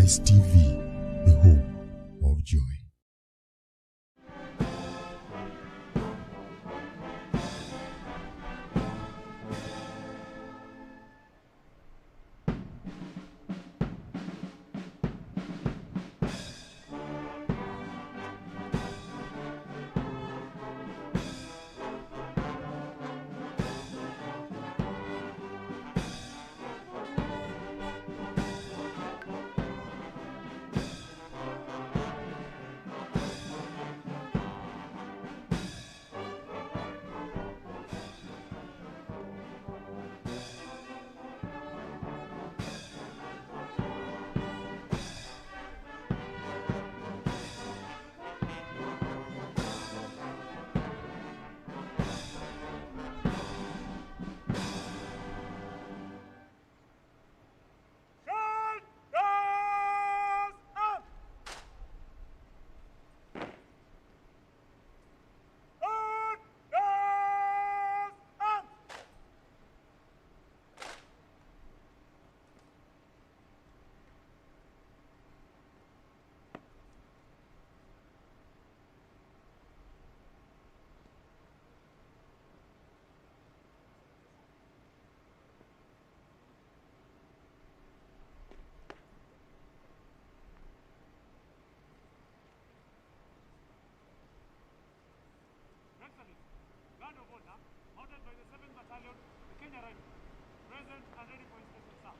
NiceTv, the home of joy. Guard of honor, mounted by the 7th Battalion, the Kenya Rifles, present and ready for inspection, sir.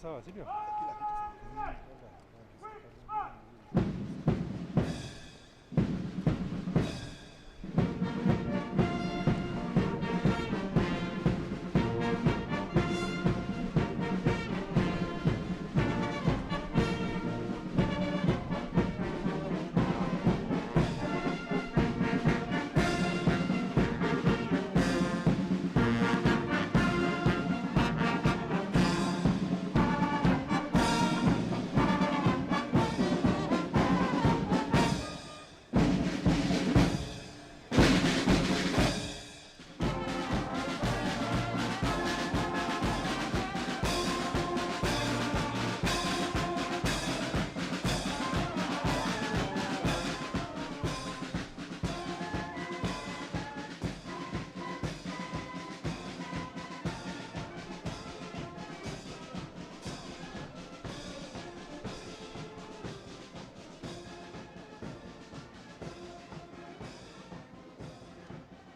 sawa, si ndio? Kila kitu sawa.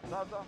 Sasa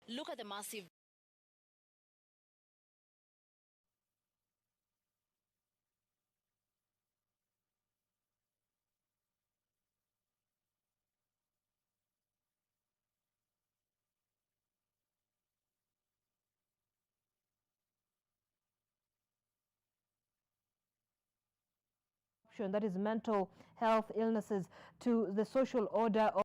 Look at the massive that is mental health illnesses to the social order of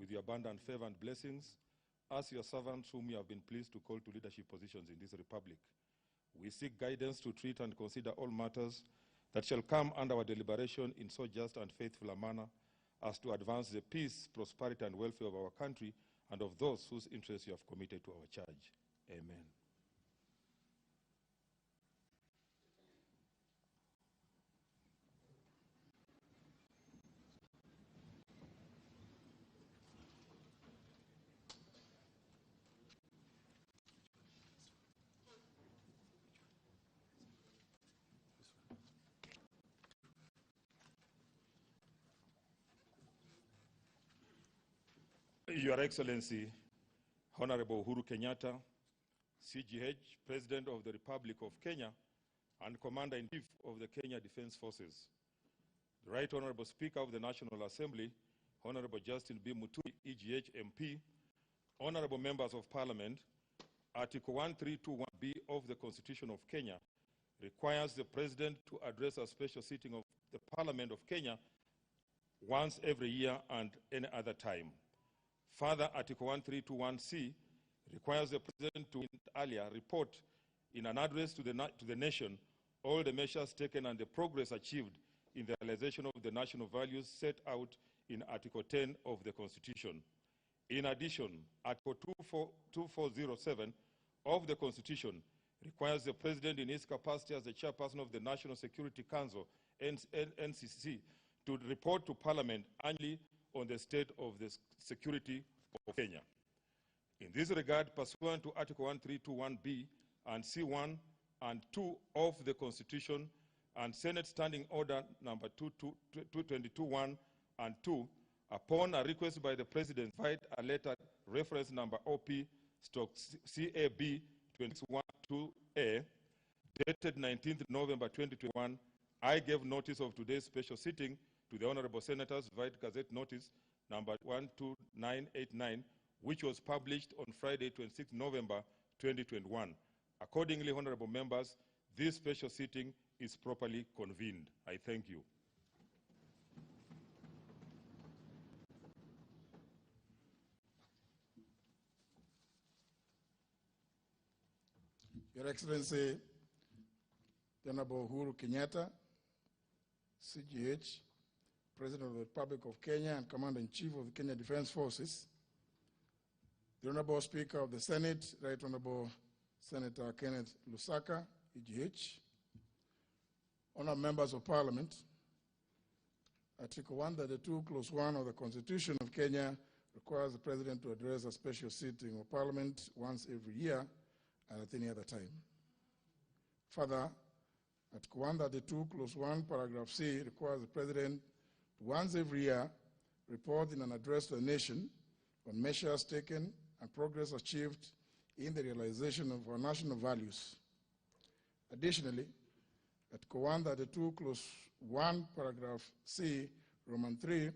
with your abundant favor and blessings, as your servants whom you have been pleased to call to leadership positions in this republic. We seek guidance to treat and consider all matters that shall come under our deliberation in so just and faithful a manner as to advance the peace, prosperity, and welfare of our country and of those whose interests you have committed to our charge. Amen. Your Excellency, Honorable Uhuru Kenyatta, CGH, President of the Republic of Kenya, and Commander-in-Chief of the Kenya Defense Forces. The Right Honorable Speaker of the National Assembly, Honorable Justin B. Muturi, EGH MP, Honorable Members of Parliament, Article 1321B of the Constitution of Kenya requires the President to address a special sitting of the Parliament of Kenya once every year and any other time. Further, Article 1321C requires the President to earlier report in an address to the nation all the measures taken and the progress achieved in the realization of the national values set out in Article 10 of the Constitution. In addition, Article 2407 of the Constitution requires the President in his capacity as the chairperson of the National Security Council, NCC, to report to Parliament annually on the state of the security of Kenya. In this regard, pursuant to Article 1321B and C1 and 2 of the Constitution and Senate Standing Order number 2221 and 2, upon a request by the President, write a letter reference number OP/CAB 212A, dated 19th November 2021, I gave notice of today's special sitting to the Honorable Senators via Gazette Notice number 12989, which was published on Friday, 26 November 2021. Accordingly, honorable members, this special sitting is properly convened. I thank you. Your Excellency, the Honorable Uhuru Kenyatta, CGH, President of the Republic of Kenya and Commander-in-Chief of the Kenya Defense Forces, the Honorable Speaker of the Senate, Right Honorable Senator Kenneth Lusaka, EGH, Honorable Members of Parliament, Article 132, Clause 1 of the Constitution of Kenya requires the President to address a special sitting of Parliament once every year and at any other time. Further, Article 132, Clause 1, Paragraph C requires the President to once every year report in an address to the nation on measures taken and progress achieved in the realization of our national values. Additionally, Article 132, Clause 1, Paragraph C, Roman 3,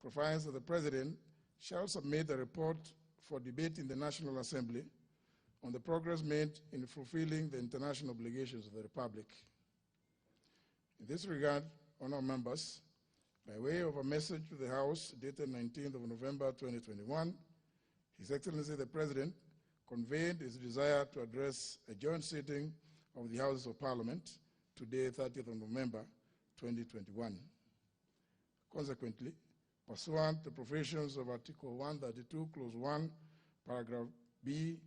provides that the President shall submit a report for debate in the National Assembly on the progress made in fulfilling the international obligations of the Republic. In this regard, honourable members, by way of a message to the House dated 19th of November 2021, His Excellency the President conveyed his desire to address a joint sitting of the Houses of Parliament today, 30th of November 2021. Consequently, pursuant to provisions of Article 132, Clause 1, Paragraph B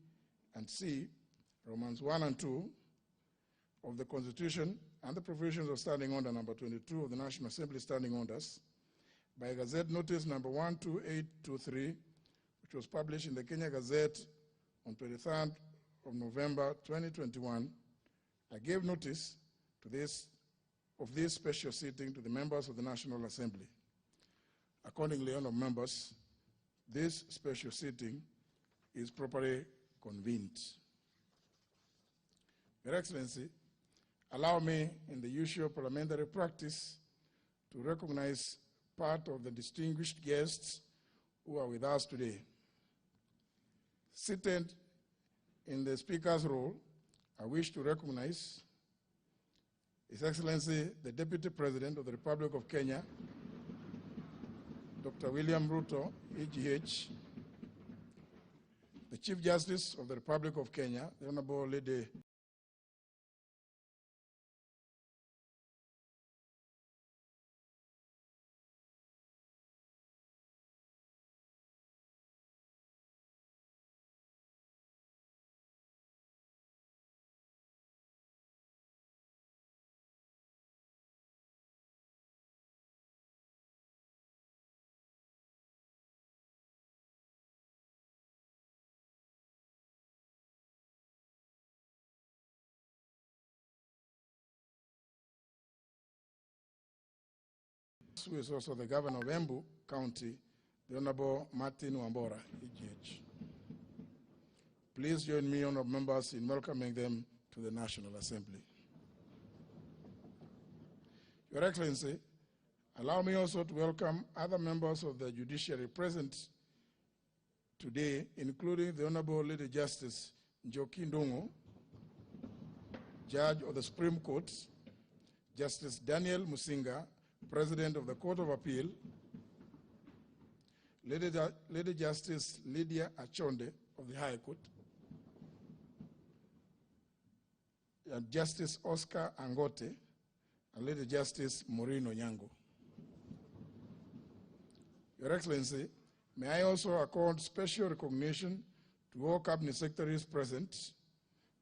and C, Romans 1 and 2 of the Constitution and the provisions of Standing Order number 22 of the National Assembly Standing Orders, by Gazette Notice number 12823, which was published in the Kenya Gazette on 23rd of November 2021, I gave notice to this special sitting to the members of the National Assembly. Accordingly, honourable members, this special sitting is properly convened. Your Excellency, allow me, in the usual parliamentary practice, to recognize part of the distinguished guests who are with us today. Seated in the Speaker's role, I wish to recognize His Excellency, the Deputy President of the Republic of Kenya, Dr. William Ruto, EGH, the Chief Justice of the Republic of Kenya, the Honorable Lady who is also the Governor of Embu County, the Honorable Martin Wambora, EGH. Please join me, honorable members, in welcoming them to the National Assembly. Your Excellency, allow me also to welcome other members of the judiciary present today, including the Honorable Lady Justice Njoki Ndungu, Judge of the Supreme Court, Justice Daniel Musinga, President of the Court of Appeal, Lady Justice Lydia Achonde of the High Court, and Justice Oscar Angote, and Lady Justice Maureen Onyango. Your Excellency, may I also accord special recognition to all Cabinet Secretaries present,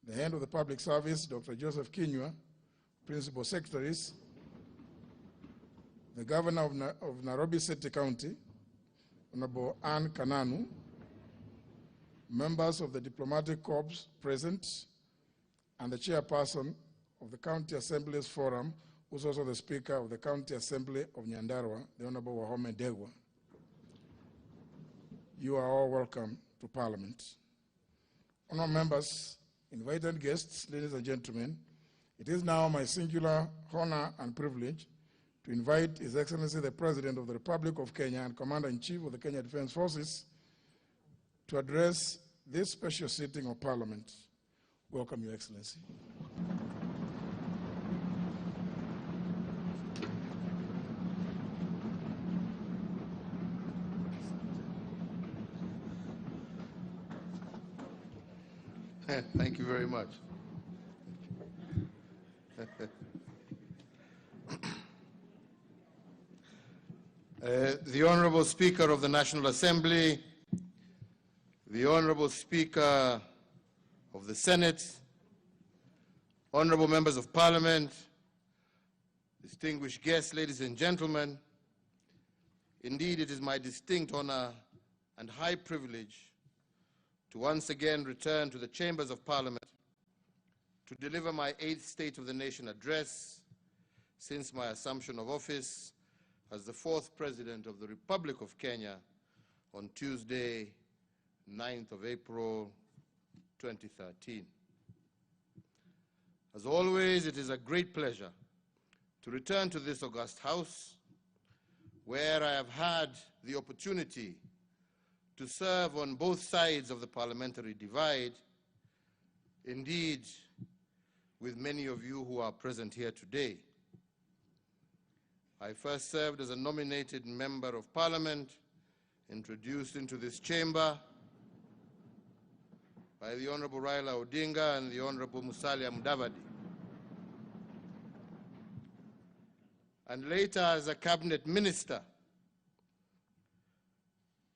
the Head of the Public Service, Dr. Joseph Kinyua, Principal Secretaries, the Governor of Nairobi City County, Honorable Anne Kananu, members of the Diplomatic Corps present, and the Chairperson of the County Assembly's Forum, who's also the Speaker of the County Assembly of Nyandarua, the Honorable Wahome Degwa. You are all welcome to Parliament. Honourable members, invited guests, ladies and gentlemen, it is now my singular honor and privilege to invite His Excellency the President of the Republic of Kenya and Commander-in-Chief of the Kenya Defence Forces to address this special sitting of Parliament. Welcome, Your Excellency. Thank you very much. The Honorable Speaker of the National Assembly, the Honorable Speaker of the Senate, Honorable Members of Parliament, distinguished guests, ladies and gentlemen, indeed it is my distinct honor and high privilege to once again return to the chambers of Parliament to deliver my 8th State of the Nation address since my assumption of office as the 4th President of the Republic of Kenya on Tuesday, 9th of April, 2013. As always, it is a great pleasure to return to this august House, where I have had the opportunity to serve on both sides of the parliamentary divide, indeed with many of you who are present here today. I first served as a nominated Member of Parliament, introduced into this chamber by the Honorable Raila Odinga and the Honorable Musalia Mudavadi, and later as a Cabinet Minister.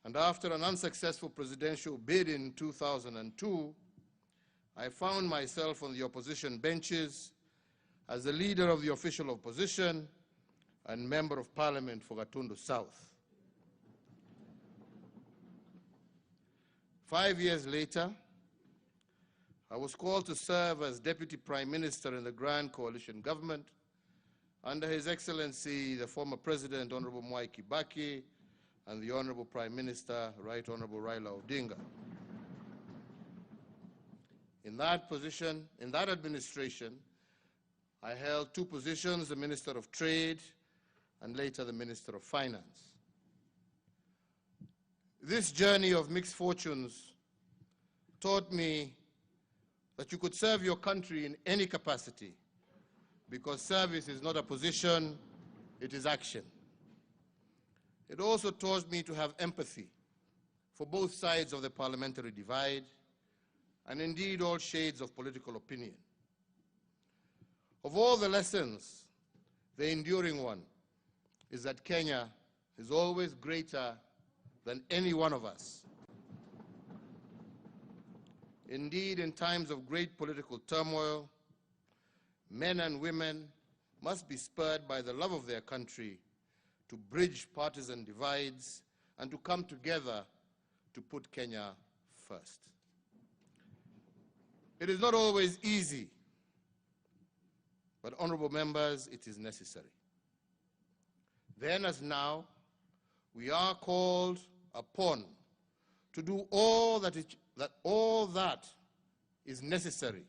And after an unsuccessful presidential bid in 2002, I found myself on the opposition benches as the leader of the official opposition and Member of Parliament for Gatundu South. 5 years later, I was called to serve as Deputy Prime Minister in the Grand Coalition Government under His Excellency, the former President, Honorable Mwai Kibaki, and the Honorable Prime Minister, Right Honorable Raila Odinga. In that position, in that administration, I held 2 positions, the Minister of Trade and later the Minister of Finance. This journey of mixed fortunes taught me that you could serve your country in any capacity, because service is not a position, it is action. It also taught me to have empathy for both sides of the parliamentary divide, and indeed all shades of political opinion. Of all the lessons, the enduring one is that Kenya is always greater than any one of us. Indeed, in times of great political turmoil, men and women must be spurred by the love of their country to bridge partisan divides and to come together to put Kenya first. It is not always easy, but honorable members, it is necessary. Then as now, we are called upon to do all that is necessary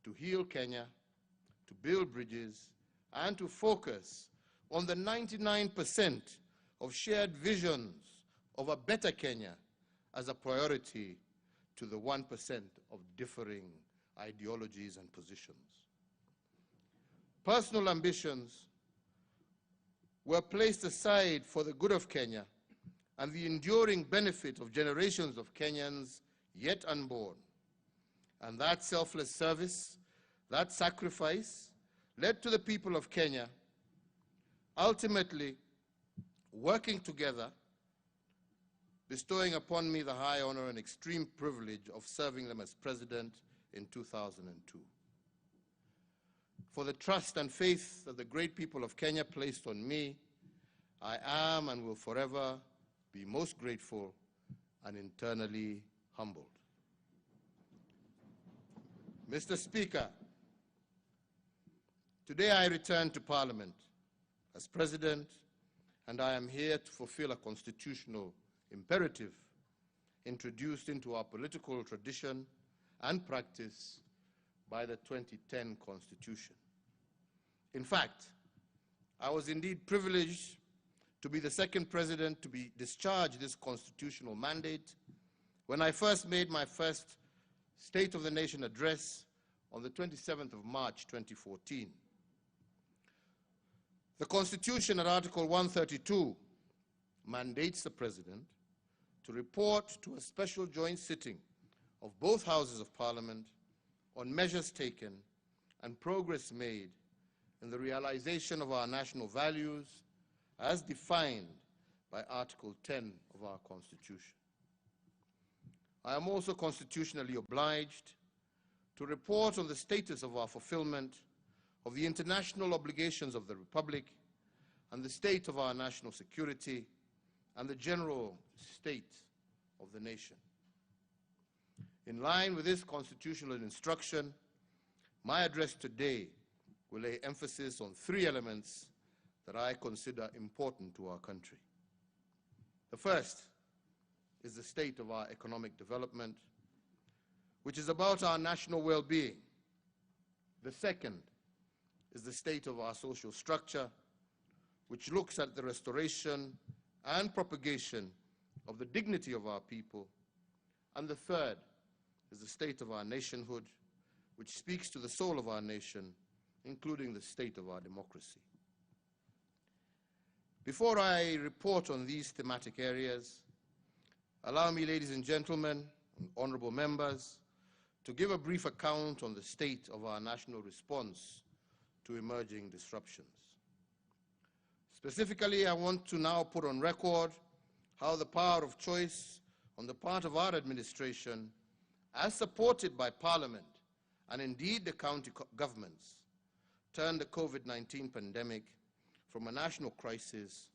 to heal Kenya, to build bridges, and to focus on the 99% of shared visions of a better Kenya as a priority to the 1% of differing ideologies and positions. Personal ambitions were placed aside for the good of Kenya and the enduring benefit of generations of Kenyans yet unborn. And that selfless service, that sacrifice, led to the people of Kenya ultimately working together, bestowing upon me the high honor and extreme privilege of serving them as president in 2002. For the trust and faith that the great people of Kenya placed on me, I am and will forever be most grateful and internally humbled. Mr. Speaker, today I return to Parliament as President, and I am here to fulfill a constitutional imperative introduced into our political tradition and practice by the 2010 Constitution. In fact, I was indeed privileged to be the second president to be discharged this constitutional mandate when I first made my first State of the Nation address on the 27th of March 2014. The Constitution at Article 132 mandates the President to report to a special joint sitting of both Houses of Parliament on measures taken and progress made in the realization of our national values as defined by Article 10 of our Constitution. I am also constitutionally obliged to report on the status of our fulfillment of the international obligations of the Republic and the state of our national security and the general state of the nation. In line with this constitutional instruction, my address today will lay emphasis on three elements that I consider important to our country. The first is the state of our economic development, which is about our national well-being. The second is the state of our social structure, which looks at the restoration and propagation of the dignity of our people. And the third is the state of our nationhood, which speaks to the soul of our nation, including the state of our democracy. Before I report on these thematic areas, allow me, ladies and gentlemen, and honorable members, to give a brief account on the state of our national response to emerging disruptions. Specifically, I want to now put on record how the power of choice on the part of our administration, as supported by Parliament and indeed the county governments, turned the COVID-19 pandemic from a national crisis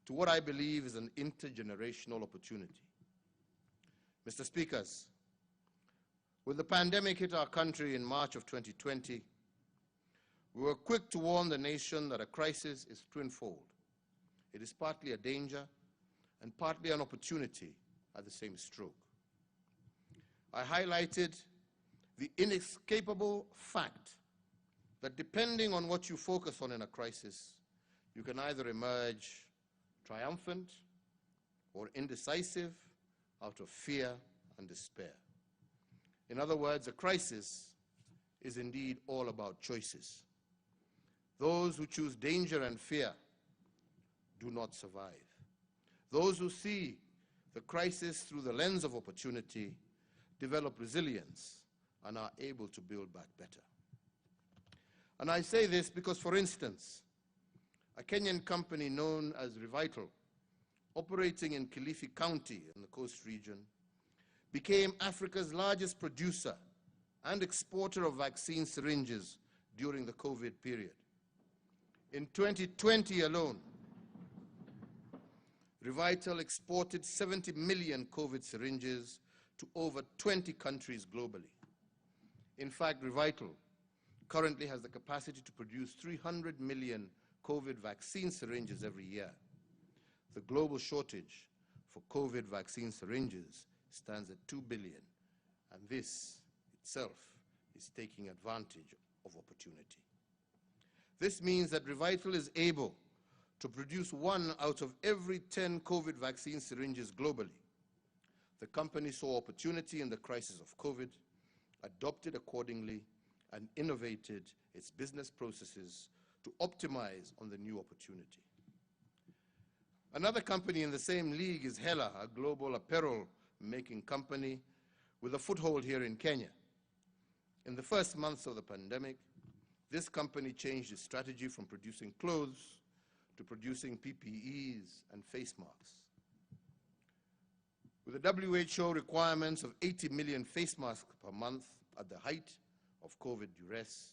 to what I believe is an intergenerational opportunity. Mr. Speakers, when the pandemic hit our country in March of 2020, we were quick to warn the nation that a crisis is twinfold. It is partly a danger and partly an opportunity at the same stroke. I highlighted the inescapable fact that depending on what you focus on in a crisis, you can either emerge triumphant or indecisive out of fear and despair. In other words, a crisis is indeed all about choices. Those who choose danger and fear do not survive. Those who see the crisis through the lens of opportunity develop resilience and are able to build back better. And I say this because, for instance, a Kenyan company known as Revital, operating in Kilifi County in the Coast region, became Africa's largest producer and exporter of vaccine syringes during the COVID period. In 2020 alone, Revital exported 70 million COVID syringes to over 20 countries globally. In fact, Revital currently has the capacity to produce 300 million COVID vaccine syringes every year. The global shortage for COVID vaccine syringes stands at 2 billion, and this itself is taking advantage of opportunity. This means that Revital is able to produce 1 out of every 10 COVID vaccine syringes globally. The company saw opportunity in the crisis of COVID, adopted accordingly, and innovated its business processes to optimize on the new opportunity. Another company in the same league is Hela, a global apparel-making company with a foothold here in Kenya. In the first months of the pandemic, this company changed its strategy from producing clothes to producing PPEs and face masks. With the WHO requirements of 80 million face masks per month at the height of COVID duress,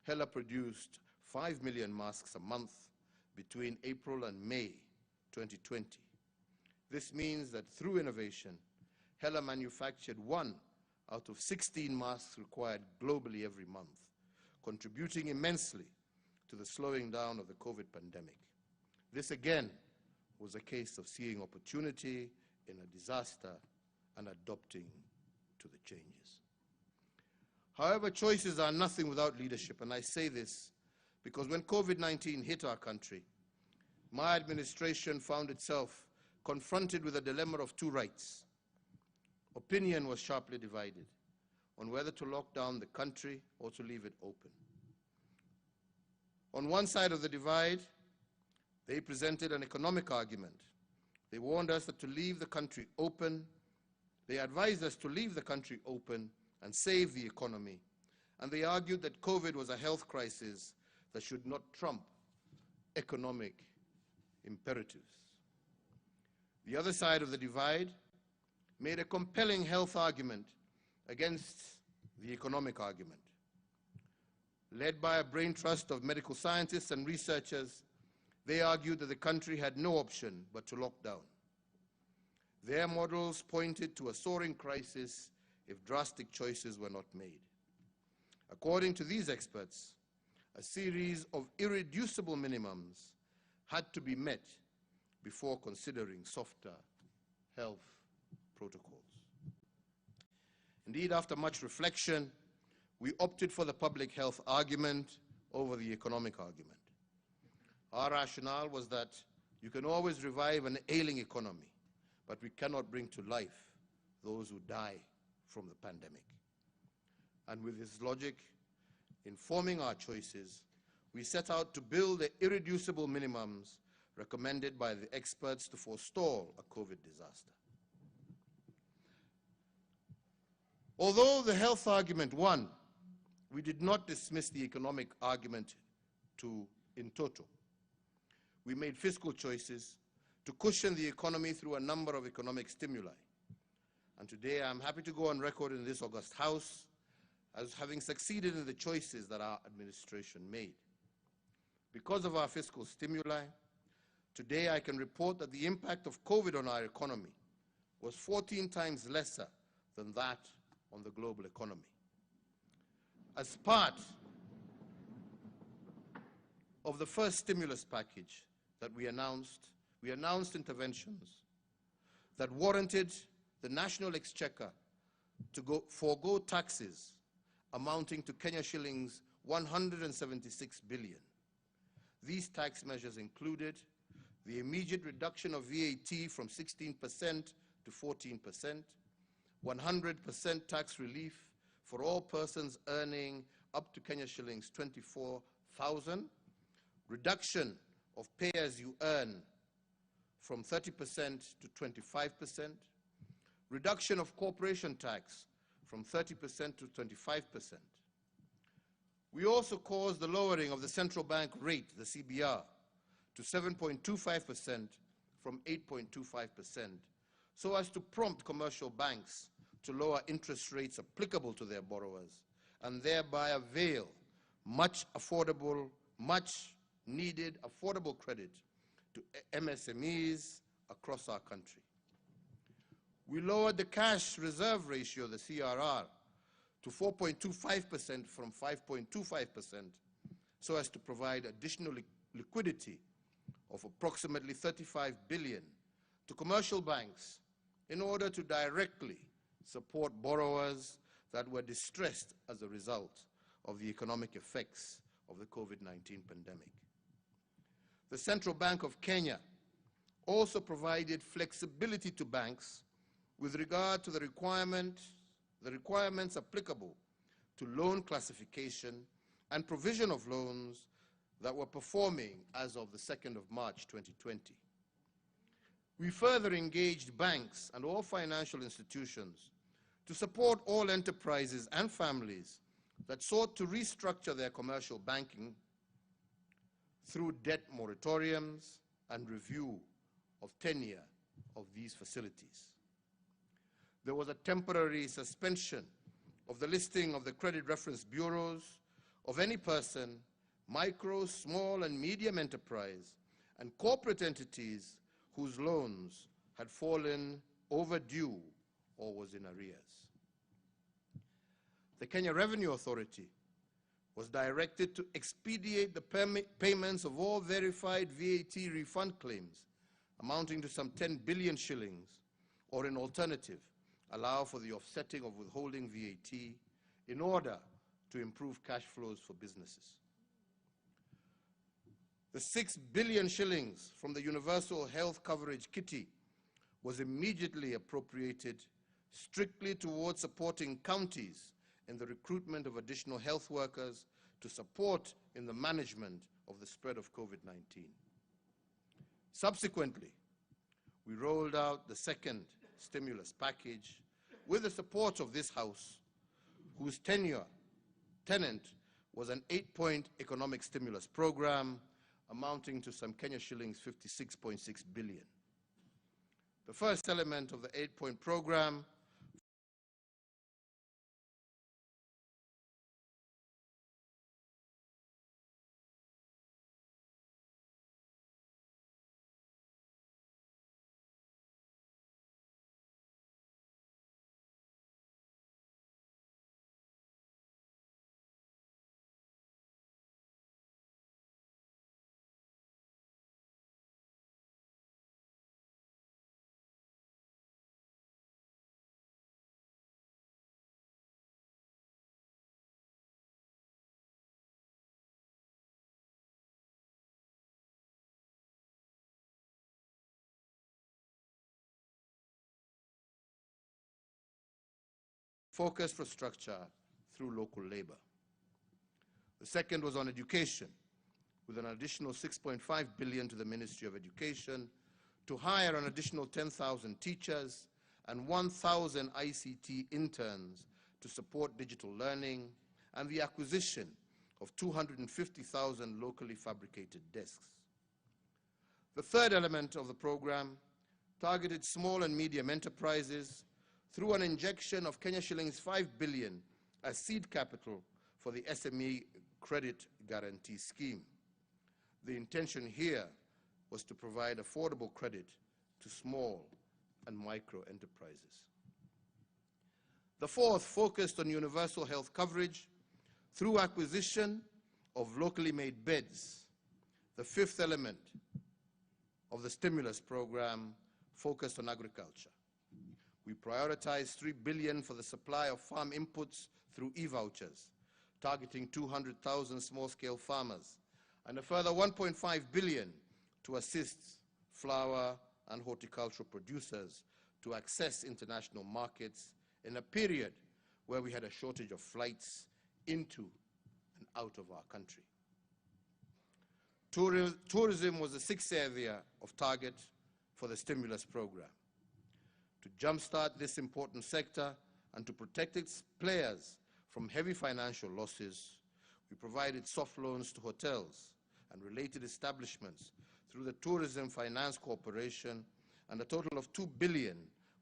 Hela produced 5 million masks a month between April and May 2020. This means that through innovation, Hela manufactured 1 out of 16 masks required globally every month, contributing immensely to the slowing down of the COVID pandemic. This again was a case of seeing opportunity in a disaster and adopting to the changes. However, choices are nothing without leadership, and I say this because when COVID-19 hit our country, my administration found itself confronted with a dilemma of 2 rights. Opinion was sharply divided on whether to lock down the country or to leave it open. On one side of the divide, they presented an economic argument. They warned us that to leave the country open, they advised us to leave the country open and save the economy. And they argued that COVID was a health crisis that should not trump economic imperatives. The other side of the divide made a compelling health argument against the economic argument. Led by a brain trust of medical scientists and researchers, they argued that the country had no option but to lock down. Their models pointed to a soaring crisis if drastic choices were not made. According to these experts, a series of irreducible minimums had to be met before considering softer health protocols. Indeed, after much reflection, we opted for the public health argument over the economic argument. Our rationale was that you can always revive an ailing economy, but we cannot bring to life those who die from the pandemic. And with this logic informing our choices, we set out to build the irreducible minimums recommended by the experts to forestall a COVID disaster. Although the health argument won, we did not dismiss the economic argument in toto. We made fiscal choices to cushion the economy through a number of economic stimuli. And today I'm happy to go on record in this august House as having succeeded in the choices that our administration made. Because of our fiscal stimuli, today I can report that the impact of COVID on our economy was 14 times lesser than that on the global economy. As part of the first stimulus package that we announced interventions that warranted the national exchequer to forego taxes amounting to Kenya shillings 176 billion. These tax measures included the immediate reduction of VAT from 16% to 14%, 100% tax relief for all persons earning up to Kenya shillings 24,000, reduction of pay-as-you-earn from 30% to 25%, reduction of corporation tax from 30% to 25%. We also caused the lowering of the central bank rate, the CBR, to 7.25% from 8.25%, so as to prompt commercial banks to lower interest rates applicable to their borrowers and thereby avail much needed affordable credit to MSMEs across our country. We lowered the cash reserve ratio, the CRR, to 4.25% from 5.25%, so as to provide additional liquidity of approximately 35 billion to commercial banks in order to directly support borrowers that were distressed as a result of the economic effects of the COVID-19 pandemic. The Central Bank of Kenya also provided flexibility to banks with regard to the requirements applicable to loan classification and provision of loans that were performing as of the 2nd of March 2020. We further engaged banks and all financial institutions to support all enterprises and families that sought to restructure their commercial banking through debt moratoriums and review of tenure of these facilities. There was a temporary suspension of the listing of the credit reference bureaus of any person, micro, small, and medium enterprise, and corporate entities whose loans had fallen overdue or was in arrears. The Kenya Revenue Authority was directed to expedite the payments of all verified VAT refund claims amounting to some 10 billion shillings, or in alternative, allow for the offsetting of withholding VAT in order to improve cash flows for businesses. The 6 billion shillings from the Universal Health Coverage Kitty was immediately appropriated strictly towards supporting counties in the recruitment of additional health workers to support in the management of the spread of COVID-19. Subsequently, we rolled out the second stimulus package with the support of this House, whose tenant was an 8-point economic stimulus program amounting to some Kenya shillings 56.6 billion. The first element of the 8-point program focused for structure through local labor. The second was on education, with an additional 6.5 billion to the Ministry of Education to hire an additional 10,000 teachers and 1,000 ICT interns to support digital learning, and the acquisition of 250,000 locally fabricated desks. The third element of the program targeted small and medium enterprises through an injection of Kenya shillings 5 billion as seed capital for the SME Credit Guarantee Scheme. The intention here was to provide affordable credit to small and micro enterprises. The fourth focused on universal health coverage through acquisition of locally made beds. The fifth element of the stimulus program focused on agriculture. We prioritized 3 billion for the supply of farm inputs through e-vouchers, targeting 200,000 small-scale farmers, and a further 1.5 billion to assist flower and horticultural producers to access international markets in a period where we had a shortage of flights into and out of our country. Tourism was the sixth area of target for the stimulus program. To jumpstart this important sector and to protect its players from heavy financial losses, we provided soft loans to hotels and related establishments through the Tourism Finance Corporation, and a total of $2 billion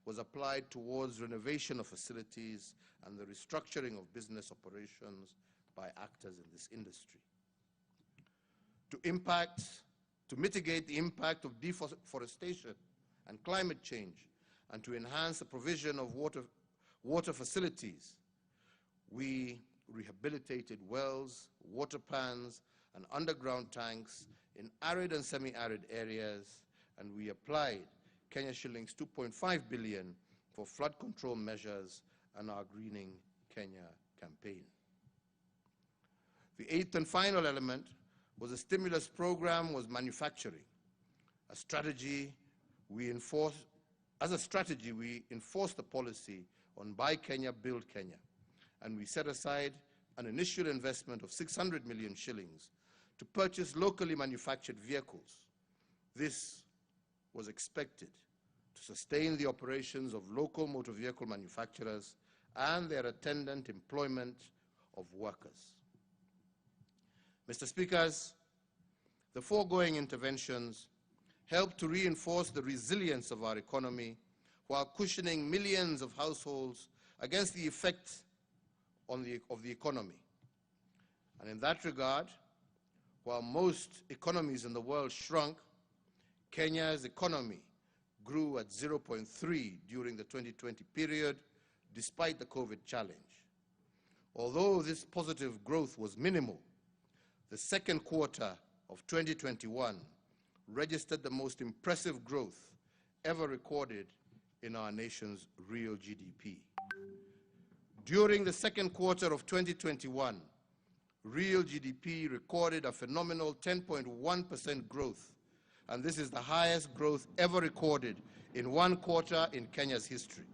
was applied towards renovation of facilities and the restructuring of business operations by actors in this industry. To mitigate the impact of deforestation and climate change, and to enhance the provision of water facilities, we rehabilitated wells, water pans, and underground tanks in arid and semi-arid areas, and we applied Kenya shillings 2.5 billion for flood control measures and our Greening Kenya campaign. The eighth and final element was a stimulus program was manufacturing. As a strategy, we enforced the policy on Buy Kenya, Build Kenya, and we set aside an initial investment of 600 million shillings to purchase locally manufactured vehicles. This was expected to sustain the operations of local motor vehicle manufacturers and their attendant employment of workers. Mr. Speakers, the foregoing interventions help to reinforce the resilience of our economy while cushioning millions of households against the effect of the economy. And in that regard, while most economies in the world shrunk, Kenya's economy grew at 0.3 during the 2020 period, despite the COVID challenge. Although this positive growth was minimal, the second quarter of 2021 registered the most impressive growth ever recorded in our nation's real GDP. During the second quarter of 2021, real GDP recorded a phenomenal 10.1% growth, and this is the highest growth ever recorded in one quarter in Kenya's history.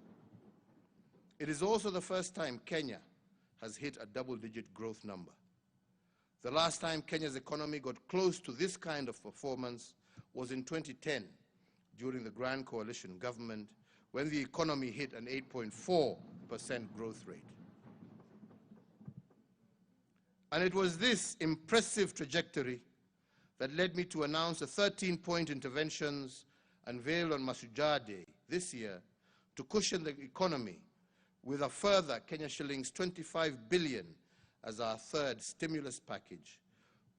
It is also the first time Kenya has hit a double-digit growth number. The last time Kenya's economy got close to this kind of performance was in 2010, during the Grand Coalition government, when the economy hit an 8.4% growth rate. And it was this impressive trajectory that led me to announce the 13-point interventions unveiled on Mashujaa Day this year to cushion the economy with a further Kenya shillings 25 billion as our third stimulus package,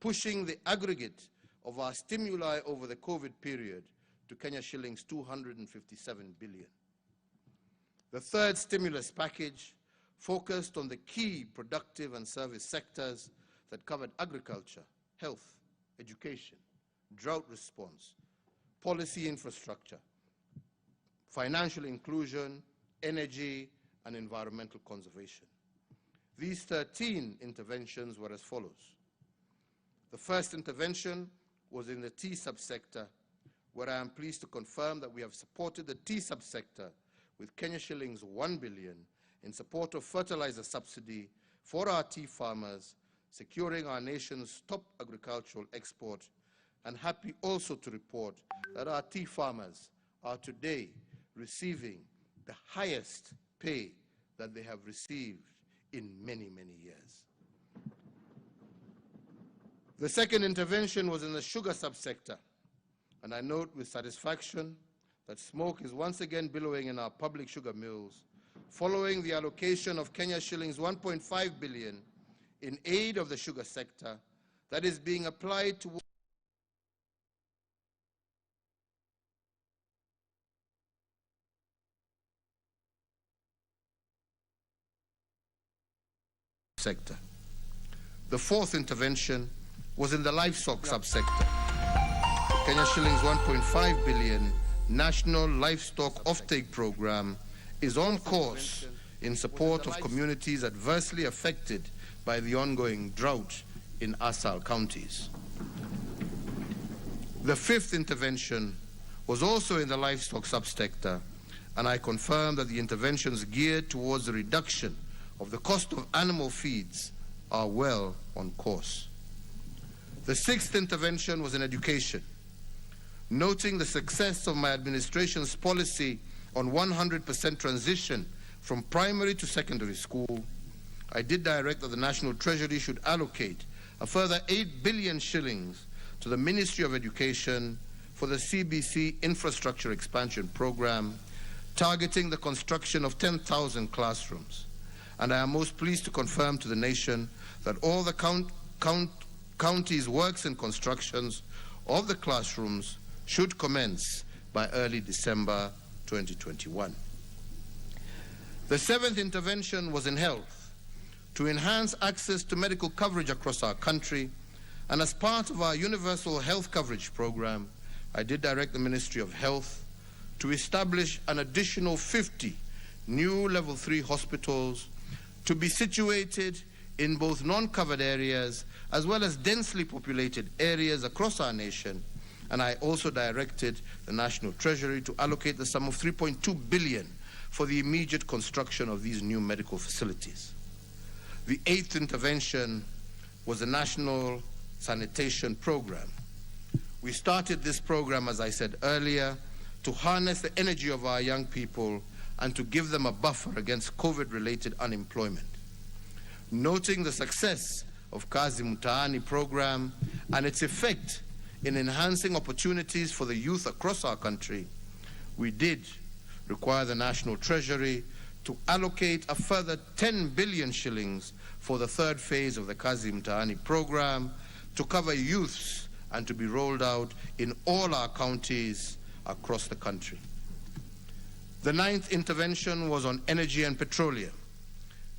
pushing the aggregate of our stimuli over the COVID period to Kenya shillings 257 billion. The third stimulus package focused on the key productive and service sectors that covered agriculture, health, education, drought response, policy infrastructure, financial inclusion, energy, and environmental conservation. These 13 interventions were as follows. The first intervention was in the tea subsector, where I am pleased to confirm that we have supported the tea subsector with Kenya shillings 1 billion in support of fertilizer subsidy for our tea farmers, securing our nation's top agricultural export, and happy also to report that our tea farmers are today receiving the highest pay that they have received in many, many years. The second intervention was in the sugar subsector, and I note with satisfaction that smoke is once again billowing in our public sugar mills, following the allocation of Kenya shillings 1.5 billion in aid of the sugar sector that is being applied to sector. The fourth intervention was in the livestock subsector. Kenya shillings 1.5 billion National Livestock Offtake Program is on course in support of communities adversely affected by the ongoing drought in ASAL counties. The fifth intervention was also in the livestock subsector, and I confirm that the interventions geared towards the reduction of the cost of animal feeds are well on course. The sixth intervention was in education. Noting the success of my administration's policy on 100% transition from primary to secondary school, I did direct that the National Treasury should allocate a further 8 billion shillings to the Ministry of Education for the CBC Infrastructure Expansion Program, targeting the construction of 10,000 classrooms. And I am most pleased to confirm to the nation that all the county's works and constructions of the classrooms should commence by early December 2021. The seventh intervention was in health, to enhance access to medical coverage across our country, and as part of our universal health coverage program, I did direct the Ministry of Health to establish an additional 50 new level 3 hospitals to be situated in both non-covered areas as well as densely populated areas across our nation. And I also directed the National Treasury to allocate the sum of 3.2 billion for the immediate construction of these new medical facilities. The eighth intervention was the National Sanitation Program. We started this program, as I said earlier, to harness the energy of our young people and to give them a buffer against COVID-related unemployment. Noting the success of Kazi Mtaani program and its effect in enhancing opportunities for the youth across our country, we did require the National Treasury to allocate a further 10 billion shillings for the third phase of the Kazi Mtaani program to cover youths and to be rolled out in all our counties across the country. The ninth intervention was on energy and petroleum.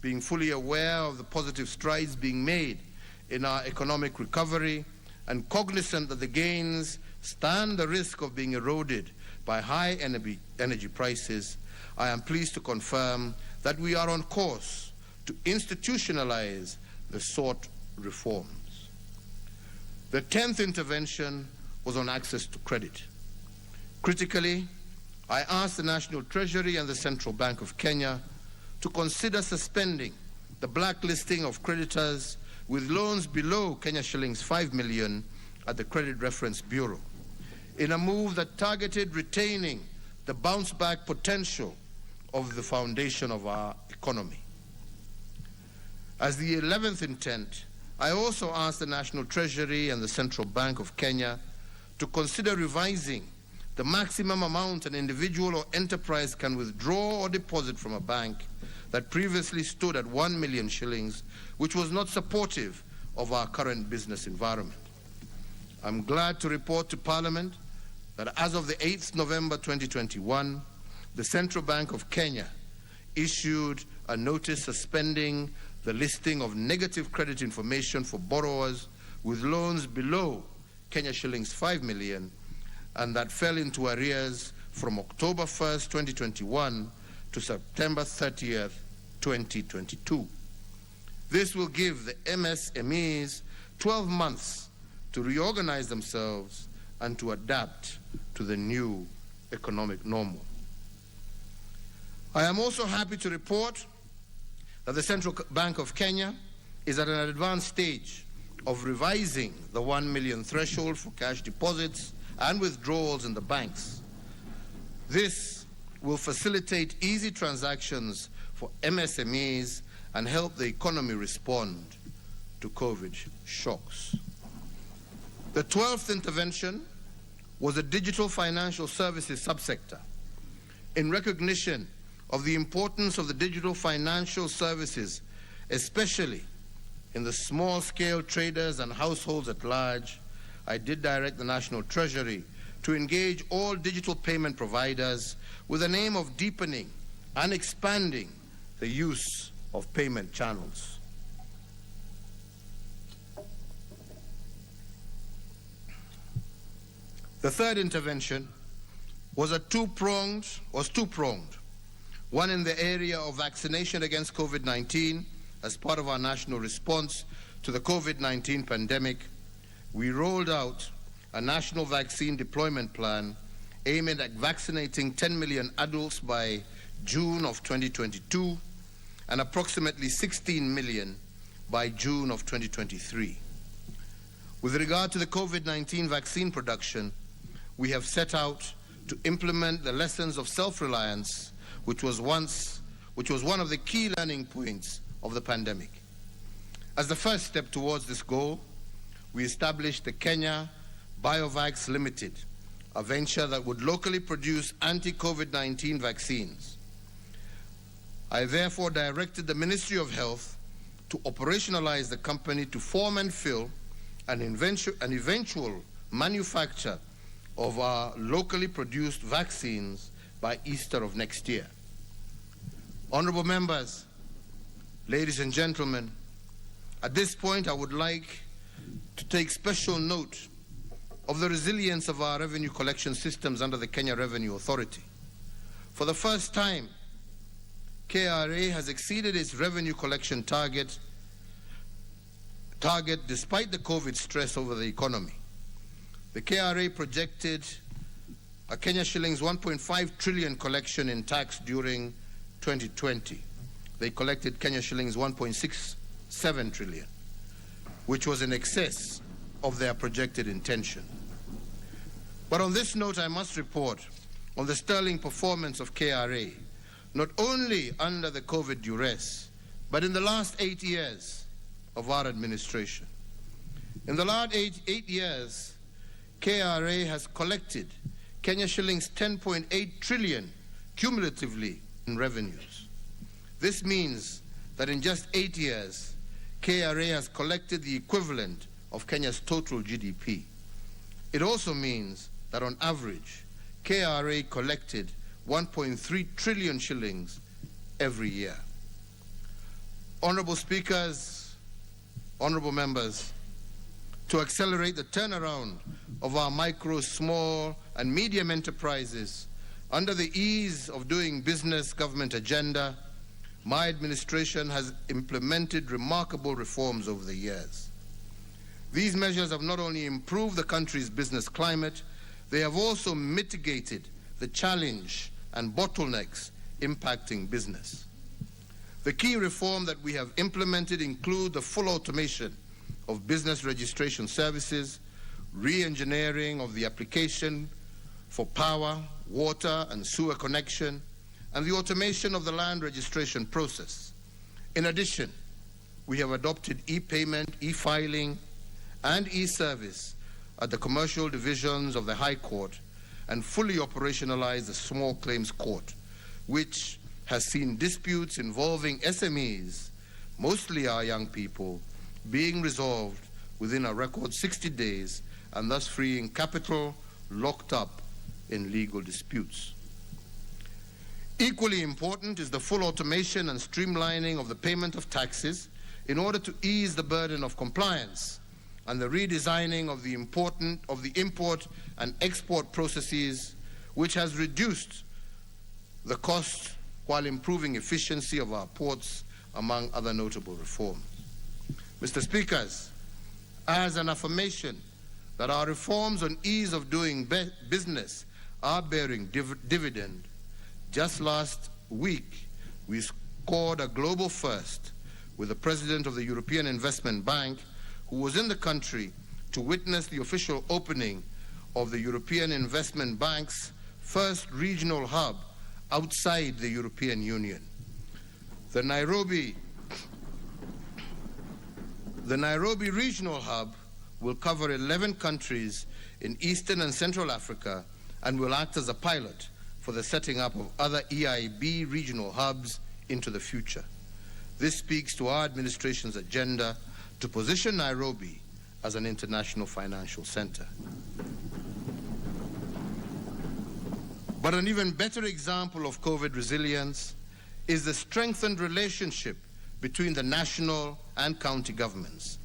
Being fully aware of the positive strides being made in our economic recovery and cognizant that the gains stand the risk of being eroded by high energy prices, I am pleased to confirm that we are on course to institutionalize the sought reforms. The 10th intervention was on access to credit. Critically, I asked the National Treasury and the Central Bank of Kenya to consider suspending the blacklisting of creditors with loans below Kenya shillings 5 million at the Credit Reference Bureau, in a move that targeted retaining the bounce-back potential of the foundation of our economy. As the 11th intent, I also asked the National Treasury and the Central Bank of Kenya to consider revising the maximum amount an individual or enterprise can withdraw or deposit from a bank that previously stood at 1 million shillings, which was not supportive of our current business environment. I'm glad to report to Parliament that as of the 8th November 2021, the Central Bank of Kenya issued a notice suspending the listing of negative credit information for borrowers with loans below Kenya shillings 5 million, and that fell into arrears from October 1st, 2021 to September 30th, 2022. This will give the MSMEs 12 months to reorganize themselves and to adapt to the new economic normal. I am also happy to report that the Central Bank of Kenya is at an advanced stage of revising the 1 million threshold for cash deposits and withdrawals in the banks. This will facilitate easy transactions for MSMEs and help the economy respond to COVID shocks. The 12th intervention was a digital financial services subsector. In recognition of the importance of the digital financial services, especially in the small-scale traders and households at large, I did direct the National Treasury to engage all digital payment providers with the aim of deepening and expanding the use of payment channels. The third intervention was two-pronged. One in the area of vaccination against COVID-19 as part of our national response to the COVID-19 pandemic. We rolled out a national vaccine deployment plan aiming at vaccinating 10 million adults by June of 2022 and approximately 16 million by June of 2023. With regard to the COVID-19 vaccine production, we have set out to implement the lessons of self-reliance, which was one of the key learning points of the pandemic. As the first step towards this goal, we established the Kenya Biovacs Limited, a venture that would locally produce anti-COVID-19 vaccines. I therefore directed the Ministry of Health to operationalize the company to form and fill an eventual manufacture of our locally produced vaccines by Easter of next year. Honorable members, ladies and gentlemen, at this point I would like to take special note of the resilience of our revenue collection systems under the Kenya Revenue Authority. For the first time, KRA has exceeded its revenue collection target despite the COVID stress over the economy. The KRA projected a Kenya shillings 1.5 trillion collection in tax during 2020. They collected Kenya shillings 1.67 trillion, which was in excess of their projected intention. But on this note, I must report on the sterling performance of KRA, not only under the COVID duress, but in the last 8 years of our administration. In the last eight years, KRA has collected Kenya shillings 10.8 trillion cumulatively in revenues. This means that in just 8 years, KRA has collected the equivalent of Kenya's total GDP. It also means that on average, KRA collected 1.3 trillion shillings every year. Honorable speakers, honorable members, to accelerate the turnaround of our micro, small, and medium enterprises under the ease of doing business government agenda, my administration has implemented remarkable reforms over the years. These measures have not only improved the country's business climate, they have also mitigated the challenge and bottlenecks impacting business. The key reform that we have implemented include the full automation of business registration services, re-engineering of the application for power, water, and sewer connection, and the automation of the land registration process. In addition, we have adopted e-payment, e-filing, and e-service at the commercial divisions of the High Court and fully operationalized the Small Claims Court, which has seen disputes involving SMEs, mostly our young people, being resolved within a record 60 days and thus freeing capital locked up in legal disputes. Equally important is the full automation and streamlining of the payment of taxes in order to ease the burden of compliance and the redesigning of the import and export processes, which has reduced the cost while improving efficiency of our ports, among other notable reforms. Mr. Speakers, as an affirmation that our reforms on ease of doing business are bearing dividend, just last week we scored a global first with the President of the European Investment Bank, who was in the country to witness the official opening of the European Investment Bank's first regional hub outside the European Union. The Nairobi Regional Hub will cover 11 countries in Eastern and Central Africa and will act as a pilot for the setting up of other EIB regional hubs into the future. This speaks to our administration's agenda to position Nairobi as an international financial center. But an even better example of COVID resilience is the strengthened relationship between the national and county governments.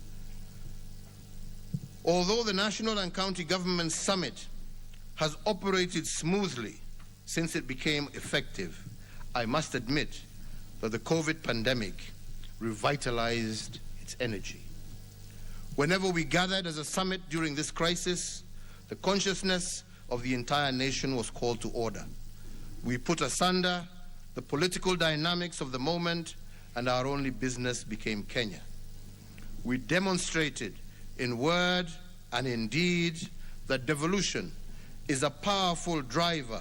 Although the National and County Government Summit has operated smoothly since it became effective, I must admit that the COVID pandemic revitalized its energy. Whenever we gathered as a summit during this crisis, the consciousness of the entire nation was called to order. We put asunder the political dynamics of the moment, and our only business became Kenya. We demonstrated in word and in deed that devolution is a powerful driver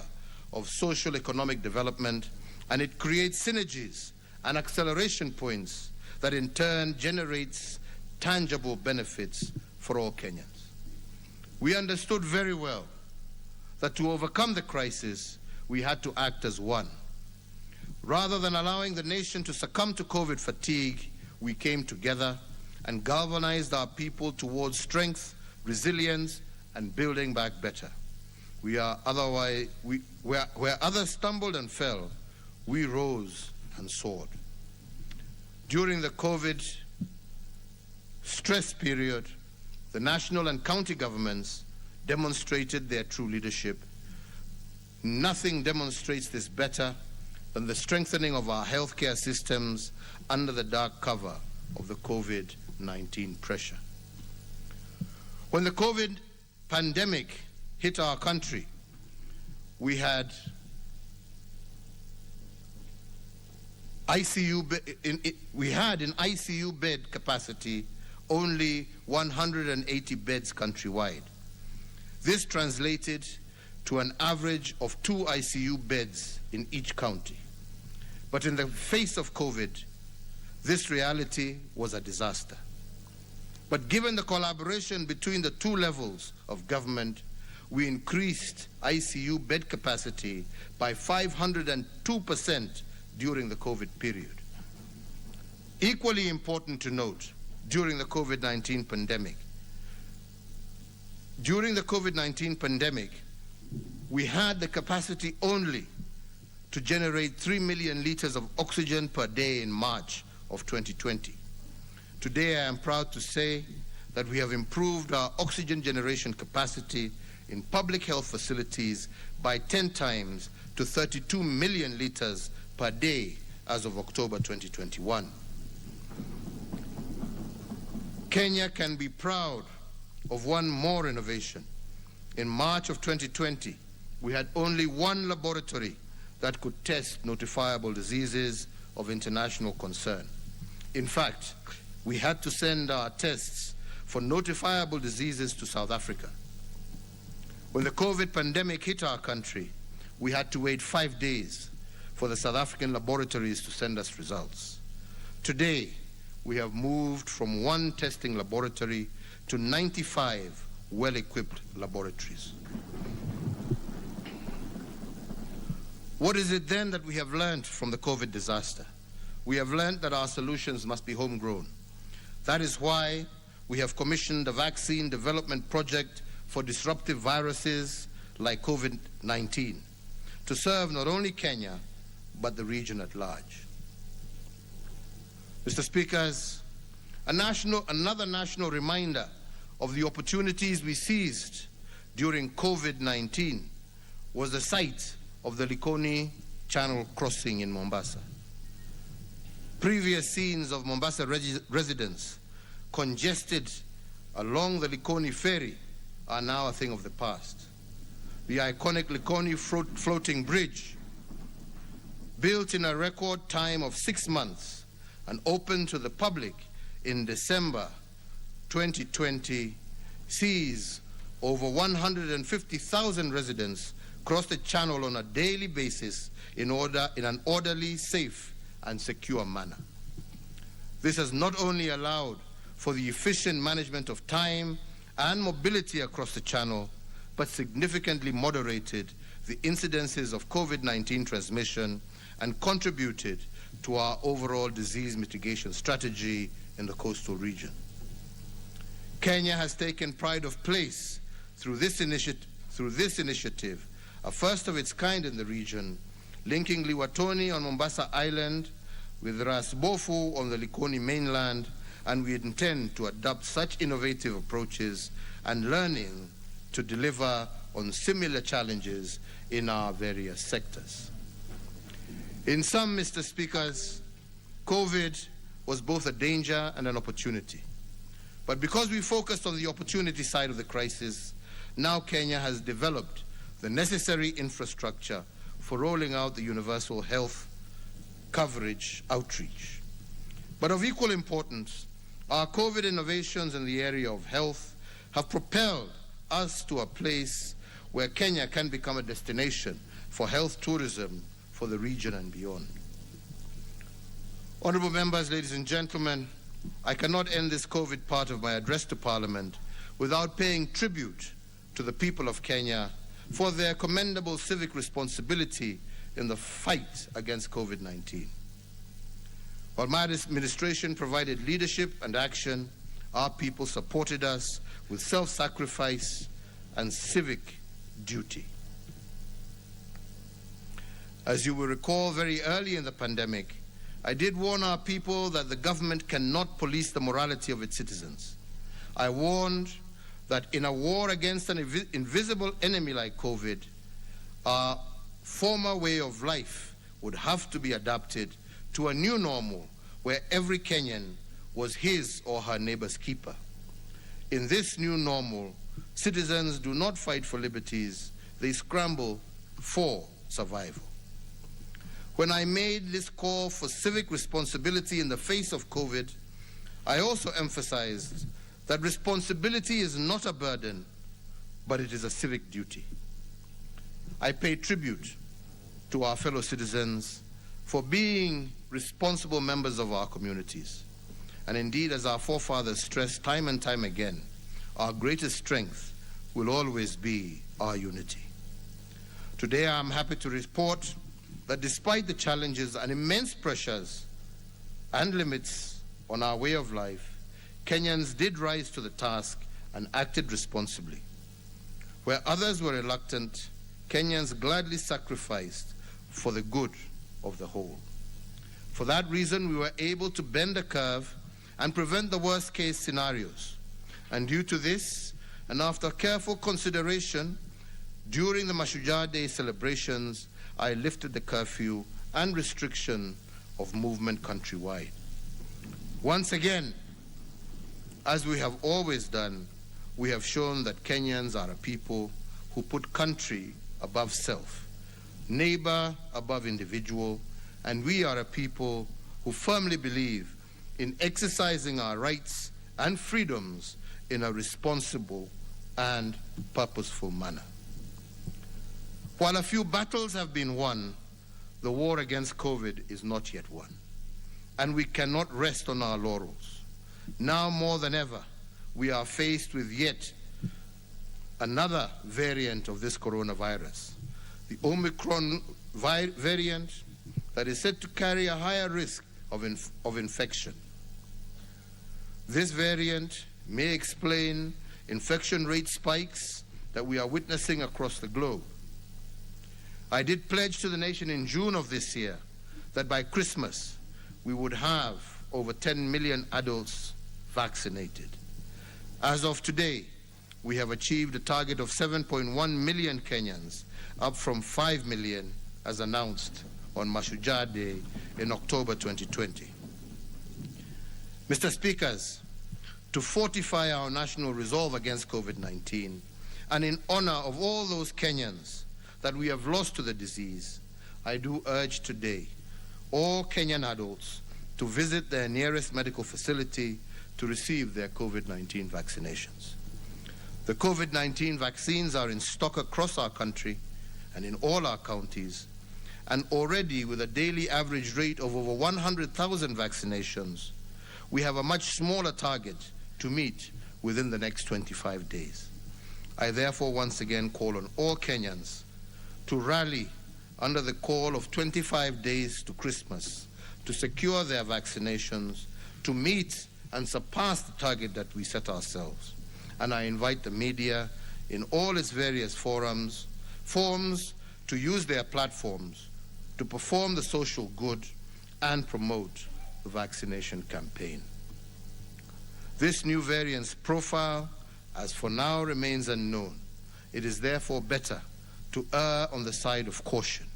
of social economic development, and it creates synergies and acceleration points that in turn generates tangible benefits for all Kenyans. We understood very well that to overcome the crisis, we had to act as one. Rather than allowing the nation to succumb to COVID fatigue, we came together and galvanized our people towards strength, resilience, and building back better. Where others stumbled and fell, we rose and soared. During the COVID stress period, the national and county governments demonstrated their true leadership. Nothing demonstrates this better than the strengthening of our healthcare systems under the dark cover of the COVID-19 pressure. When the COVID pandemic hit our country, we had in ICU bed capacity only 180 beds countrywide. This translated to an average of 2 ICU beds in each county. But in the face of COVID, this reality was a disaster. But given the collaboration between the 2 levels of government, we increased ICU bed capacity by 502% during the COVID period. Equally important to note, during the COVID-19 pandemic, we had the capacity only to generate 3 million liters of oxygen per day in March of 2020. Today, I am proud to say that we have improved our oxygen generation capacity in public health facilities by 10 times to 32 million liters per day as of October 2021. Kenya can be proud of one more innovation. In March of 2020, we had only 1 laboratory that could test notifiable diseases of international concern. In fact, we had to send our tests for notifiable diseases to South Africa. When the COVID pandemic hit our country, we had to wait 5 days for the South African laboratories to send us results. Today, we have moved from 1 testing laboratory to 95 well-equipped laboratories. What is it then that we have learned from the COVID disaster? We have learned that our solutions must be homegrown. That is why we have commissioned a vaccine development project for disruptive viruses like COVID-19 to serve not only Kenya, but the region at large. Mr. Speakers, another national reminder of the opportunities we seized during COVID-19 was the site of the Likoni Channel crossing in Mombasa. Previous scenes of Mombasa residents congested along the Likoni ferry are now a thing of the past. The iconic Likoni floating bridge, built in a record time of 6 months and opened to the public in December 2020, sees over 150,000 residents cross the channel on a daily basis in an orderly, safe, and secure manner. This has not only allowed for the efficient management of time and mobility across the channel, but significantly moderated the incidences of COVID-19 transmission and contributed to our overall disease mitigation strategy in the coastal region. Kenya has taken pride of place through this initiative, a first of its kind in the region, linking Liwatoni on Mombasa Island with Ras Bofu on the Likoni mainland, and we intend to adopt such innovative approaches and learning to deliver on similar challenges in our various sectors. In sum, Mr. Speakers, COVID was both a danger and an opportunity. But because we focused on the opportunity side of the crisis, now Kenya has developed the necessary infrastructure for rolling out the universal health coverage outreach. But of equal importance, our COVID innovations in the area of health have propelled us to a place where Kenya can become a destination for health tourism for the region and beyond. Honorable members, ladies and gentlemen, I cannot end this COVID part of my address to Parliament without paying tribute to the people of Kenya for their commendable civic responsibility in the fight against COVID-19. While my administration provided leadership and action, our people supported us with self-sacrifice and civic duty. As you will recall, very early in the pandemic, I did warn our people that the government cannot police the morality of its citizens. I warned that in a war against an invisible enemy like COVID, our former way of life would have to be adapted to a new normal where every Kenyan was his or her neighbor's keeper. In this new normal, citizens do not fight for liberties, they scramble for survival. When I made this call for civic responsibility in the face of COVID, I also emphasized that responsibility is not a burden, but it is a civic duty. I pay tribute to our fellow citizens for being responsible members of our communities. And indeed, as our forefathers stressed time and time again, our greatest strength will always be our unity. Today, I am happy to report that despite the challenges and immense pressures and limits on our way of life, Kenyans did rise to the task and acted responsibly. Where others were reluctant, Kenyans gladly sacrificed for the good of the whole. For that reason, we were able to bend the curve and prevent the worst-case scenarios. And due to this, and after careful consideration, during the Mashujaa Day celebrations, I lifted the curfew and restriction of movement countrywide. Once again, as we have always done, we have shown that Kenyans are a people who put country above self, neighbor above individual, and we are a people who firmly believe in exercising our rights and freedoms in a responsible and purposeful manner. While a few battles have been won, the war against COVID is not yet won, and we cannot rest on our laurels. Now more than ever, we are faced with yet another variant of this coronavirus, the Omicron variant that is said to carry a higher risk of infection. This variant may explain infection rate spikes that we are witnessing across the globe. I did pledge to the nation in June of this year that by Christmas we would have over 10 million adults vaccinated. As of today, we have achieved a target of 7.1 million Kenyans, up from 5 million as announced on Mashujaa Day in October 2020. Mr. Speakers, to fortify our national resolve against COVID-19 and in honor of all those Kenyans that we have lost to the disease, I do urge today all Kenyan adults to visit their nearest medical facility to receive their COVID-19 vaccinations. The COVID-19 vaccines are in stock across our country and in all our counties, and already with a daily average rate of over 100,000 vaccinations, we have a much smaller target to meet within the next 25 days. I therefore once again call on all Kenyans to rally under the call of 25 days to Christmas to secure their vaccinations, to meet and surpass the target that we set ourselves. And I invite the media in all its various forms to use their platforms to perform the social good and promote the vaccination campaign. This new variant's profile, as for now, remains unknown. It is therefore better to err on the side of caution.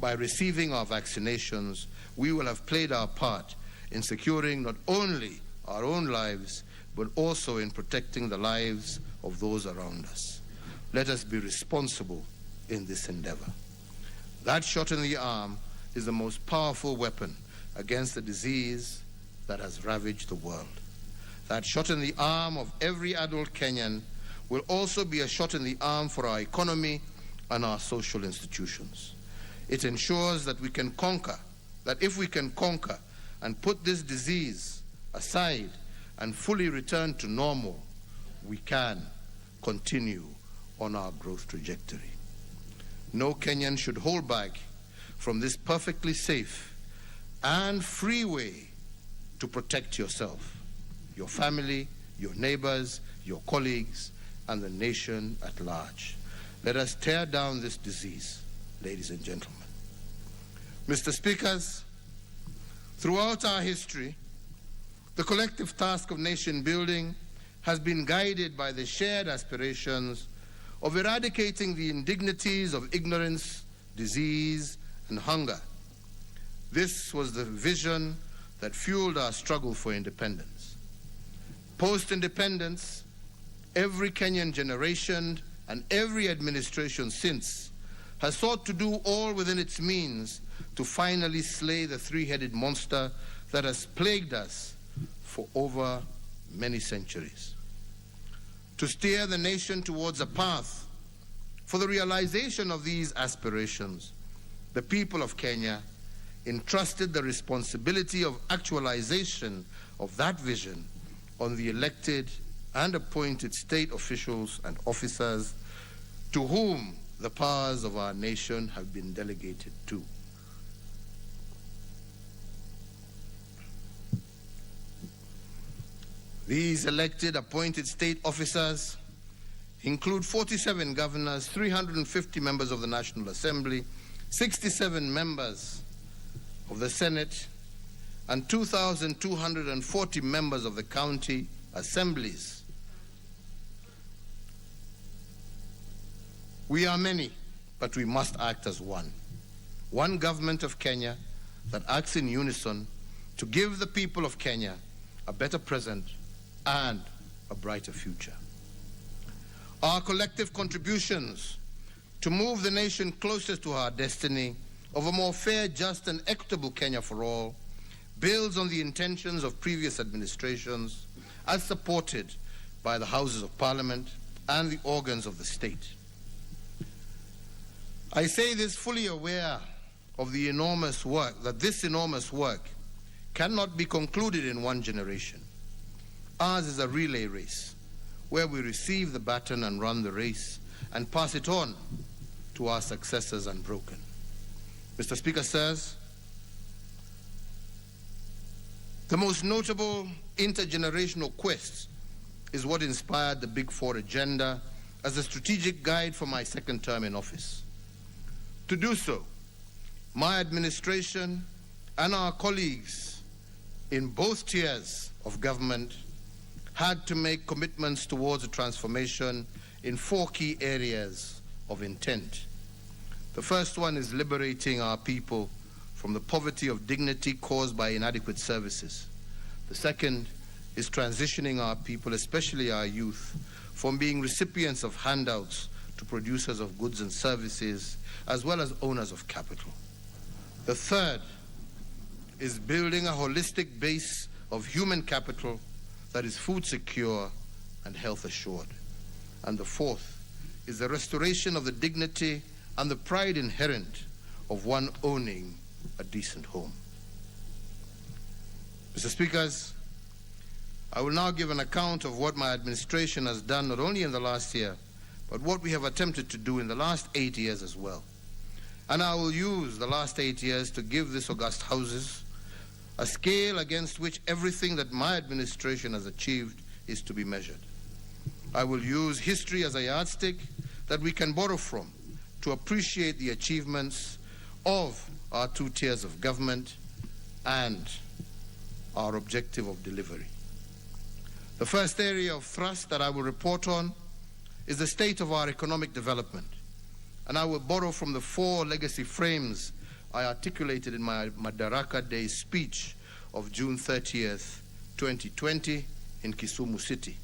By receiving our vaccinations, we will have played our part in securing not only our own lives, but also in protecting the lives of those around us. Let us be responsible in this endeavor. That shot in the arm is the most powerful weapon against the disease that has ravaged the world. That shot in the arm of every adult Kenyan will also be a shot in the arm for our economy and our social institutions. It ensures that we can conquer, that if we can conquer and put this disease aside and fully return to normal, we can continue on our growth trajectory. No Kenyan should hold back from this perfectly safe and free way to protect yourself, your family, your neighbors, your colleagues, and the nation at large. Let us tear down this disease, ladies and gentlemen. Mr. Speakers, throughout our history, the collective task of nation building has been guided by the shared aspirations of eradicating the indignities of ignorance, disease, and hunger. This was the vision that fueled our struggle for independence. Post-independence, every Kenyan generation and every administration since has sought to do all within its means to finally slay the three-headed monster that has plagued us for over many centuries. To steer the nation towards a path for the realization of these aspirations, the people of Kenya entrusted the responsibility of actualization of that vision on the elected and appointed state officials and officers to whom the powers of our nation have been delegated to. These elected, appointed state officers include 47 governors, 350 members of the National Assembly, 67 members of the Senate, and 2,240 members of the county assemblies. We are many, but we must act as one. One government of Kenya that acts in unison to give the people of Kenya a better present and a brighter future. Our collective contributions to move the nation closer to our destiny of a more fair, just, and equitable Kenya for all builds on the intentions of previous administrations as supported by the Houses of Parliament and the organs of the state. I say this fully aware of the enormous work, that this enormous work cannot be concluded in one generation. Ours is a relay race where we receive the baton and run the race and pass it on to our successors unbroken. Mr. Speaker, sirs, the most notable intergenerational quest is what inspired the Big Four agenda as a strategic guide for my second term in office. To do so, my administration and our colleagues in both tiers of government had to make commitments towards a transformation in 4 key areas of intent. The first one is liberating our people from the poverty of dignity caused by inadequate services. The second is transitioning our people, especially our youth, from being recipients of handouts to producers of goods and services, as well as owners of capital. The third is building a holistic base of human capital that is food secure and health assured. And the fourth is the restoration of the dignity and the pride inherent of one owning a decent home. Mr. Speakers, I will now give an account of what my administration has done not only in the last year, but what we have attempted to do in the last 8 years as well. And I will use the last 8 years to give this august Houses a scale against which everything that my administration has achieved is to be measured. I will use history as a yardstick that we can borrow from to appreciate the achievements of our 2 tiers of government and our objective of delivery. The first area of thrust that I will report on is the state of our economic development, and I will borrow from the 4 legacy frames I articulated in my Madaraka Day speech of June 30th, 2020 in Kisumu City.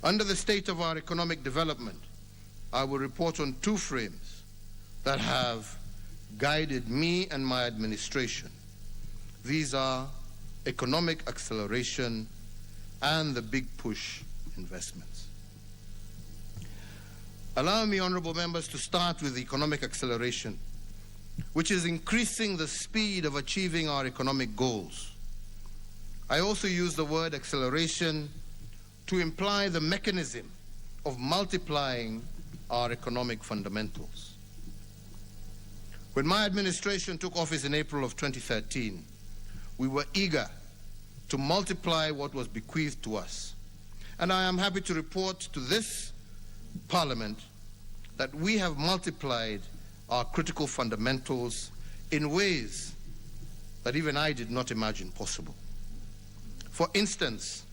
Under the state of our economic development, I will report on 2 frames that have guided me and my administration. These are economic acceleration and the big push investments. Allow me, honorable members, to start with economic acceleration, which is increasing the speed of achieving our economic goals. I also use the word acceleration to imply the mechanism of multiplying our economic fundamentals. When my administration took office in April of 2013, we were eager to multiply what was bequeathed to us. And I am happy to report to this Parliament that we have multiplied our critical fundamentals in ways that even I did not imagine possible. For instance,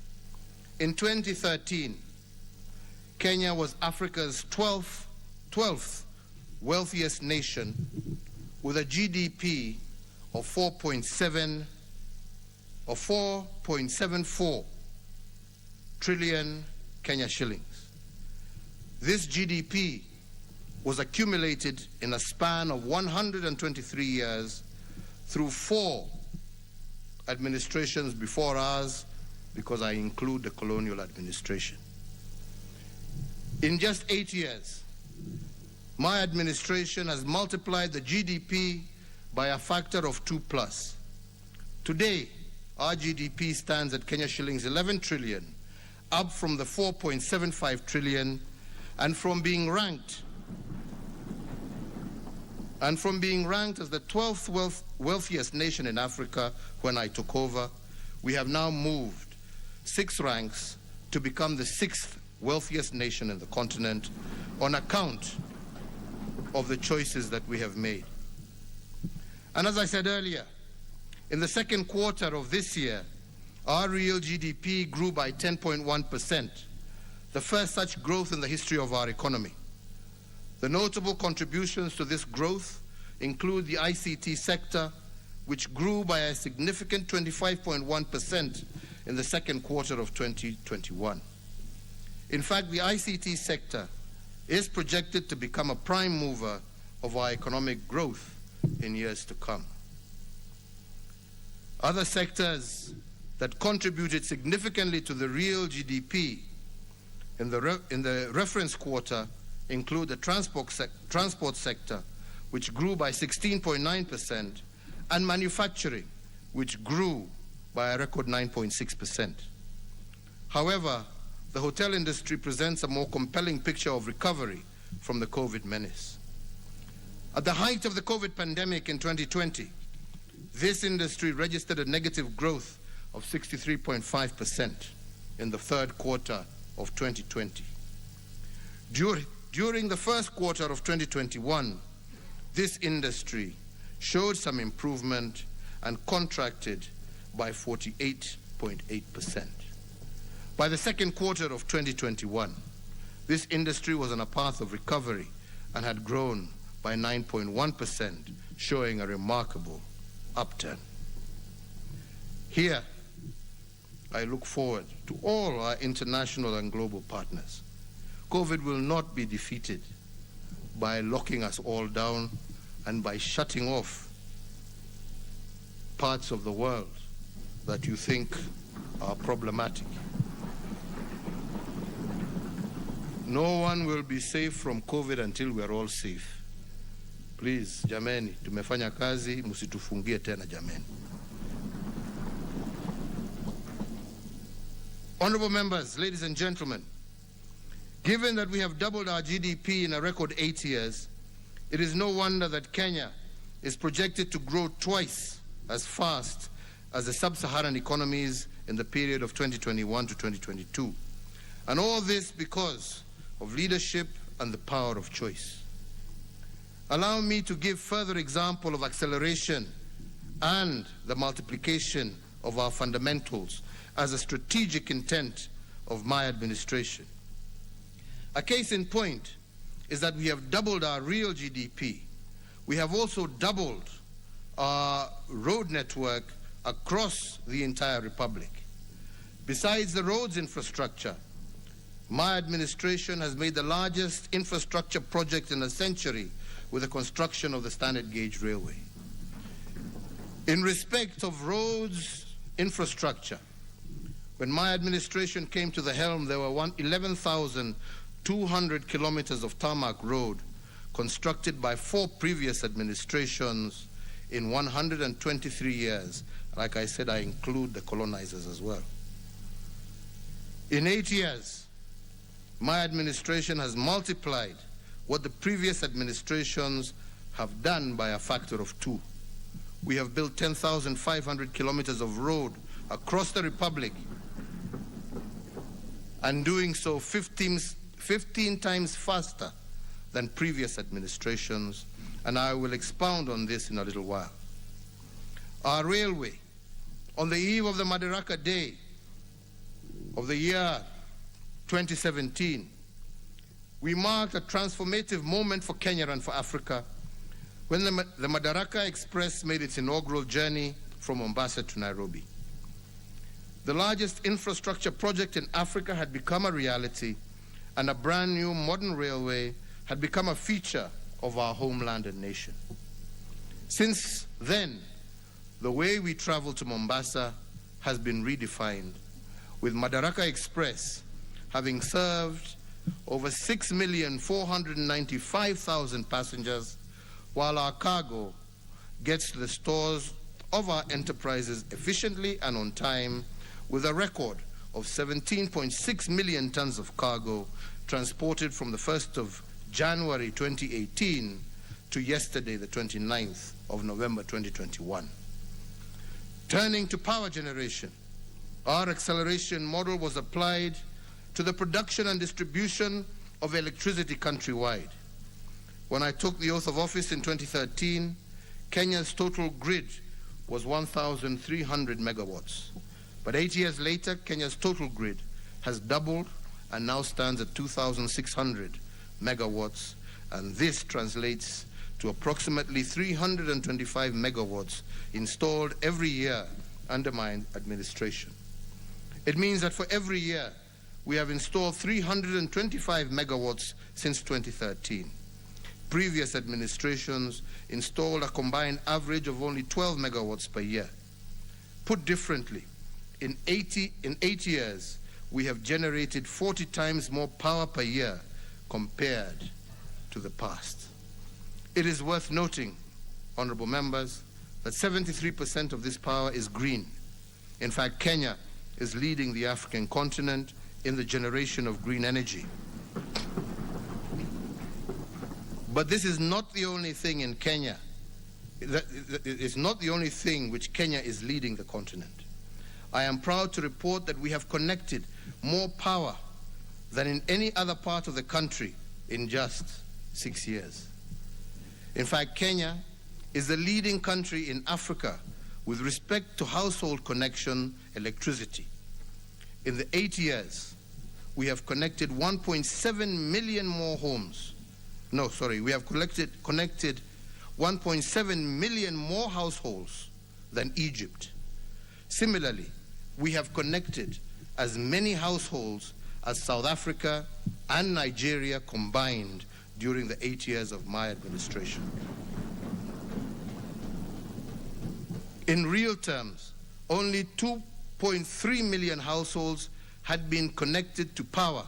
in 2013, Kenya was Africa's 12th wealthiest nation with a GDP of 4.74 trillion Kenya shillings. This GDP was accumulated in a span of 123 years through 4 administrations before ours, because I include the colonial administration. In just 8 years, my administration has multiplied the GDP by a factor of 2+. Today, our GDP stands at Kenya shillings 11 trillion, up from the 4.75 trillion, and from being ranked as the 12th wealthiest nation in Africa when I took over, we have now moved 6 ranks to become the 6th wealthiest nation in the continent on account of the choices that we have made. And as I said earlier, in the second quarter of this year, our real GDP grew by 10.1%, the first such growth in the history of our economy. The notable contributions to this growth include the ICT sector, which grew by a significant 25.1% in the second quarter of 2021. In fact, the ICT sector is projected to become a prime mover of our economic growth in years to come. Other sectors that contributed significantly to the real GDP in the reference quarter include the transport sector, which grew by 16.9%, and manufacturing, which grew by a record 9.6%. However, the hotel industry presents a more compelling picture of recovery from the COVID menace. At the height of the COVID pandemic in 2020, this industry registered a negative growth of 63.5% in the third quarter of 2020. During the first quarter of 2021, this industry showed some improvement and contracted by 48.8%. By the second quarter of 2021, this industry was on a path of recovery and had grown by 9.1%, showing a remarkable upturn. Here, I look forward to all our international and global partners. COVID will not be defeated by locking us all down and by shutting off parts of the world that you think are problematic. No one will be safe from COVID until we are all safe. Please, jameni, tumefanya kazi, musitufungie tena jameni. Honorable members, ladies and gentlemen, given that we have doubled our GDP in a record 8 years, it is no wonder that Kenya is projected to grow twice as fast as the sub-Saharan economies in the period of 2021 to 2022. And all this because of leadership and the power of choice. Allow me to give further example of acceleration and the multiplication of our fundamentals as a strategic intent of my administration. A case in point is that we have doubled our real GDP. We have also doubled our road network across the entire republic. Besides the roads infrastructure, my administration has made the largest infrastructure project in a century with the construction of the standard gauge railway. In respect of roads infrastructure, when my administration came to the helm, there were 11,000 200 kilometers of tarmac road constructed by 4 previous administrations in 123 years. Like I said, I include the colonizers as well. In 8 years, my administration has multiplied what the previous administrations have done by a factor of 2. We have built 10,500 kilometers of road across the Republic, and doing so 15 times faster than previous administrations, and I will expound on this in a little while. Our railway, on the eve of the Madaraka Day of the year 2017, we marked a transformative moment for Kenya and for Africa when the Madaraka Express made its inaugural journey from Mombasa to Nairobi. The largest infrastructure project in Africa had become a reality, and a brand new modern railway had become a feature of our homeland and nation. Since then, the way we travel to Mombasa has been redefined, with Madaraka Express having served over 6,495,000 passengers, while our cargo gets to the stores of our enterprises efficiently and on time, with a record of 17.6 million tons of cargo transported from the 1st of January 2018 to yesterday, the 29th of November 2021. Turning to power generation, our acceleration model was applied to the production and distribution of electricity countrywide. When I took the oath of office in 2013, Kenya's total grid was 1,300 megawatts. But 8 years later, Kenya's total grid has doubled and now stands at 2,600 megawatts, and this translates to approximately 325 megawatts installed every year under my administration. It means that for every year, we have installed 325 megawatts since 2013. Previous administrations installed a combined average of only 12 megawatts per year. Put differently, in 8 years, we have generated 40 times more power per year compared to the past. It is worth noting, honorable members, that 73% of this power is green. In fact, Kenya is leading the African continent in the generation of green energy. But this is not the only thing in Kenya. It's not the only thing which Kenya is leading the continent. I am proud to report that we have connected more power than in any other part of the country in just 6 years. In fact, Kenya is the leading country in Africa with respect to household connection electricity. In the 8 years, we have connected 1.7 million more homes. No, sorry, we have connected 1.7 million more households than Egypt. Similarly, we have connected as many households as South Africa and Nigeria combined during the 8 years of my administration. In real terms, only 2.3 million households had been connected to power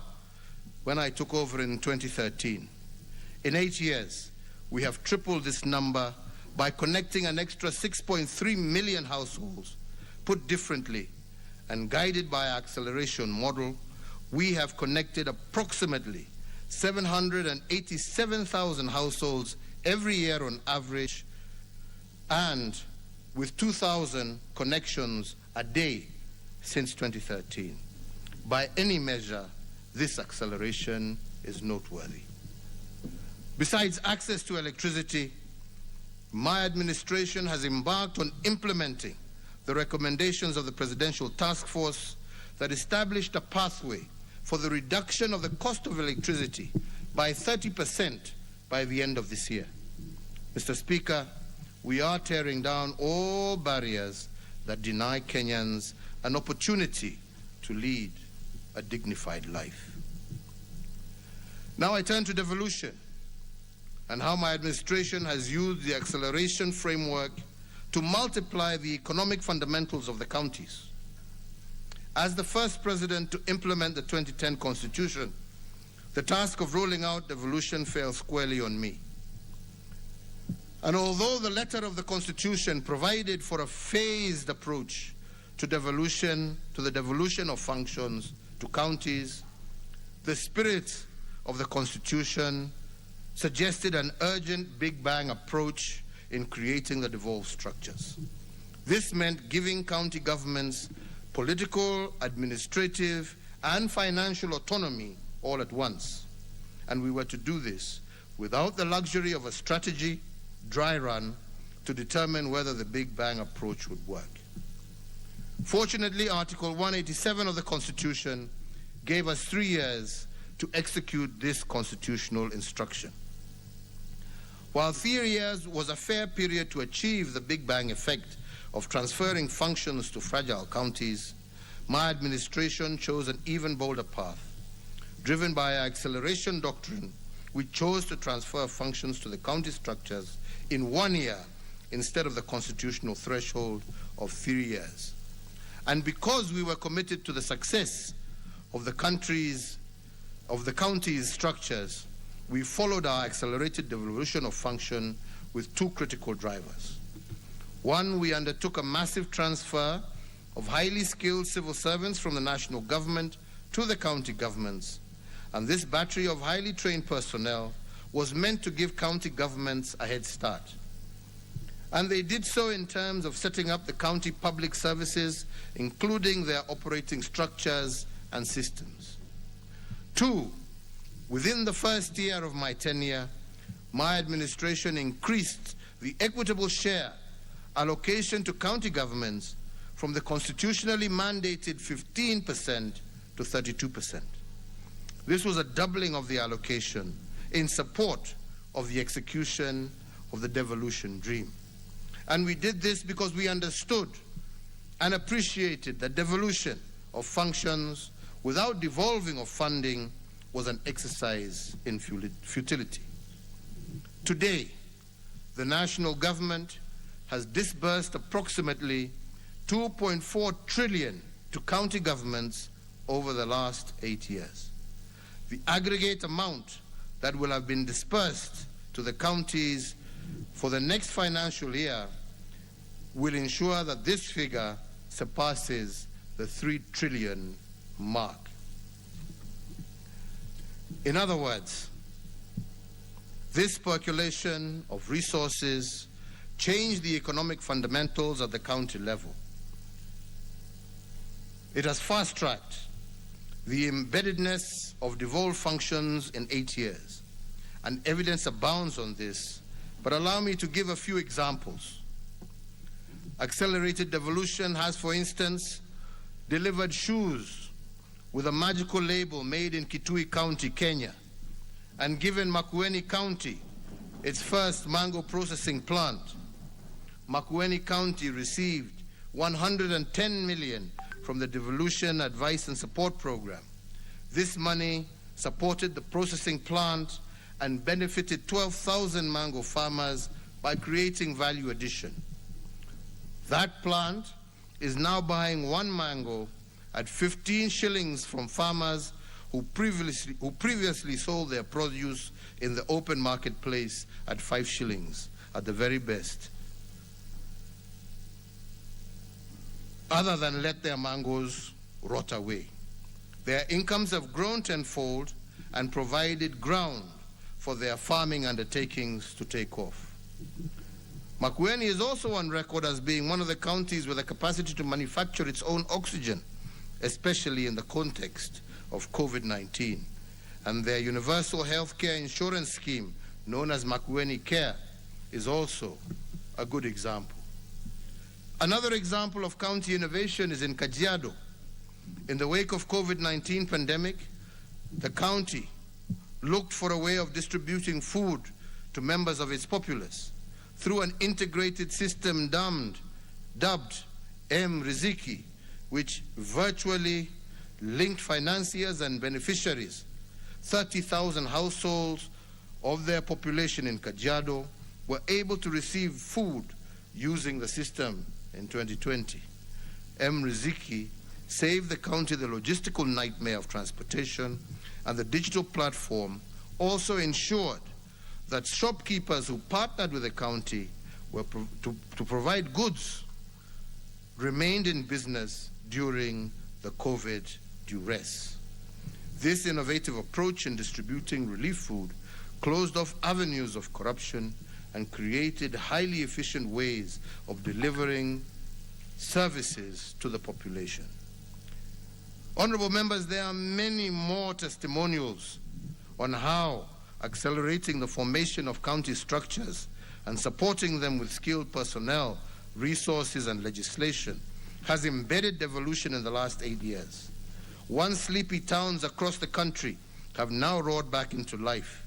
when I took over in 2013. In 8 years, we have tripled this number by connecting an extra 6.3 million households. Put differently, and guided by our acceleration model, we have connected approximately 787,000 households every year on average, and with 2,000 connections a day since 2013. By any measure, this acceleration is noteworthy. Besides access to electricity, my administration has embarked on implementing the recommendations of the Presidential Task Force that established a pathway for the reduction of the cost of electricity by 30% by the end of this year. Mr. Speaker, we are tearing down all barriers that deny Kenyans an opportunity to lead a dignified life. Now I turn to devolution and how my administration has used the acceleration framework to multiply the economic fundamentals of the counties. As the first president to implement the 2010 Constitution, the task of rolling out devolution fell squarely on me. And although the letter of the Constitution provided for a phased approach to the devolution of functions to counties, the spirit of the Constitution suggested an urgent Big Bang approach in creating the devolved structures. This meant giving county governments political, administrative, and financial autonomy all at once. And we were to do this without the luxury of a strategy, dry run, to determine whether the Big Bang approach would work. Fortunately, Article 187 of the Constitution gave us 3 years to execute this constitutional instruction. While 3 years was a fair period to achieve the Big Bang effect of transferring functions to fragile counties, my administration chose an even bolder path. Driven by our acceleration doctrine, we chose to transfer functions to the county structures in 1 year instead of the constitutional threshold of 3 years. And because we were committed to the success of the county's structures, we followed our accelerated devolution of function with 2 critical drivers. One, we undertook a massive transfer of highly skilled civil servants from the national government to the county governments. And this battery of highly trained personnel was meant to give county governments a head start. And they did so in terms of setting up the county public services, including their operating structures and systems. 2, within the first year of my tenure, my administration increased the equitable share allocation to county governments from the constitutionally mandated 15% to 32%. This was a doubling of the allocation in support of the execution of the devolution dream. And we did this because we understood and appreciated that devolution of functions without devolving of funding was an exercise in futility. Today, the national government has disbursed approximately 2.4 trillion to county governments over the last 8 years. The aggregate amount that will have been dispersed to the counties for the next financial year will ensure that this figure surpasses the 3 trillion mark. In other words, this percolation of resources changed the economic fundamentals at the county level. It has fast-tracked the embeddedness of devolved functions in 8 years, and evidence abounds on this, but allow me to give a few examples. Accelerated devolution has, for instance, delivered shoes with a magical label made in Kitui County, Kenya, and given Makueni County its first mango processing plant. Makueni County received 110 million from the Devolution Advice and Support Program. This money supported the processing plant and benefited 12,000 mango farmers by creating value addition. That plant is now buying 1 mango at 15 shillings from farmers who previously sold their produce in the open marketplace at 5 shillings at the very best, other than let their mangoes rot away. Their incomes have grown tenfold and provided ground for their farming undertakings to take off. Makueni is also on record as being one of the counties with the capacity to manufacture its own oxygen, especially in the context of COVID-19. And their universal health care insurance scheme, known as Makueni Care, is also a good example. Another example of county innovation is in Kajiado. In the wake of COVID-19 pandemic, the county looked for a way of distributing food to members of its populace through an integrated system dubbed M-Riziki, which virtually linked financiers and beneficiaries. 30,000 households of their population in Kajiado were able to receive food using the system in 2020. M-Riziki saved the county the logistical nightmare of transportation, and the digital platform also ensured that shopkeepers who partnered with the county to provide goods remained in business during the COVID duress. This innovative approach in distributing relief food closed off avenues of corruption and created highly efficient ways of delivering services to the population. Honorable members, there are many more testimonials on how accelerating the formation of county structures and supporting them with skilled personnel, resources, and legislation has embedded devolution in the last 8 years. Once sleepy towns across the country have now roared back into life,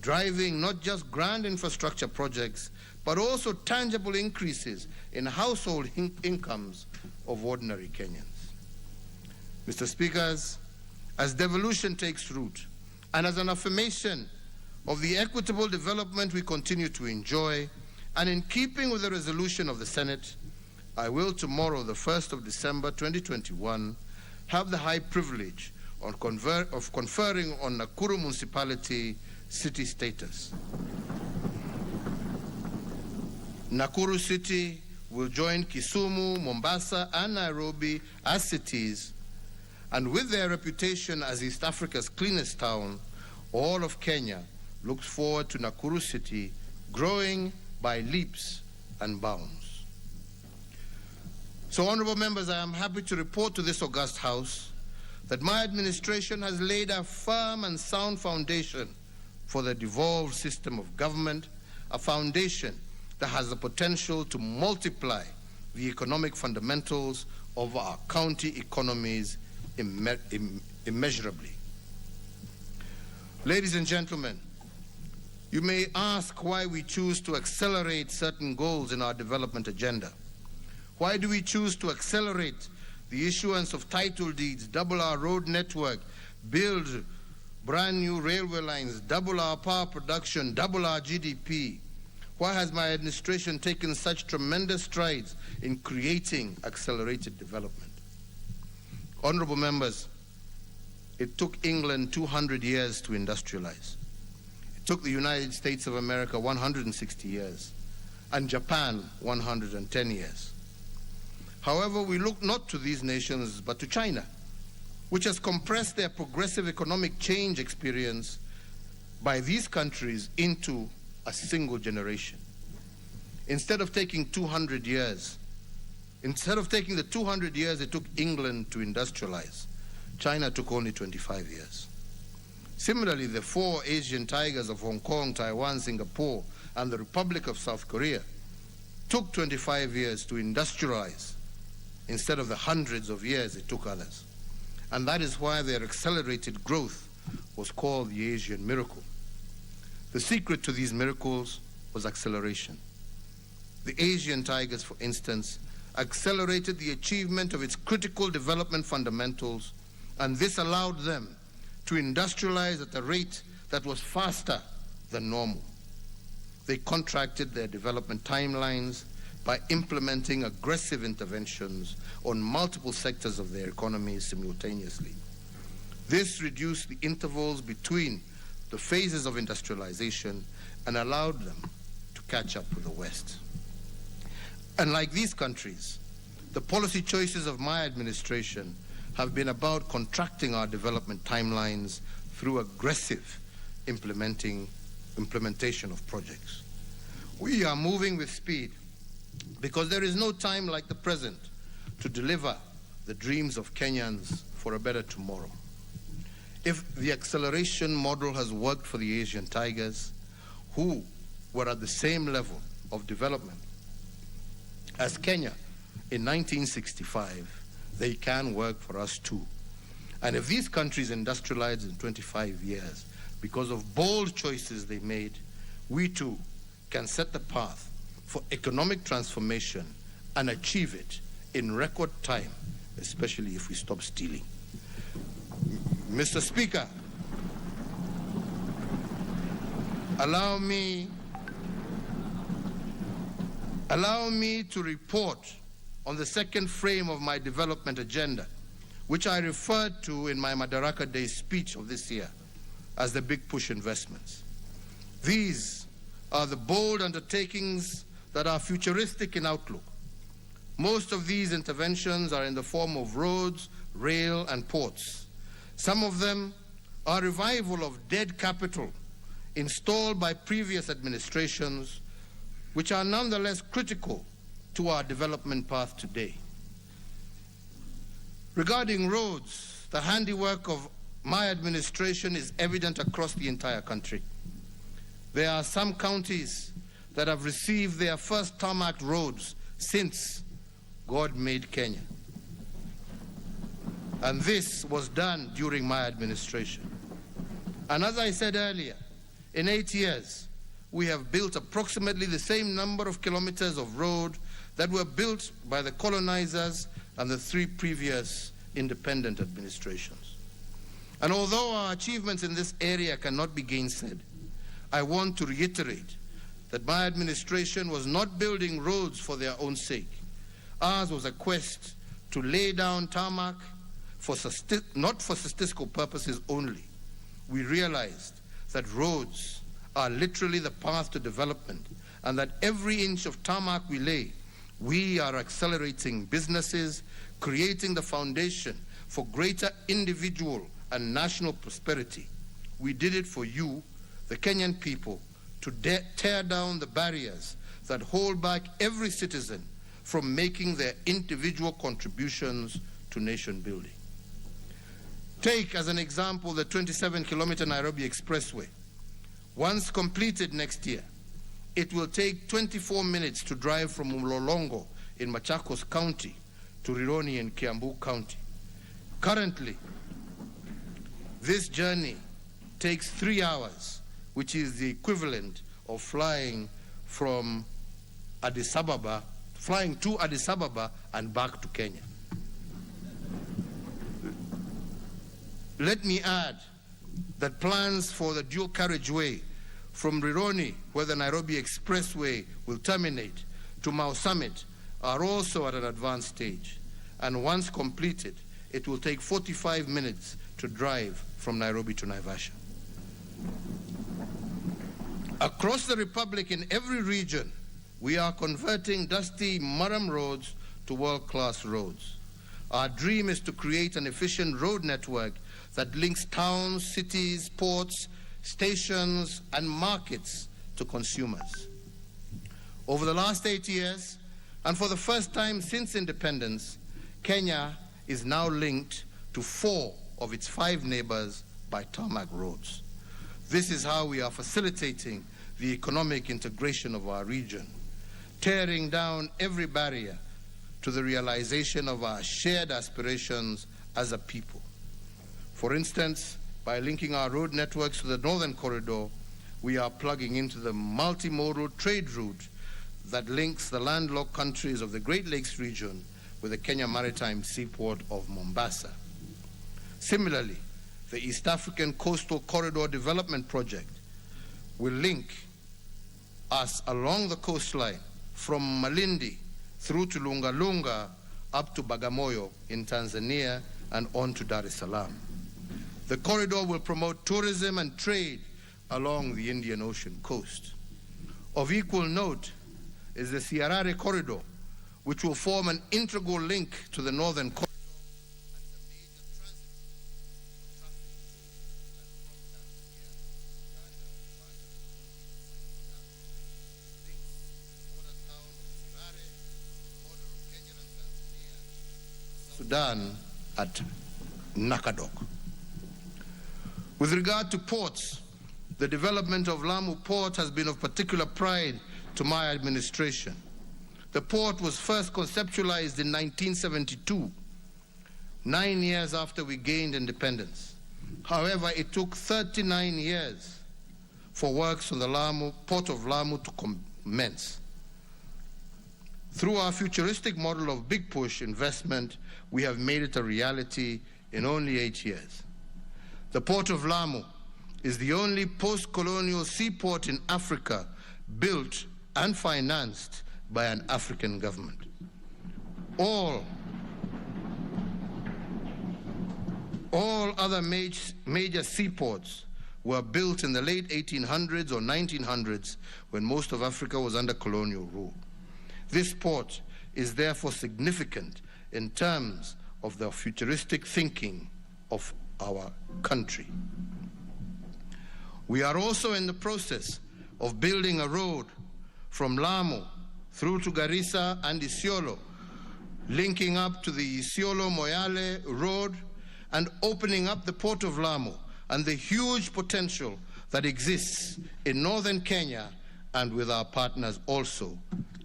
driving not just grand infrastructure projects, but also tangible increases in household incomes of ordinary Kenyans. Mr. Speakers, as devolution takes root, and as an affirmation of the equitable development we continue to enjoy, and in keeping with the resolution of the Senate, I will tomorrow, the 1st of December 2021, have the high privilege of conferring on Nakuru Municipality city status. Nakuru City will join Kisumu, Mombasa, and Nairobi as cities, and with their reputation as East Africa's cleanest town, all of Kenya looks forward to Nakuru City growing by leaps and bounds. So, honorable members, I am happy to report to this august House that my administration has laid a firm and sound foundation for the devolved system of government, a foundation that has the potential to multiply the economic fundamentals of our county economies immeasurably. Ladies and gentlemen, you may ask why we choose to accelerate certain goals in our development agenda. Why do we choose to accelerate the issuance of title deeds, double our road network, build brand new railway lines, double our power production, double our GDP? Why has my administration taken such tremendous strides in creating accelerated development? Honorable members, it took England 200 years to industrialize. It took the United States of America 160 years, and Japan 110 years. However, we look not to these nations, but to China, which has compressed their progressive economic change experience by these countries into a single generation. Instead of taking the 200 years it took England to industrialize, China took only 25 years. Similarly, the 4 Asian tigers of Hong Kong, Taiwan, Singapore, and the Republic of South Korea took 25 years to industrialize instead of the hundreds of years it took others. And that is why their accelerated growth was called the Asian miracle. The secret to these miracles was acceleration. The Asian tigers, for instance, accelerated the achievement of its critical development fundamentals, and this allowed them to industrialize at a rate that was faster than normal. They contracted their development timelines by implementing aggressive interventions on multiple sectors of their economies simultaneously. This reduced the intervals between the phases of industrialization and allowed them to catch up with the West. Unlike these countries, the policy choices of my administration have been about contracting our development timelines through aggressive implementation of projects. We are moving with speed because there is no time like the present to deliver the dreams of Kenyans for a better tomorrow. If the acceleration model has worked for the Asian tigers, who were at the same level of development as Kenya in 1965, they can work for us too. And if these countries industrialized in 25 years because of bold choices they made, we too can set the path for economic transformation and achieve it in record time, especially if we stop stealing. Mr. Speaker, allow me to report on the second frame of my development agenda, which I referred to in my Madaraka Day speech of this year as the big push investments. These are the bold undertakings that are futuristic in outlook. Most of these interventions are in the form of roads, rail, and ports. Some of them are revival of dead capital installed by previous administrations, which are nonetheless critical to our development path today. Regarding roads, the handiwork of my administration is evident across the entire country. There are some counties that have received their first tarmac roads since God made Kenya. And this was done during my administration. And as I said earlier, in 8 years, we have built approximately the same number of kilometers of road that were built by the colonizers and the 3 previous independent administrations. And although our achievements in this area cannot be gainsaid, I want to reiterate that my administration was not building roads for their own sake. Ours was a quest to lay down tarmac not for statistical purposes only. We realized that roads are literally the path to development, and that every inch of tarmac we lay, we are accelerating businesses, creating the foundation for greater individual and national prosperity. We did it for you, the Kenyan people, to tear down the barriers that hold back every citizen from making their individual contributions to nation building. Take as an example the 27-kilometer Nairobi Expressway. Once completed next year, it will take 24 minutes to drive from Mlolongo in Machakos County to Rironi in Kiambu County. Currently, this journey takes 3 hours, which is the equivalent of flying to Addis Ababa and back to Kenya. Let me add that plans for the dual carriageway from Rironi, where the Nairobi Expressway will terminate, to Mau Summit are also at an advanced stage. And once completed, it will take 45 minutes to drive from Nairobi to Naivasha. Across the Republic, in every region, we are converting dusty Murram roads to world-class roads. Our dream is to create an efficient road network that links towns, cities, ports, stations, and markets to consumers. Over the last 8 years, and for the first time since independence, Kenya is now linked to 4 of its 5 neighbors by tarmac roads. This is how we are facilitating the economic integration of our region, tearing down every barrier to the realization of our shared aspirations as a people. For instance, by linking our road networks to the Northern Corridor, we are plugging into the multimodal trade route that links the landlocked countries of the Great Lakes region with the Kenya maritime seaport of Mombasa. Similarly, the East African Coastal Corridor Development Project will link us along the coastline from Malindi through to Lunga Lunga up to Bagamoyo in Tanzania and on to Dar es Salaam. The corridor will promote tourism and trade along the Indian Ocean coast. Of equal note is the Siarare Corridor, which will form an integral link to the Northern Corridor Sudan at Nakadok. With regard to ports, the development of Lamu Port has been of particular pride to my administration. The port was first conceptualized in 1972, 9 years after we gained independence. However, it took 39 years for works on the Port of Lamu to commence. Through our futuristic model of big push investment, we have made it a reality in only 8 years. The Port of Lamu is the only post-colonial seaport in Africa built and financed by an African government. All All other major seaports were built in the late 1800s or 1900s when most of Africa was under colonial rule. This port is therefore significant in terms of the futuristic thinking of our country. We are also in the process of building a road from Lamu through to Garissa and Isiolo, linking up to the Isiolo-Moyale road and opening up the port of Lamu and the huge potential that exists in northern Kenya and with our partners also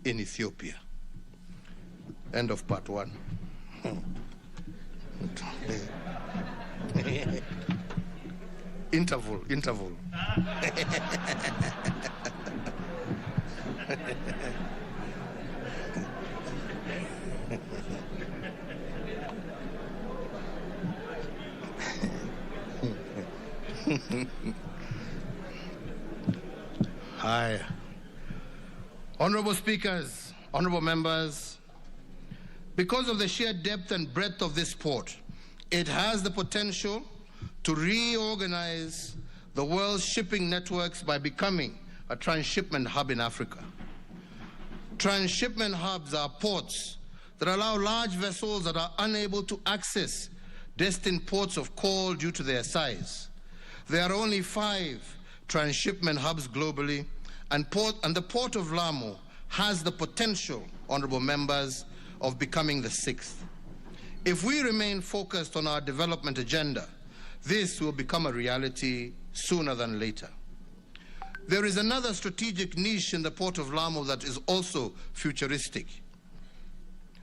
in Ethiopia. End of part one. Interval. Hi. Honorable speakers, honorable members, because of the sheer depth and breadth of this port, it has the potential to reorganize the world's shipping networks by becoming a transshipment hub in Africa. Transshipment hubs are ports that allow large vessels that are unable to access destined ports of call due to their size. There are only 5 transshipment hubs globally, and the port of Lamu has the potential, honorable members, of becoming the 6th. If we remain focused on our development agenda, this will become a reality sooner than later. There is another strategic niche in the port of Lamu that is also futuristic.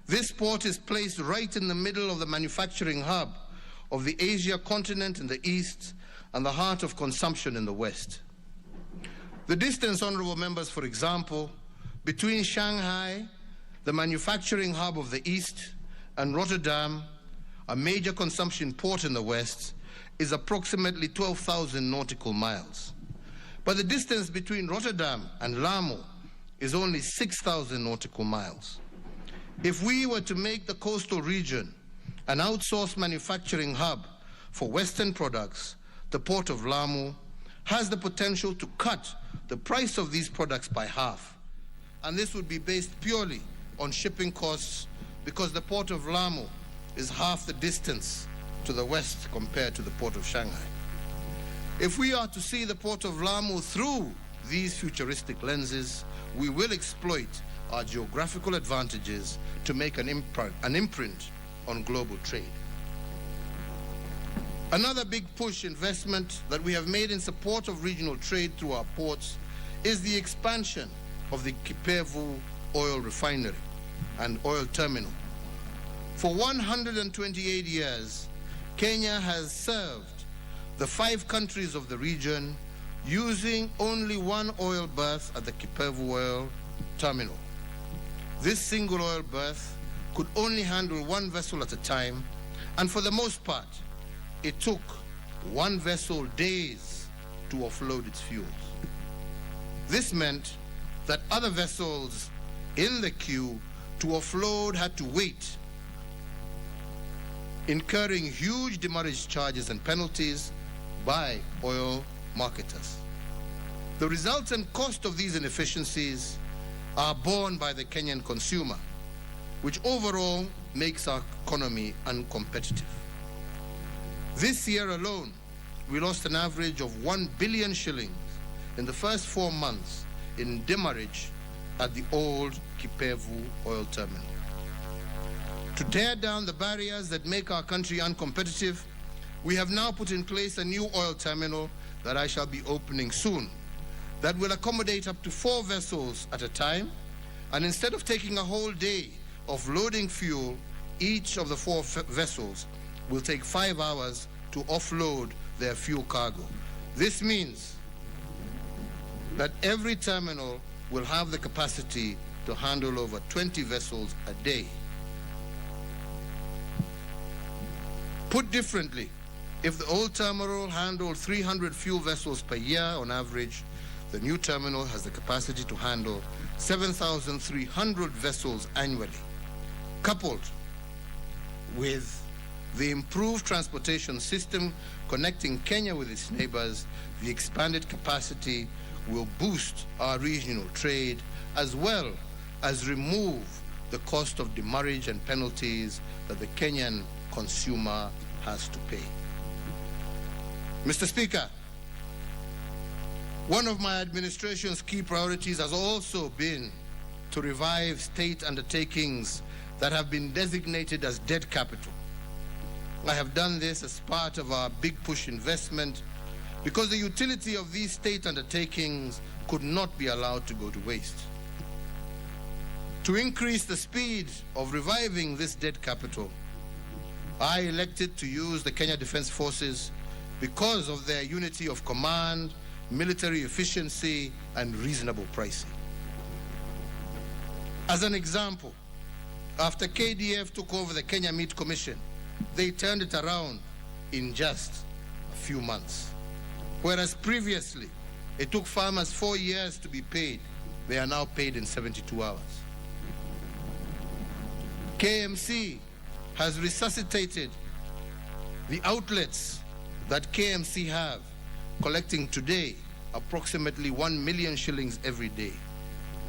This port is placed right in the middle of the manufacturing hub of the Asia continent in the east and the heart of consumption in the west. The distance, honorable members, for example, between Shanghai, the manufacturing hub of the east, and Rotterdam, a major consumption port in the west, is approximately 12,000 nautical miles. But the distance between Rotterdam and Lamu is only 6,000 nautical miles. If we were to make the coastal region an outsourced manufacturing hub for Western products, the port of Lamu has the potential to cut the price of these products by half. And this would be based purely on shipping costs because the port of Lamu is half the distance to the west compared to the port of Shanghai. If we are to see the port of Lamu through these futuristic lenses, we will exploit our geographical advantages to make an imprint on global trade. Another big push investment that we have made in support of regional trade through our ports is the expansion of the Kipevu oil refinery and oil terminal. For 128 years, Kenya has served the 5 countries of the region using only one oil berth at the Kipevu oil terminal. This single oil berth could only handle 1 vessel at a time, and for the most part, it took 1 vessel days to offload its fuels. This meant that other vessels in the queue to offload had to wait, incurring huge demurrage charges and penalties by oil marketers. The resultant cost of these inefficiencies are borne by the Kenyan consumer, which overall makes our economy uncompetitive. This year alone, we lost an average of 1 billion shillings in the first 4 months in demurrage at the old Kipevu oil terminal. To tear down the barriers that make our country uncompetitive, we have now put in place a new oil terminal that I shall be opening soon that will accommodate up to 4 vessels at a time, and instead of taking a whole day of loading fuel, each of the 4 vessels will take 5 hours to offload their fuel cargo. This means that every terminal will have the capacity to handle over 20 vessels a day. Put differently, if the old terminal handled 300 fuel vessels per year on average, the new terminal has the capacity to handle 7,300 vessels annually, coupled with the improved transportation system connecting Kenya with its neighbors, the expanded capacity will boost our regional trade as well as remove the cost of demurrage and penalties that the Kenyan consumer has to pay. Mr. Speaker, one of my administration's key priorities has also been to revive state undertakings that have been designated as dead capital. I have done this as part of our big push investment because the utility of these state undertakings could not be allowed to go to waste. To increase the speed of reviving this dead capital, I elected to use the Kenya Defense Forces because of their unity of command, military efficiency, and reasonable pricing. As an example, after KDF took over the Kenya Meat Commission, they turned it around in just a few months. Whereas previously, it took farmers 4 years to be paid, they are now paid in 72 hours. KMC has resuscitated the outlets that KMC have, collecting today approximately 1 million shillings every day.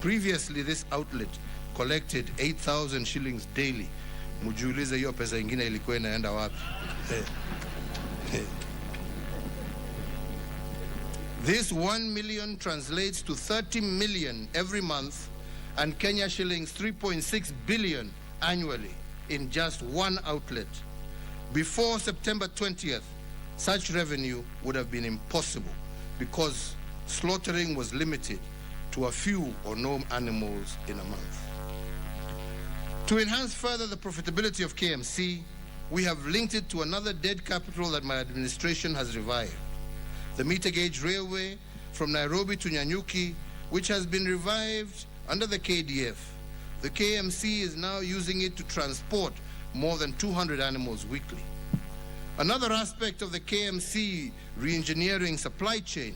Previously, this outlet collected 8,000 shillings daily. Mujiulize hiyo pesa ingine ilikuwa inaenda wapi? This 1 million translates to 30 million every month and Kenya shillings 3.6 billion annually in just one outlet. Before September 20th, such revenue would have been impossible because slaughtering was limited to a few or no animals in a month. To enhance further the profitability of KMC, we have linked it to another dead capital that my administration has revived, the meter gauge railway from Nairobi to Nyanyuki, which has been revived under the KDF. The KMC is now using it to transport more than 200 animals weekly. Another aspect of the KMC re-engineering supply chain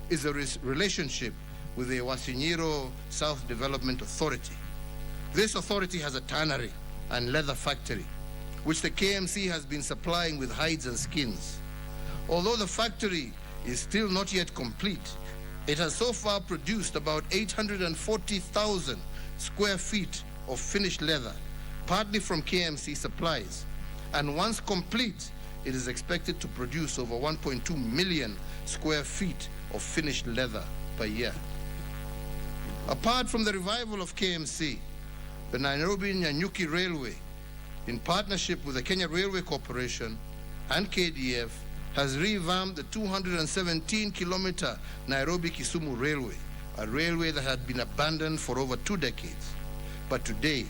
is a relationship with the Wasinyiro South Development Authority. This authority has a tannery and leather factory, which the KMC has been supplying with hides and skins. Although the factory is still not yet complete, it has so far produced about 840,000 square feet of finished leather, partly from KMC supplies. And once complete, it is expected to produce over 1.2 million square feet of finished leather per year. Apart from the revival of KMC, the Nairobi-Nyanyuki Railway, in partnership with the Kenya Railway Corporation and KDF, has revamped the 217-kilometer Nairobi-Kisumu Railway, a railway that had been abandoned for over 2 decades. But today,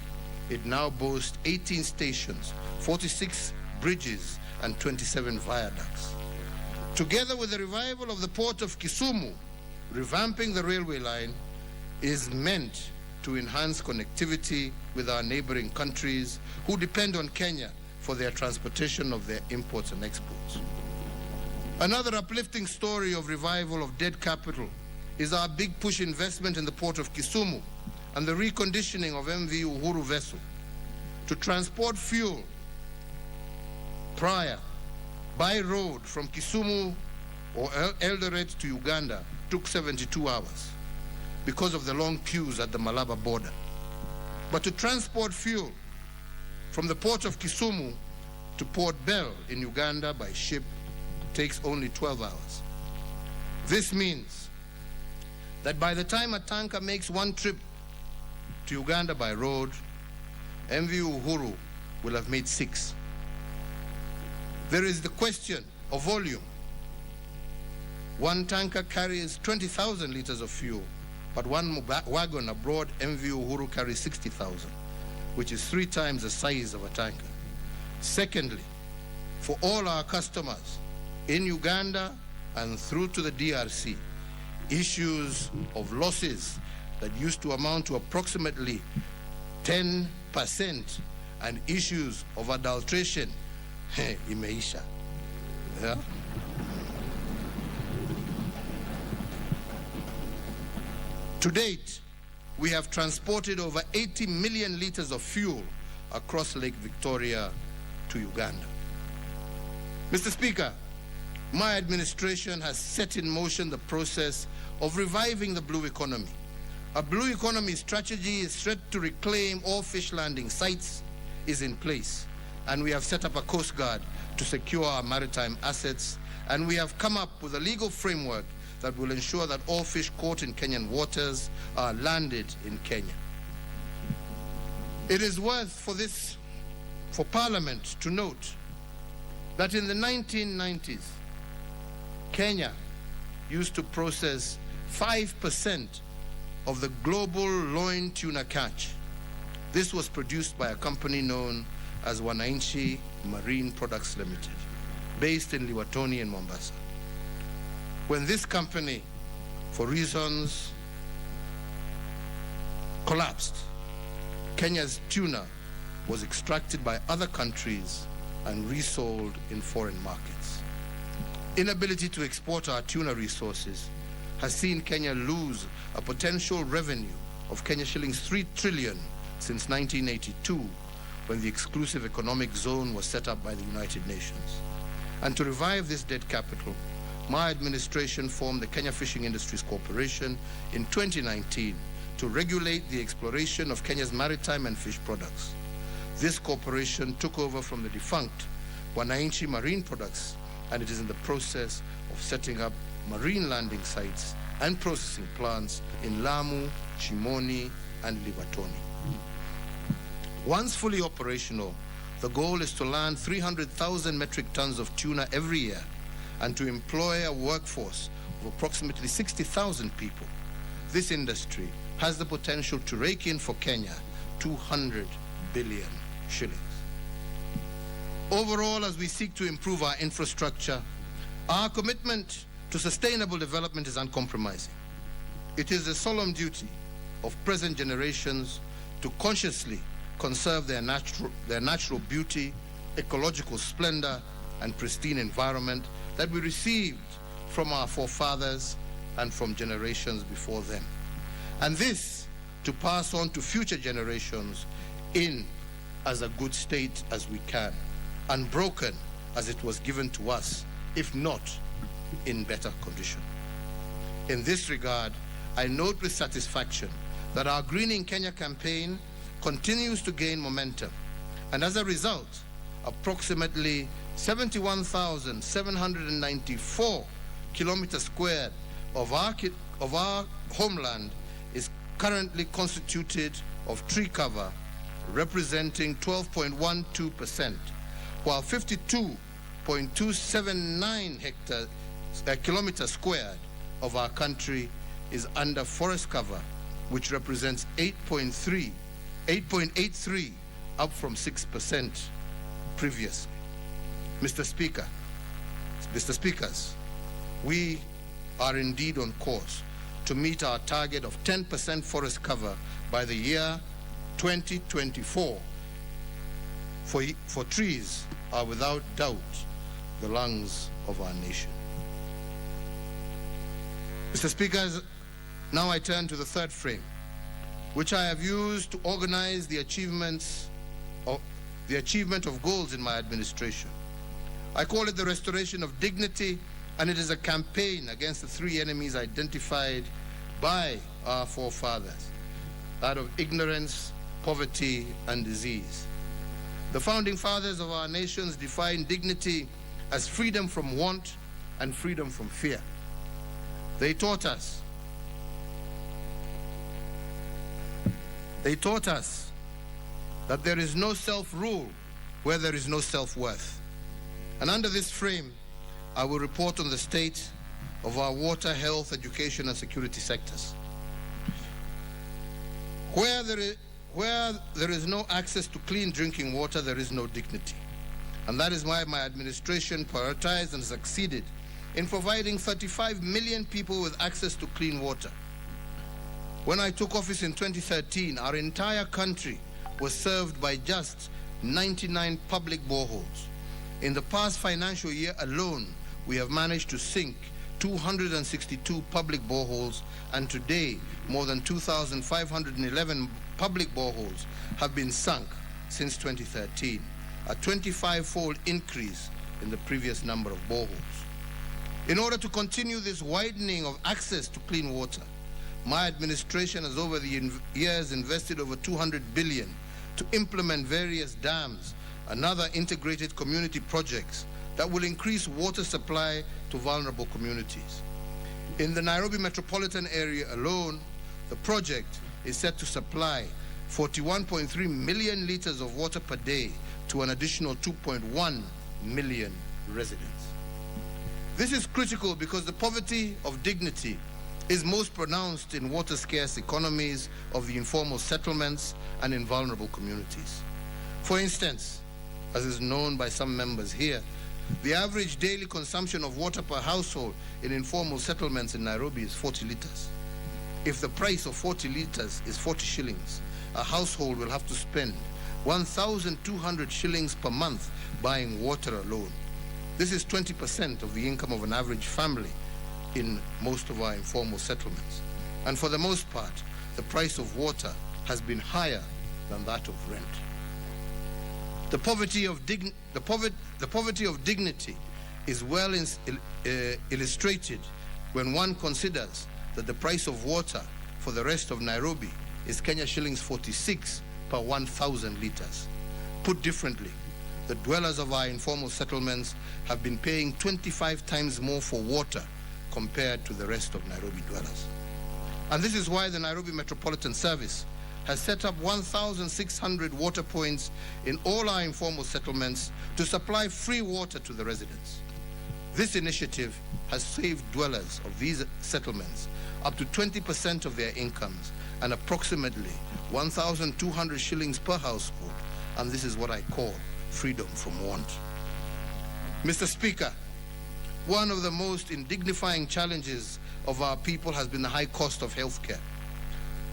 it now boasts 18 stations, 46 bridges, and 27 viaducts. Together with the revival of the port of Kisumu, revamping the railway line is meant to enhance connectivity with our neighboring countries who depend on Kenya for their transportation of their imports and exports. Another uplifting story of revival of dead capital is our big push investment in the port of Kisumu and the reconditioning of MV Uhuru vessel. To transport fuel prior by road from Kisumu or Eldoret to Uganda took 72 hours because of the long queues at the Malaba border. But to transport fuel from the port of Kisumu to Port Bell in Uganda by ship takes only 12 hours. This means that by the time a tanker makes one trip to Uganda by road, MV Uhuru will have made 6. There is the question of volume. One tanker carries 20,000 liters of fuel, but one wagon abroad, MV Uhuru, carries 60,000, which is 3 times the size of a tanker. Secondly, for all our customers in Uganda and through to the DRC, issues of losses that used to amount to approximately 10% and issues of adulteration, imeisha. Yeah? To date, we have transported over 80 million liters of fuel across Lake Victoria to Uganda. Mr. Speaker, my administration has set in motion the process of reviving the blue economy. A blue economy strategy is set to reclaim all fish landing sites is in place, and we have set up a Coast Guard to secure our maritime assets, and we have come up with a legal framework that will ensure that all fish caught in Kenyan waters are landed in Kenya. It is for Parliament to note that in the 1990s, Kenya used to process 5% of the global loin tuna catch. This was produced by a company known as Wananchi Marine Products Limited, based in Likoni in Mombasa. When this company, for reasons, collapsed, Kenya's tuna was extracted by other countries and resold in foreign markets. Inability to export our tuna resources has seen Kenya lose a potential revenue of Kenya shillings 3 trillion since 1982, when the exclusive economic zone was set up by the United Nations. And to revive this dead capital, my administration formed the Kenya Fishing Industries Corporation in 2019 to regulate the exploration of Kenya's maritime and fish products. This corporation took over from the defunct Wananchi Marine Products, and it is in the process of setting up marine landing sites and processing plants in Lamu, Shimoni, and Likoni. Once fully operational, the goal is to land 300,000 metric tons of tuna every year and to employ a workforce of approximately 60,000 people. This industry has the potential to rake in for Kenya 200 billion shillings. Overall, as we seek to improve our infrastructure, our commitment to sustainable development is uncompromising. It is the solemn duty of present generations to consciously conserve their natural beauty, ecological splendor, and pristine environment that we received from our forefathers and from generations before them. And this to pass on to future generations in as a good state as we can, unbroken as it was given to us, if not in better condition. In this regard, I note with satisfaction that our Greening Kenya campaign continues to gain momentum, and as a result, approximately 71,794 kilometers squared of our homeland is currently constituted of tree cover, representing 12.12%, while 52.279 kilometers squared of our country is under forest cover, which represents 8.83, up from 6% previously. Mr. Speakers, we are indeed on course to meet our target of 10% forest cover by the year 2024. For trees are without doubt the lungs of our nation. Mr. Speaker, now I turn to the third frame, which I have used to organize the achievement of goals in my administration. I call it the restoration of dignity, and it is a campaign against the three enemies identified by our forefathers, that of ignorance, poverty, and disease. The founding fathers of our nations defined dignity as freedom from want and freedom from fear. They taught us that there is no self-rule where there is no self-worth. And under this frame, I will report on the state of our water, health, education, and security sectors. Where there is no access to clean drinking water, there is no dignity. And that is why my administration prioritized and succeeded in providing 35 million people with access to clean water. When I took office in 2013, our entire country was served by just 99 public boreholes. In the past financial year alone, we have managed to sink 262 public boreholes, and today more than 2,511 public boreholes have been sunk since 2013, a 25-fold increase in the previous number of boreholes. In order to continue this widening of access to clean water, my administration has over the years invested over 200 billion to implement various dams and other integrated community projects that will increase water supply to vulnerable communities. In the Nairobi metropolitan area alone, the project is set to supply 41.3 million liters of water per day to an additional 2.1 million residents. This is critical because the poverty of dignity is most pronounced in water-scarce economies of the informal settlements and in vulnerable communities. For instance, as is known by some members here, the average daily consumption of water per household in informal settlements in Nairobi is 40 liters. If the price of 40 liters is 40 shillings, a household will have to spend 1,200 shillings per month buying water alone. This is 20% of the income of an average family in most of our informal settlements. And for the most part, the price of water has been higher than that of rent. The poverty of dignity is well illustrated when one considers that the price of water for the rest of Nairobi is Kenya shillings 46 per 1,000 liters. Put differently, the dwellers of our informal settlements have been paying 25 times more for water compared to the rest of Nairobi dwellers. And this is why the Nairobi Metropolitan Service has set up 1,600 water points in all our informal settlements to supply free water to the residents. This initiative has saved dwellers of these settlements up to 20% of their incomes and approximately 1,200 shillings per household, and this is what I call freedom from want. Mr. Speaker, one of the most indignifying challenges of our people has been the high cost of health care.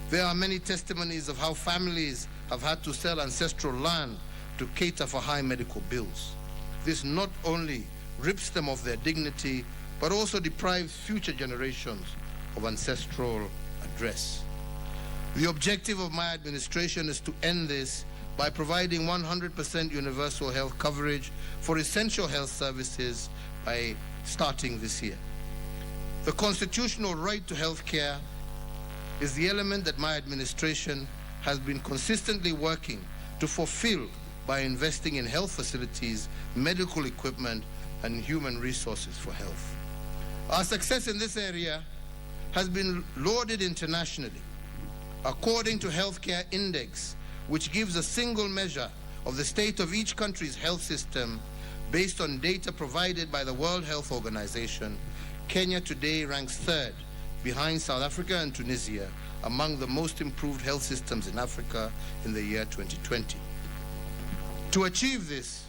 There are many testimonies of how families have had to sell ancestral land to cater for high medical bills. This not only rips them of their dignity, but also deprives future generations of ancestral address. The objective of my administration is to end this by providing 100% universal health coverage for essential health services by starting this year. The constitutional right to health care is the element that my administration has been consistently working to fulfill by investing in health facilities, medical equipment, and human resources for health. Our success in this area has been lauded internationally. According to Healthcare Index, which gives a single measure of the state of each country's health system based on data provided by the World Health Organization, Kenya today ranks third behind South Africa and Tunisia among the most improved health systems in Africa in the year 2020. To achieve this,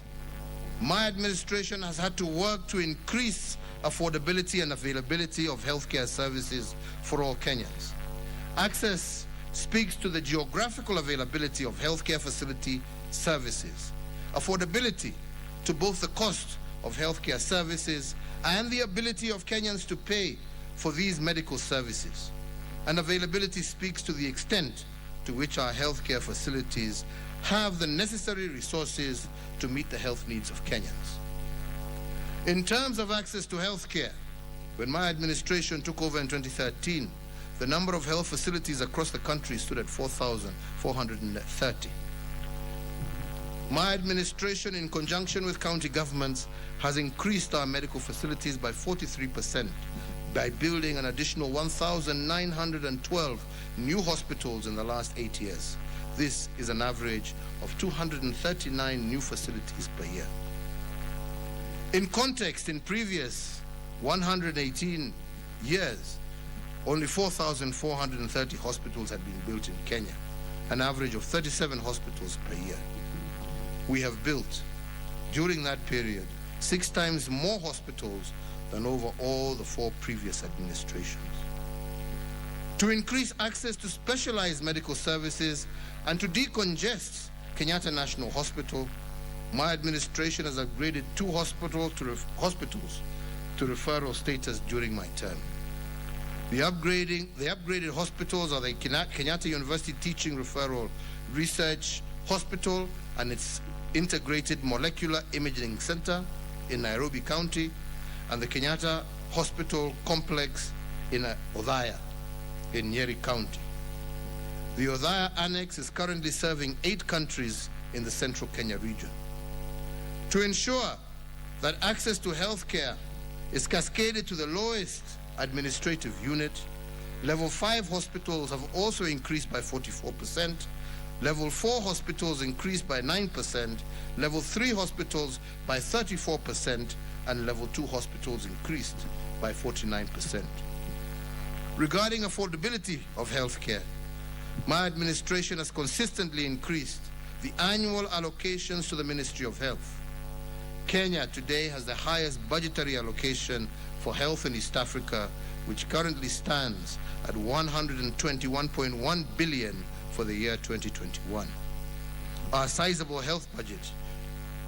my administration has had to work to increase affordability and availability of healthcare services for all Kenyans. Access speaks to the geographical availability of healthcare facility services, affordability to both the cost of healthcare services and the ability of Kenyans to pay for these medical services. And availability speaks to the extent to which our healthcare facilities have the necessary resources to meet the health needs of Kenyans. In terms of access to healthcare, when my administration took over in 2013, the number of health facilities across the country stood at 4,430. My administration, in conjunction with county governments, has increased our medical facilities by 43% by building an additional 1,912 new hospitals in the last 8 years. This is an average of 239 new facilities per year. In context, in previous 118 years, only 4,430 hospitals had been built in Kenya, an average of 37 hospitals per year. We have built, during that period, 6 times more hospitals than over all the 4 previous administrations. To increase access to specialized medical services and to decongest Kenyatta National Hospital, my administration has upgraded 2 hospitals to referral status during my term. The upgraded hospitals are the Kenyatta University Teaching Referral Research Hospital and its Integrated Molecular Imaging Center, in Nairobi County and the Kenyatta Hospital Complex in Othaya in Nyeri County. The Othaya Annex is currently serving 8 countries in the central Kenya region. To ensure that access to health care is cascaded to the lowest administrative unit, Level 5 hospitals have also increased by 44%, Level 4 hospitals increased by 9%, Level 3 hospitals by 34%, and Level 2 hospitals increased by 49%. Regarding affordability of health care, my administration has consistently increased the annual allocations to the Ministry of Health. Kenya today has the highest budgetary allocation for health in East Africa, which currently stands at 121.1 billion for the year 2021. Our sizable health budget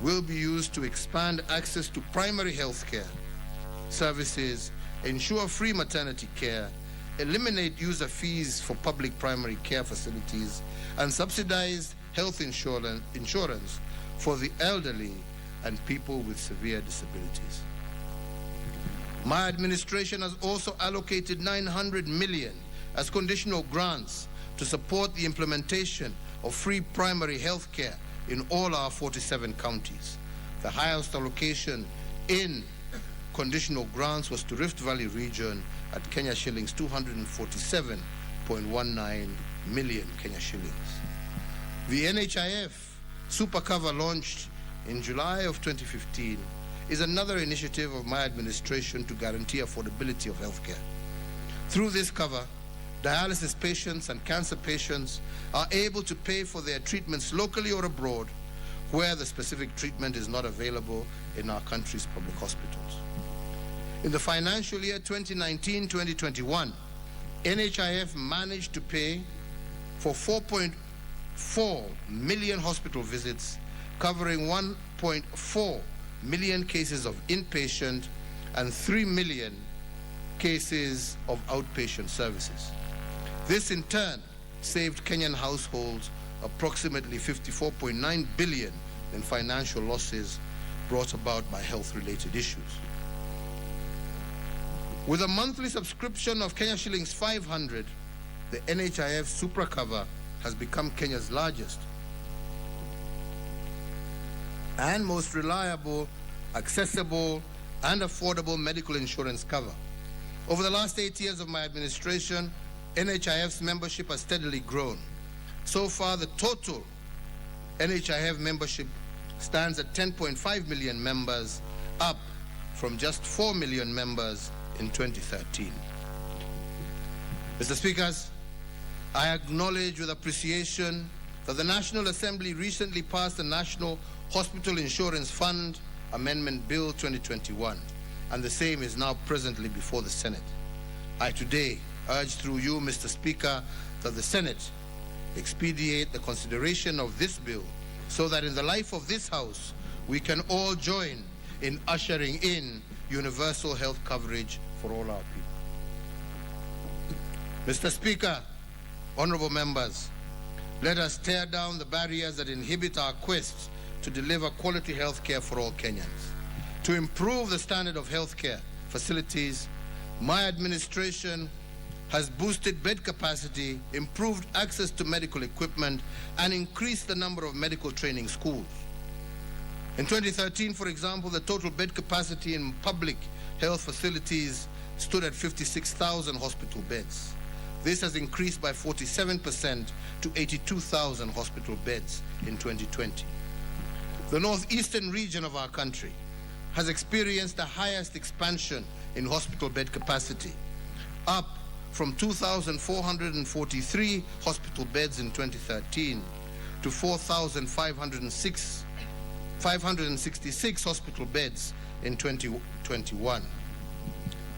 will be used to expand access to primary health care services, ensure free maternity care, eliminate user fees for public primary care facilities, and subsidize health insurance for the elderly and people with severe disabilities. My administration has also allocated 900 million as conditional grants to support the implementation of free primary health care in all our 47 counties. The highest allocation in conditional grants was to Rift Valley region at Kenya shillings 247.19 million Kenya shillings. The NHIF Super Cover, launched in July of 2015, is another initiative of my administration to guarantee affordability of healthcare. Through this cover, dialysis patients and cancer patients are able to pay for their treatments locally or abroad where the specific treatment is not available in our country's public hospitals. In the financial year 2019-2021, NHIF managed to pay for 4.4 million hospital visits, covering 1.4 million cases of inpatient and 3 million cases of outpatient services. This in turn saved Kenyan households approximately 54.9 billion in financial losses brought about by health-related issues. With a monthly subscription of Kenya shillings 500, the NHIF Supra Cover has become Kenya's largest and most reliable, accessible, and affordable medical insurance cover. Over the last 8 years of my administration, NHIF's membership has steadily grown. So far, the total NHIF membership stands at 10.5 million members, up from just 4 million members in 2013. Mr. Speakers, I acknowledge with appreciation that the National Assembly recently passed the National Hospital Insurance Fund Amendment Bill 2021, and the same is now presently before the Senate. I today urge through you, Mr. Speaker, that the Senate expedite the consideration of this bill so that in the life of this House, we can all join in ushering in universal health coverage for all our people. Mr. Speaker, honorable members, let us tear down the barriers that inhibit our quest to deliver quality health care for all Kenyans. To improve the standard of health care facilities, my administration has boosted bed capacity, improved access to medical equipment, and increased the number of medical training schools. In 2013, for example, the total bed capacity in public health facilities stood at 56,000 hospital beds. This has increased by 47% to 82,000 hospital beds in 2020. The northeastern region of our country has experienced the highest expansion in hospital bed capacity, up from 2,443 hospital beds in 2013 to 4,566 hospital beds in 2021.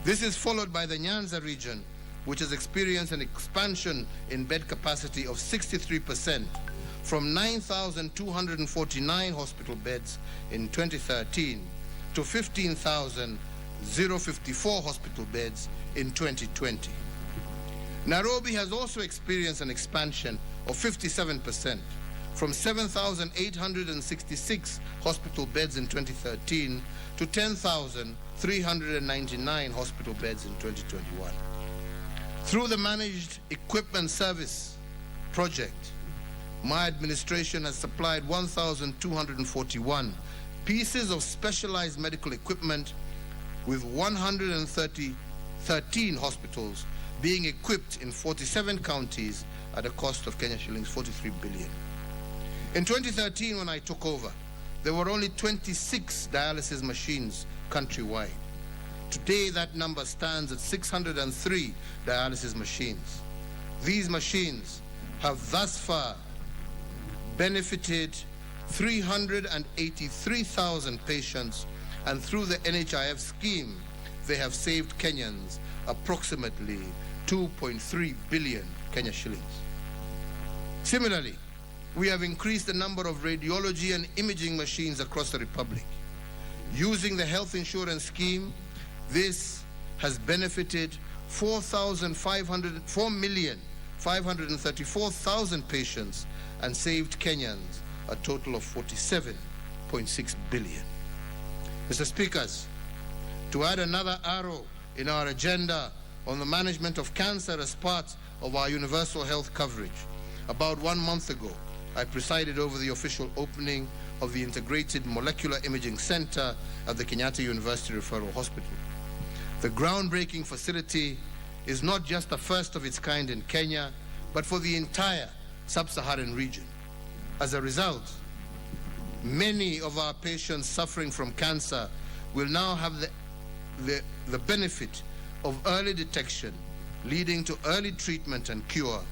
This is followed by the Nyanza region, which has experienced an expansion in bed capacity of 63%, from 9,249 hospital beds in 2013 to 15,054 hospital beds in 2020. Nairobi has also experienced an expansion of 57%, from 7,866 hospital beds in 2013 to 10,399 hospital beds in 2021. Through the Managed Equipment Service project, my administration has supplied 1,241 pieces of specialized medical equipment, with 113 hospitals being equipped in 47 counties at a cost of Kenya shillings 43 billion. In 2013, when I took over, there were only 26 dialysis machines countrywide. Today, that number stands at 603 dialysis machines. These machines have thus far benefited 383,000 patients, and through the NHIF scheme, they have saved Kenyans approximately 2.3 billion Kenya shillings. Similarly, we have increased the number of radiology and imaging machines across the Republic. Using the health insurance scheme, this has benefited 4,534,000 patients and saved Kenyans a total of 47.6 billion. Mr. Speakers, to add another arrow in our agenda on the management of cancer as part of our universal health coverage, about 1 month ago, I presided over the official opening of the Integrated Molecular Imaging Center at the Kenyatta University Referral Hospital. The groundbreaking facility is not just the first of its kind in Kenya, but for the entire sub-Saharan region. As a result, many of our patients suffering from cancer will now have the benefit of early detection, leading to early treatment and cure,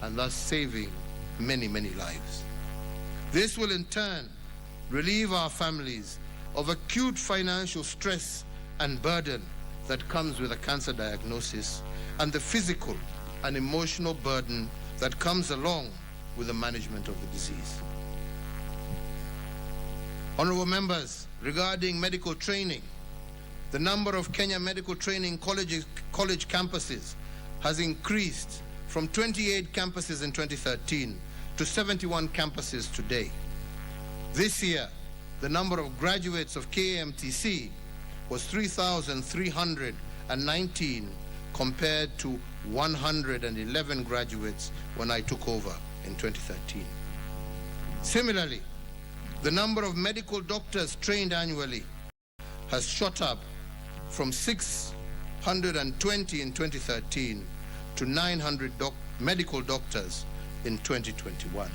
and thus saving many, many lives. This will in turn relieve our families of acute financial stress and burden that comes with a cancer diagnosis, and the physical and emotional burden that comes along with the management of the disease. Honorable members, regarding medical training, the number of Kenya medical training college campuses has increased from 28 campuses in 2013 to 71 campuses today. This year, the number of graduates of KMTC was 3,319 compared to 111 graduates when I took over in 2013. Similarly, the number of medical doctors trained annually has shot up from 620 in 2013 to 900 medical doctors in 2021.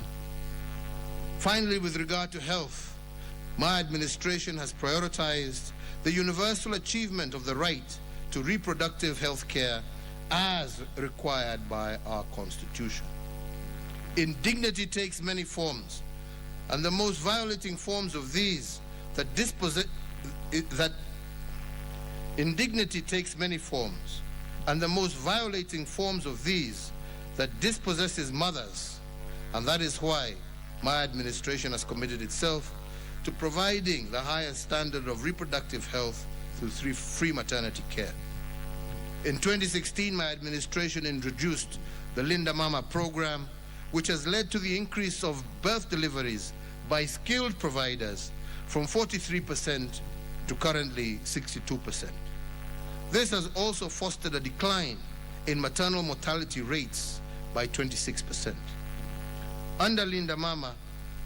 Finally, with regard to health, my administration has prioritized the universal achievement of the right to reproductive health care as required by our Constitution. Indignity takes many forms, and the most violating forms of these indignity takes many forms, and the most violating forms of these that dispossesses mothers, and that is why my administration has committed itself to providing the highest standard of reproductive health through free maternity care. In 2016, my administration introduced the Linda Mama program, which has led to the increase of birth deliveries by skilled providers from 43% to currently 62%. This has also fostered a decline in maternal mortality rates by 26%. Under Linda Mama,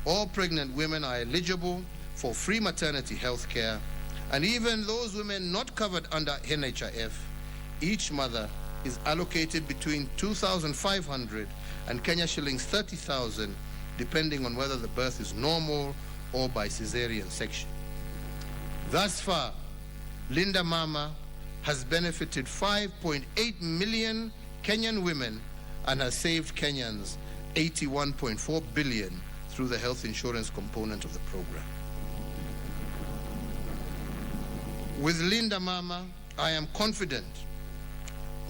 all pregnant women are eligible for free maternity health care, and even those women not covered under NHIF, each mother is allocated between 2,500 and Kenya shillings 30,000, depending on whether the birth is normal or by cesarean section. Thus far, Linda Mama has benefited 5.8 million Kenyan women and has saved Kenyans 81.4 billion through the health insurance component of the program. With Linda Mama, I am confident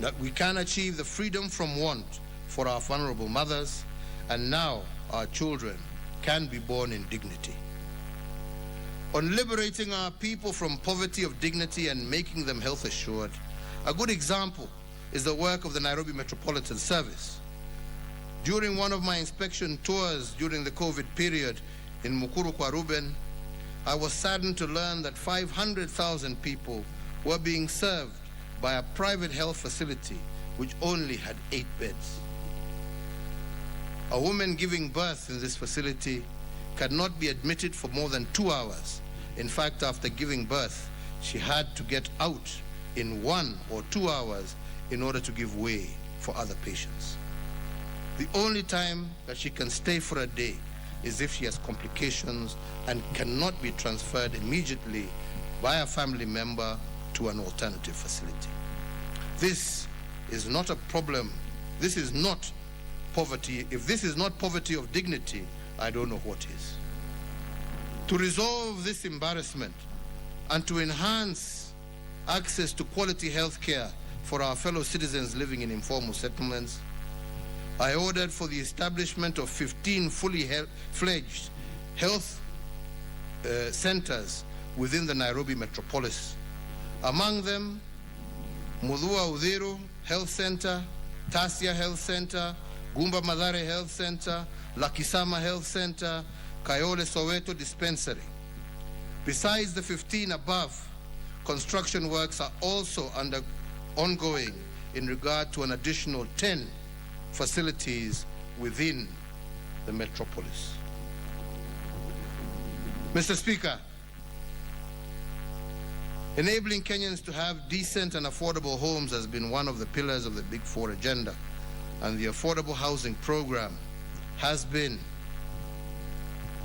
that we can achieve the freedom from want for our vulnerable mothers, and now our children can be born in dignity. On liberating our people from poverty of dignity and making them health assured, a good example is the work of the Nairobi Metropolitan Service. During one of my inspection tours during the COVID period in Mukuru kwa Ruben, I was saddened to learn that 500,000 people were being served by a private health facility which only had 8 beds. A woman giving birth in this facility cannot be admitted for more than 2 hours. In fact, after giving birth, she had to get out in 1 or 2 hours in order to give way for other patients. The only time that she can stay for a day is if she has complications and cannot be transferred immediately by a family member to an alternative facility. This is not a problem. This is not poverty. If this is not poverty of dignity, I don't know what is. To resolve this embarrassment and to enhance access to quality health care for our fellow citizens living in informal settlements, I ordered for the establishment of 15 fully fledged health centers within the Nairobi metropolis. Among them, Mudhua Udhiru Health Center, Tasia Health Center, Gumba Madhare Health Center, Lakisama Health Center, Kayole Soweto Dispensary. Besides the 15 above, construction works are also ongoing in regard to an additional 10 facilities within the metropolis. Mr. Speaker, enabling Kenyans to have decent and affordable homes has been one of the pillars of the Big Four agenda, and the affordable housing program has been,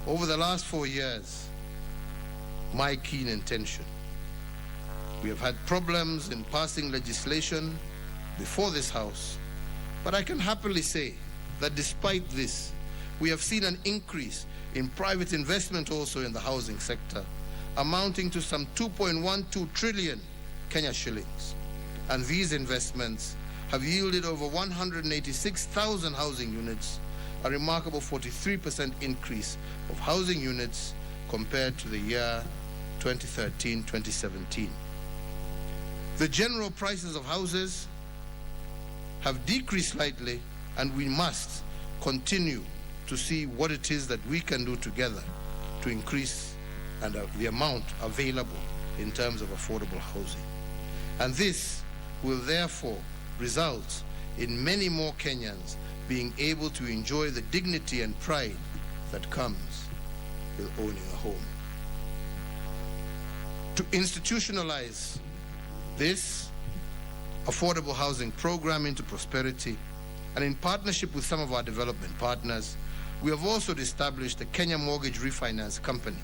over the last 4 years, my keen intention. We have had problems in passing legislation before this House, but I can happily say that despite this, we have seen an increase in private investment also in the housing sector, amounting to some 2.12 trillion Kenya shillings. And these investments have yielded over 186,000 housing units, a remarkable 43% increase of housing units compared to the year 2013-2017. The general prices of houses have decreased slightly, and we must continue to see what it is that we can do together to increase the amount available in terms of affordable housing. And this will therefore result in many more Kenyans being able to enjoy the dignity and pride that comes with owning a home. To institutionalize this affordable housing program into prosperity, and in partnership with some of our development partners, we have also established the Kenya Mortgage Refinance Company.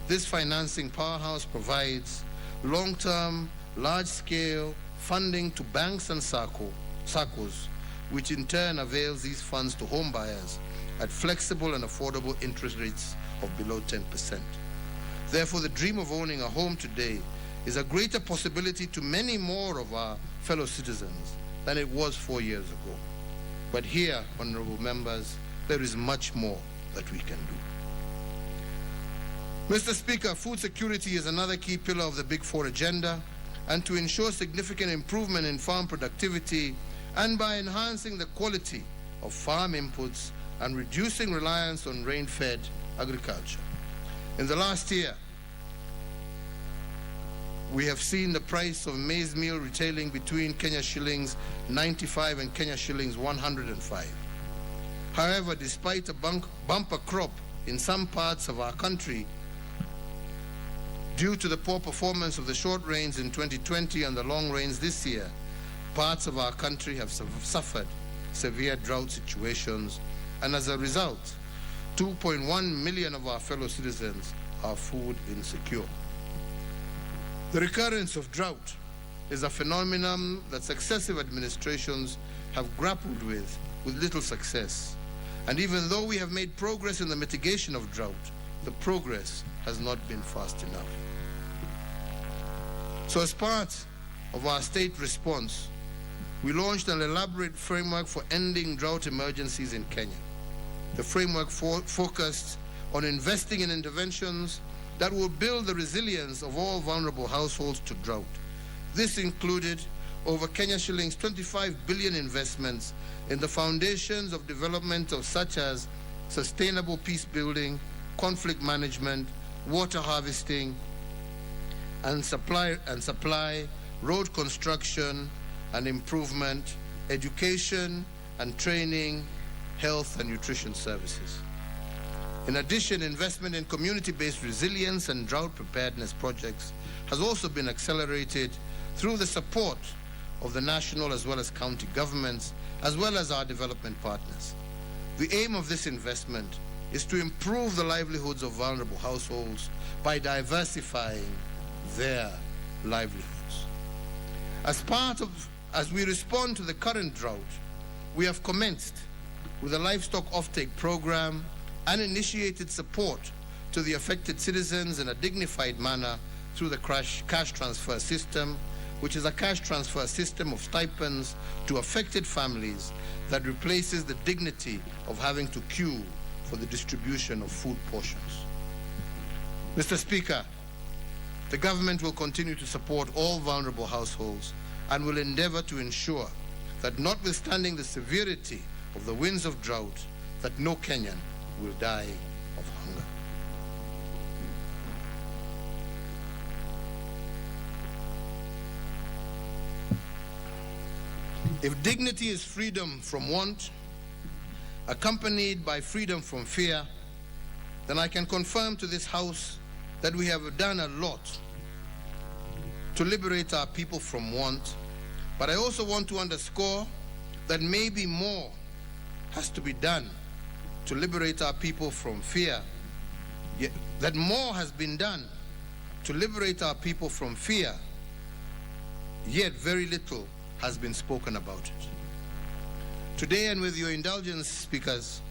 This financing powerhouse provides long-term, large-scale funding to banks and SACCOs, which in turn avails these funds to home buyers at flexible and affordable interest rates of below 10%. Therefore, the dream of owning a home today is a greater possibility to many more of our fellow citizens than it was 4 years ago. But here, honorable members, there is much more that we can do. Mr. Speaker, food security is another key pillar of the Big Four agenda, and to ensure significant improvement in farm productivity and by enhancing the quality of farm inputs and reducing reliance on rain-fed agriculture. In the last year, we have seen the price of maize meal retailing between Kenya shillings 95 and Kenya shillings 105. However, despite a bumper crop in some parts of our country, due to the poor performance of the short rains in 2020 and the long rains this year, parts of our country have suffered severe drought situations, and as a result, 2.1 million of our fellow citizens are food insecure. The recurrence of drought is a phenomenon that successive administrations have grappled with little success. And even though we have made progress in the mitigation of drought, the progress has not been fast enough. So as part of our state response, we launched an elaborate framework for ending drought emergencies in Kenya. The framework focused on investing in interventions that will build the resilience of all vulnerable households to drought. This included over Kenya shillings 25 billion investments in the foundations of development of such as sustainable peace building, conflict management, water harvesting, and supply, road construction and improvement, education and training, health and nutrition services. In addition, investment in community-based resilience and drought preparedness projects has also been accelerated through the support of the national as well as county governments, as well as our development partners. The aim of this investment is to improve the livelihoods of vulnerable households by diversifying their livelihoods. As we respond to the current drought, we have commenced with a livestock offtake program and initiated support to the affected citizens in a dignified manner through the cash transfer system, which is a cash transfer system of stipends to affected families that replaces the dignity of having to queue for the distribution of food portions. Mr. Speaker, the government will continue to support all vulnerable households and will endeavor to ensure that notwithstanding the severity of the winds of drought, that no Kenyan will die of hunger. If dignity is freedom from want, accompanied by freedom from fear, then I can confirm to this House that we have done a lot to liberate our people from want, but I also want to underscore that maybe more has to be done to liberate our people from fear, that more has been done to liberate our people from fear, yet very little has been spoken about it. Today, and with your indulgence, speakers,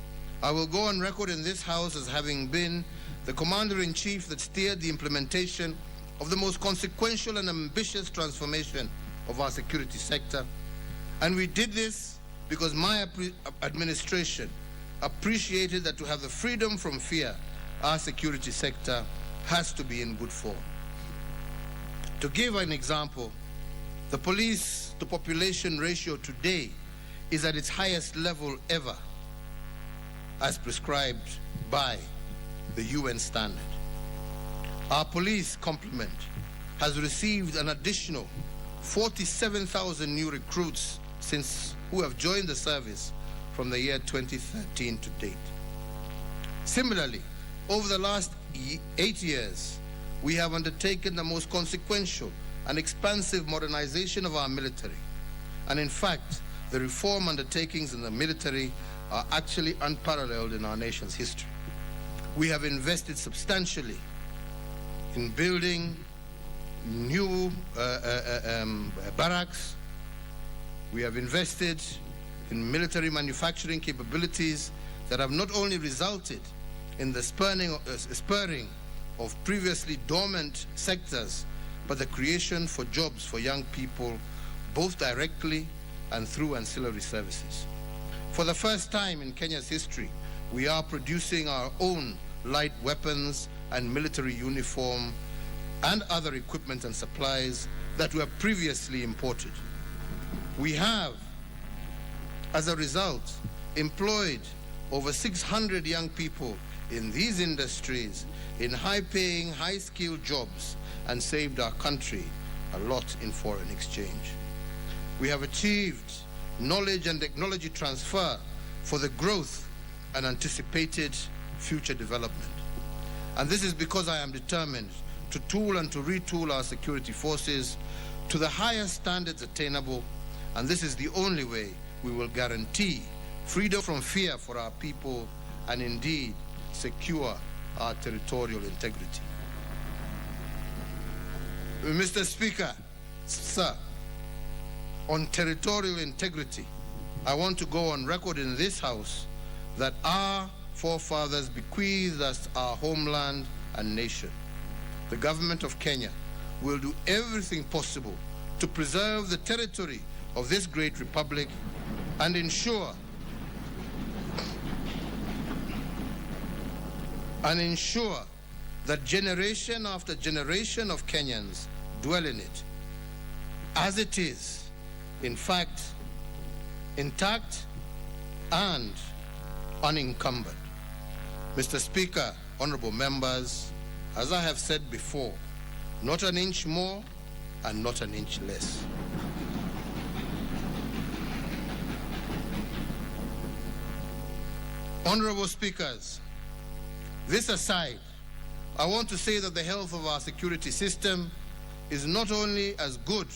I will go on record in this House as having been the Commander-in-Chief that steered the implementation of the most consequential and ambitious transformation of our security sector. And we did this because my administration appreciated that to have the freedom from fear, our security sector has to be in good form. To give an example, the police to population ratio today is at its highest level ever, as prescribed by the UN standard. Our police complement has received an additional 47,000 new recruits who have joined the service from the year 2013 to date. Similarly, over the last 8 years, we have undertaken the most consequential and expansive modernization of our military. And in fact, the reform undertakings in the military are actually unparalleled in our nation's history. We have invested substantially in building new barracks. We have invested in military manufacturing capabilities that have not only resulted in the spurring of previously dormant sectors, but the creation for jobs for young people, both directly and through ancillary services. For the first time in Kenya's history, we are producing our own light weapons and military uniform and other equipment and supplies that were previously imported. We have, as a result, employed over 600 young people in these industries in high-paying, high-skilled jobs and saved our country a lot in foreign exchange. We have achieved knowledge and technology transfer for the growth and anticipated future development. And this is because I am determined to tool and to retool our security forces to the highest standards attainable, and this is the only way we will guarantee freedom from fear for our people and indeed secure our territorial integrity. Mr. Speaker, sir, on territorial integrity, I want to go on record in this House that our forefathers bequeathed us our homeland and nation. The government of Kenya will do everything possible to preserve the territory of this great republic and ensure that generation after generation of Kenyans dwell in it as it is in fact, intact and unencumbered. Mr. Speaker, honorable members, as I have said before, not an inch more and not an inch less. Honorable speakers, this aside, I want to say that the health of our security system is not only as good,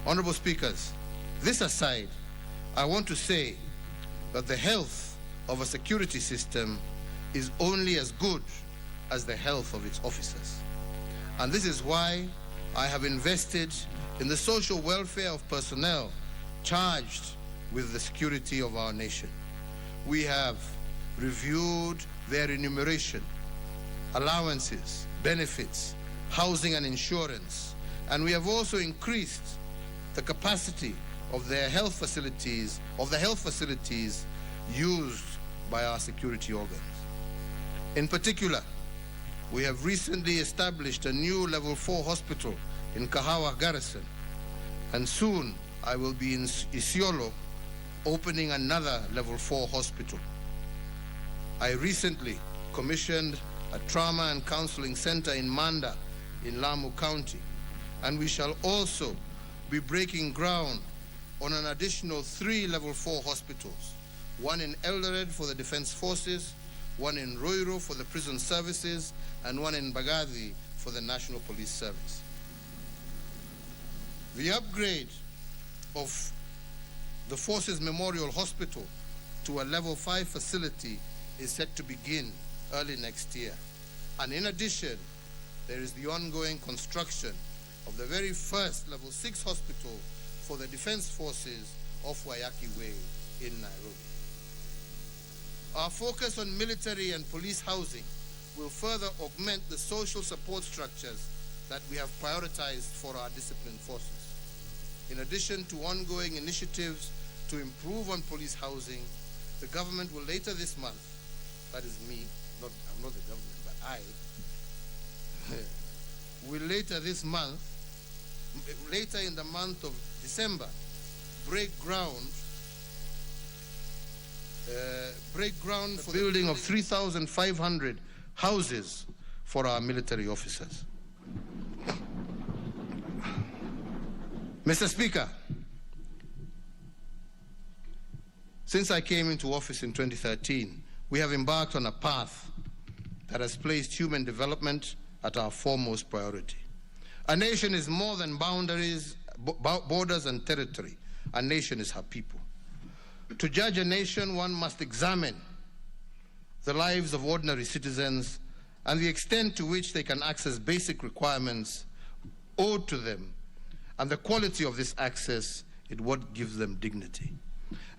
Honorable speakers, this aside, I want to say that the health of a security system is only as good as the health of its officers. And this is why I have invested in the social welfare of personnel charged with the security of our nation. We have reviewed their remuneration, allowances, benefits, housing and insurance, and we have also increased the capacity of their health facilities, used by our security organs. In particular, we have recently established a new level 4 hospital in Kahawa Garrison, and soon I will be in Isiolo opening another level 4 hospital. I recently commissioned a trauma and counseling center in Manda in Lamu County, and we shall also be breaking ground on an additional 3 level 4 hospitals, one in Eldoret for the Defense Forces, one in Roiro for the Prison Services, and one in Bagadi for the National Police Service. The upgrade of the Forces Memorial Hospital to a level 5 facility is set to begin early next year. And in addition, there is the ongoing construction of the very first level 6 hospital for the Defense Forces off Wayaki Way in Nairobi. Our focus on military and police housing will further augment the social support structures that we have prioritized for our disciplined forces. In addition to ongoing initiatives to improve on police housing, the government will later this month, that is me, I'm not the government, but I, will later this month, later in the month of December, break ground for the building of 3,500 houses for our military officers. Mr. Speaker, since I came into office in 2013, we have embarked on a path that has placed human development at our foremost priority. A nation is more than boundaries, borders and territory. A nation is her people. To judge a nation, one must examine the lives of ordinary citizens and the extent to which they can access basic requirements owed to them, and the quality of this access is what gives them dignity.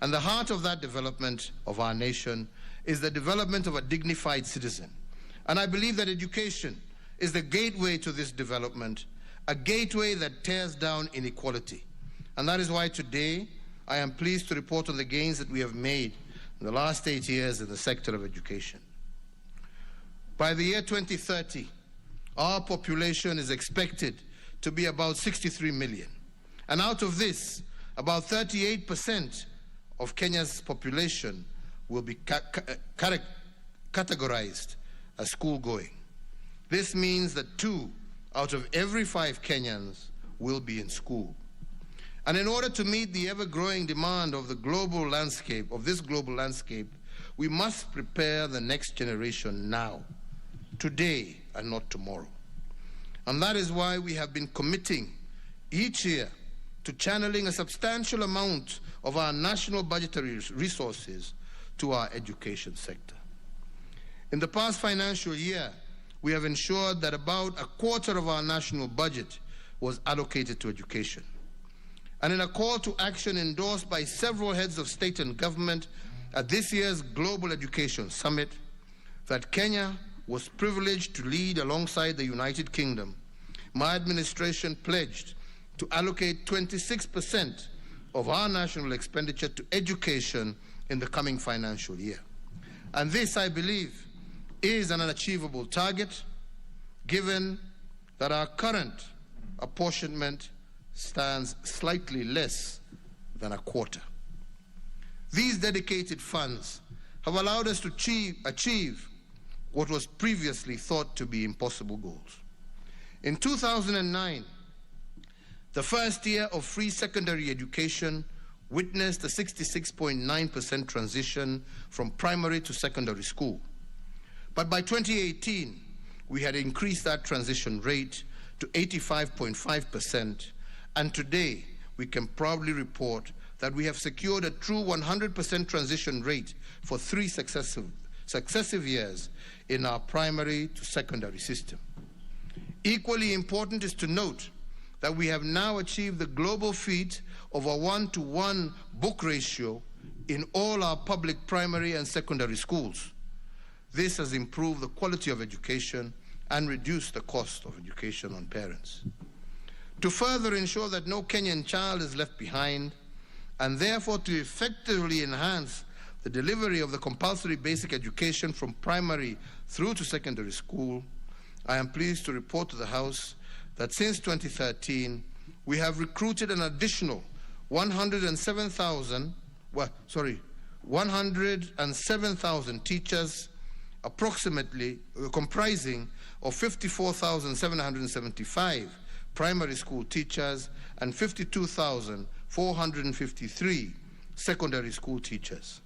And the heart of that development of our nation is the development of a dignified citizen. And I believe that education is the gateway to this development, a gateway that tears down inequality. And that is why today I am pleased to report on the gains that we have made in the last 8 years in the sector of education. By the year 2030, our population is expected to be about 63 million. And out of this, about 38% of Kenya's population will be categorized as school-going. This means that 2 out of every 5 Kenyans will be in school. And in order to meet the ever-growing demand of the global landscape, we must prepare the next generation now, today and not tomorrow. And that is why we have been committing each year to channeling a substantial amount of our national budgetary resources to our education sector. In the past financial year, we have ensured that about a quarter of our national budget was allocated to education. And in a call to action endorsed by several heads of state and government at this year's Global Education Summit, that Kenya was privileged to lead alongside the United Kingdom, my administration pledged to allocate 26% of our national expenditure to education in the coming financial year. And this, I believe, is an unachievable target, given that our current apportionment stands slightly less than a quarter. These dedicated funds have allowed us to achieve what was previously thought to be impossible goals. In 2009, the first year of free secondary education witnessed a 66.9% transition from primary to secondary school. But by 2018, we had increased that transition rate to 85.5%, and today we can proudly report that we have secured a true 100% transition rate for 3 successive years in our primary to secondary system. Equally important is to note that we have now achieved the global feat of a 1-to-1 book ratio in all our public primary and secondary schools. This has improved the quality of education and reduced the cost of education on parents. To further ensure that no Kenyan child is left behind, and therefore to effectively enhance the delivery of the compulsory basic education from primary through to secondary school, I am pleased to report to the House that since 2013, we have recruited an additional 107,000 teachers, approximately comprising of 54,775 primary school teachers and 52,453 secondary school teachers.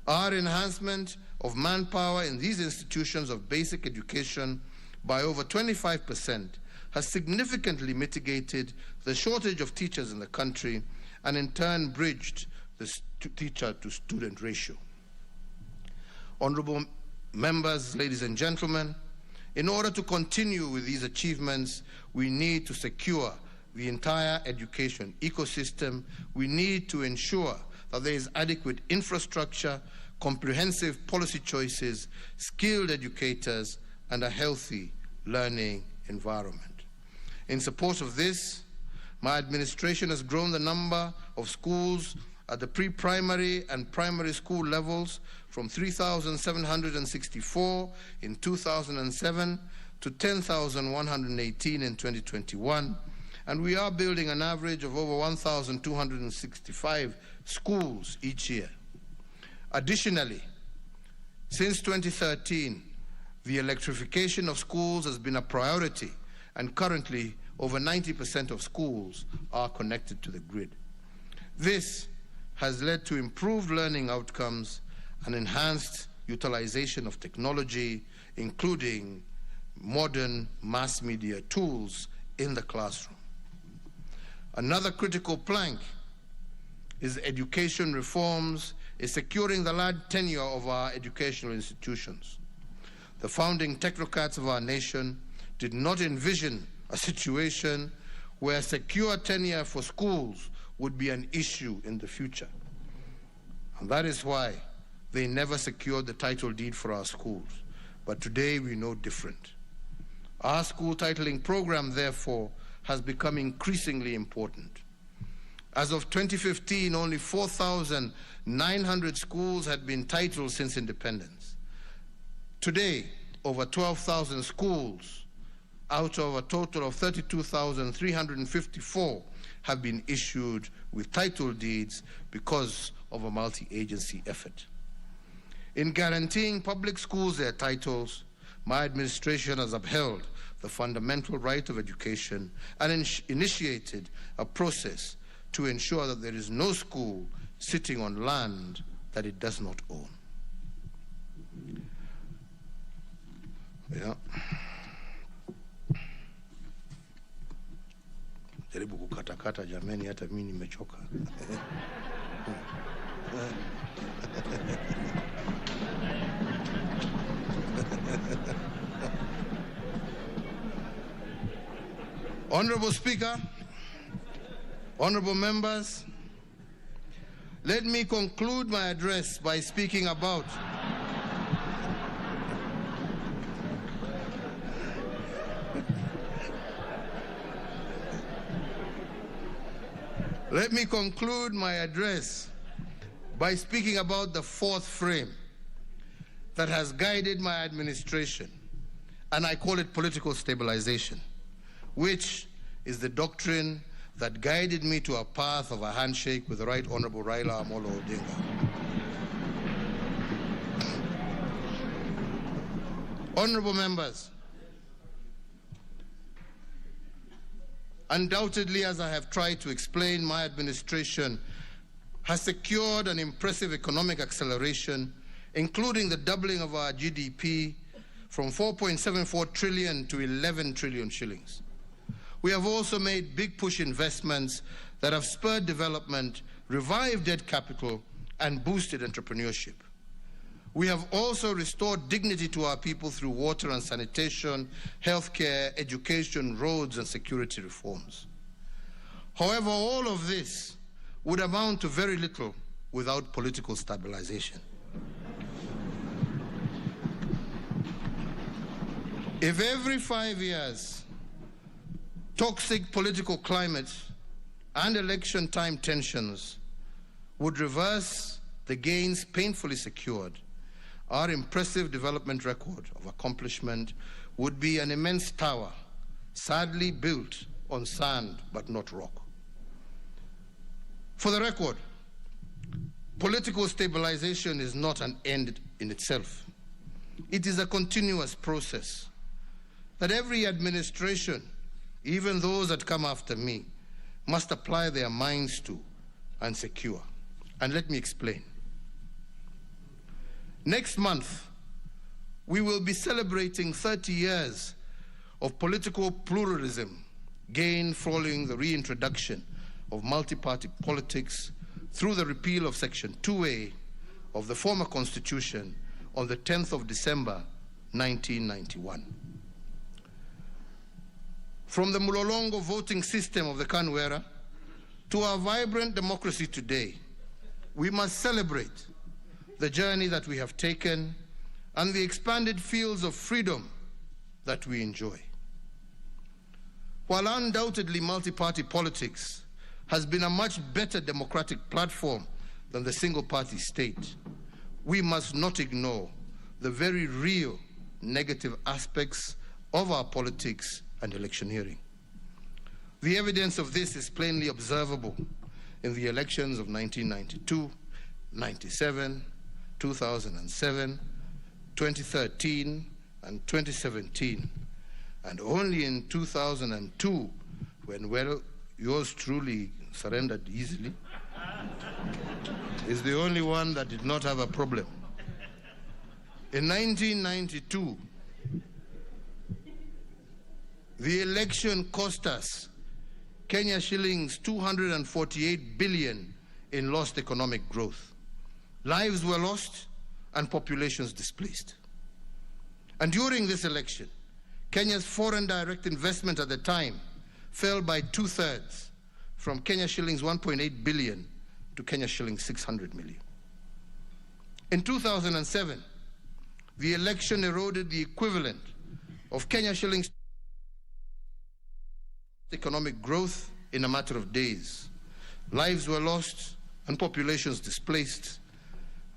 Our enhancement of manpower in these institutions of basic education by over 25% has significantly mitigated the shortage of teachers in the country and in turn bridged the teacher-to-student ratio. Honorable members, ladies and gentlemen, in order to continue with these achievements, we need to secure the entire education ecosystem. We need to ensure that there is adequate infrastructure, comprehensive policy choices, skilled educators, and a healthy learning environment. In support of this, my administration has grown the number of schools at the pre-primary and primary school levels from 3,764 in 2007 to 10,118 in 2021, and we are building an average of over 1,265 schools each year. Additionally, since 2013, the electrification of schools has been a priority, and currently over 90% of schools are connected to the grid. This has led to improved learning outcomes and enhanced utilization of technology, including modern mass media tools in the classroom. Another critical plank is education reforms, is securing the large tenure of our educational institutions. The founding technocrats of our nation did not envision a situation where secure tenure for schools would be an issue in the future. And that is why they never secured the title deed for our schools. But today we know different. Our school titling program, therefore, has become increasingly important. As of 2015, only 4,900 schools had been titled since independence. Today, over 12,000 schools out of a total of 32,354 have been issued with title deeds because of a multi-agency effort. In guaranteeing public schools their titles, my administration has upheld the fundamental right of education and initiated a process to ensure that there is no school sitting on land that it does not own. Yeah. Jaribu kukatakata jameni, hata mimi nimechoka. Honorable Speaker, honorable members, let me conclude my address by speaking about the fourth frame that has guided my administration, and I call it political stabilization, which is the doctrine that guided me to a path of a handshake with the Right Honorable Raila Amolo Odinga. Honorable members, undoubtedly, as I have tried to explain, my administration has secured an impressive economic acceleration, including the doubling of our GDP from 4.74 trillion to 11 trillion shillings. We have also made big push investments that have spurred development, revived debt capital, and boosted entrepreneurship. We have also restored dignity to our people through water and sanitation, healthcare, education, roads, and security reforms. However, all of this would amount to very little without political stabilization. If every 5 years, toxic political climate and election time tensions would reverse the gains painfully secured, our impressive development record of accomplishment would be an immense tower, sadly built on sand but not rock. For the record, political stabilization is not an end in itself. It is a continuous process that every administration, even those that come after me, must apply their minds to and secure. And let me explain. Next month, we will be celebrating 30 years of political pluralism gained following the reintroduction of multi-party politics through the repeal of Section 2A of the former Constitution on the 10th of December, 1991. From the Mulolongo voting system of the KANU era to our vibrant democracy today, we must celebrate the journey that we have taken and the expanded fields of freedom that we enjoy. While undoubtedly multi-party politics has been a much better democratic platform than the single-party state, we must not ignore the very real negative aspects of our politics and electioneering. The evidence of this is plainly observable in the elections of 1992, 97, 2007, 2013, and 2017. And only in 2002, when, well, yours truly surrendered easily, is the only one that did not have a problem. In 1992, the election cost us Kenya shillings 248 billion in lost economic growth. Lives were lost and populations displaced. And during this election, Kenya's foreign direct investment at the time fell by 2/3, from Kenya shillings 1.8 billion to Kenya shillings 600 million. In 2007, the election eroded the equivalent of Kenya shillings economic growth in a matter of days. Lives were lost and populations displaced,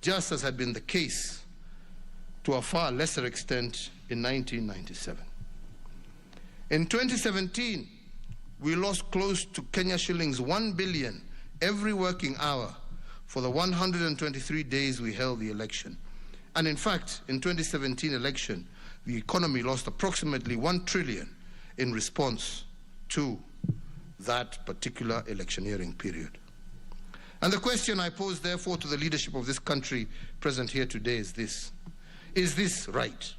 just as had been the case to a far lesser extent in 1997. In 2017, we lost close to Kenya shillings 1 billion every working hour for the 123 days we held the election. And in fact, in 2017 election, the economy lost approximately 1 trillion in response to that particular electioneering period. And the question I pose, therefore, to the leadership of this country present here today is this: is this right?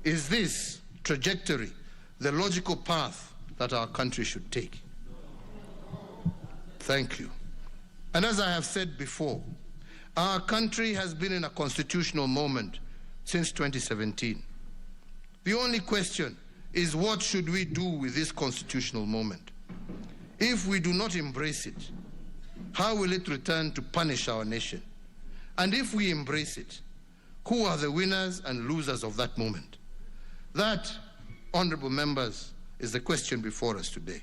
Is this trajectory the logical path that our country should take? Thank you. And as I have said before, our country has been in a constitutional moment since 2017. The only question is, what should we do with this constitutional moment? If we do not embrace it, how will it return to punish our nation? And if we embrace it, who are the winners and losers of that moment? That, honorable members, is the question before us today.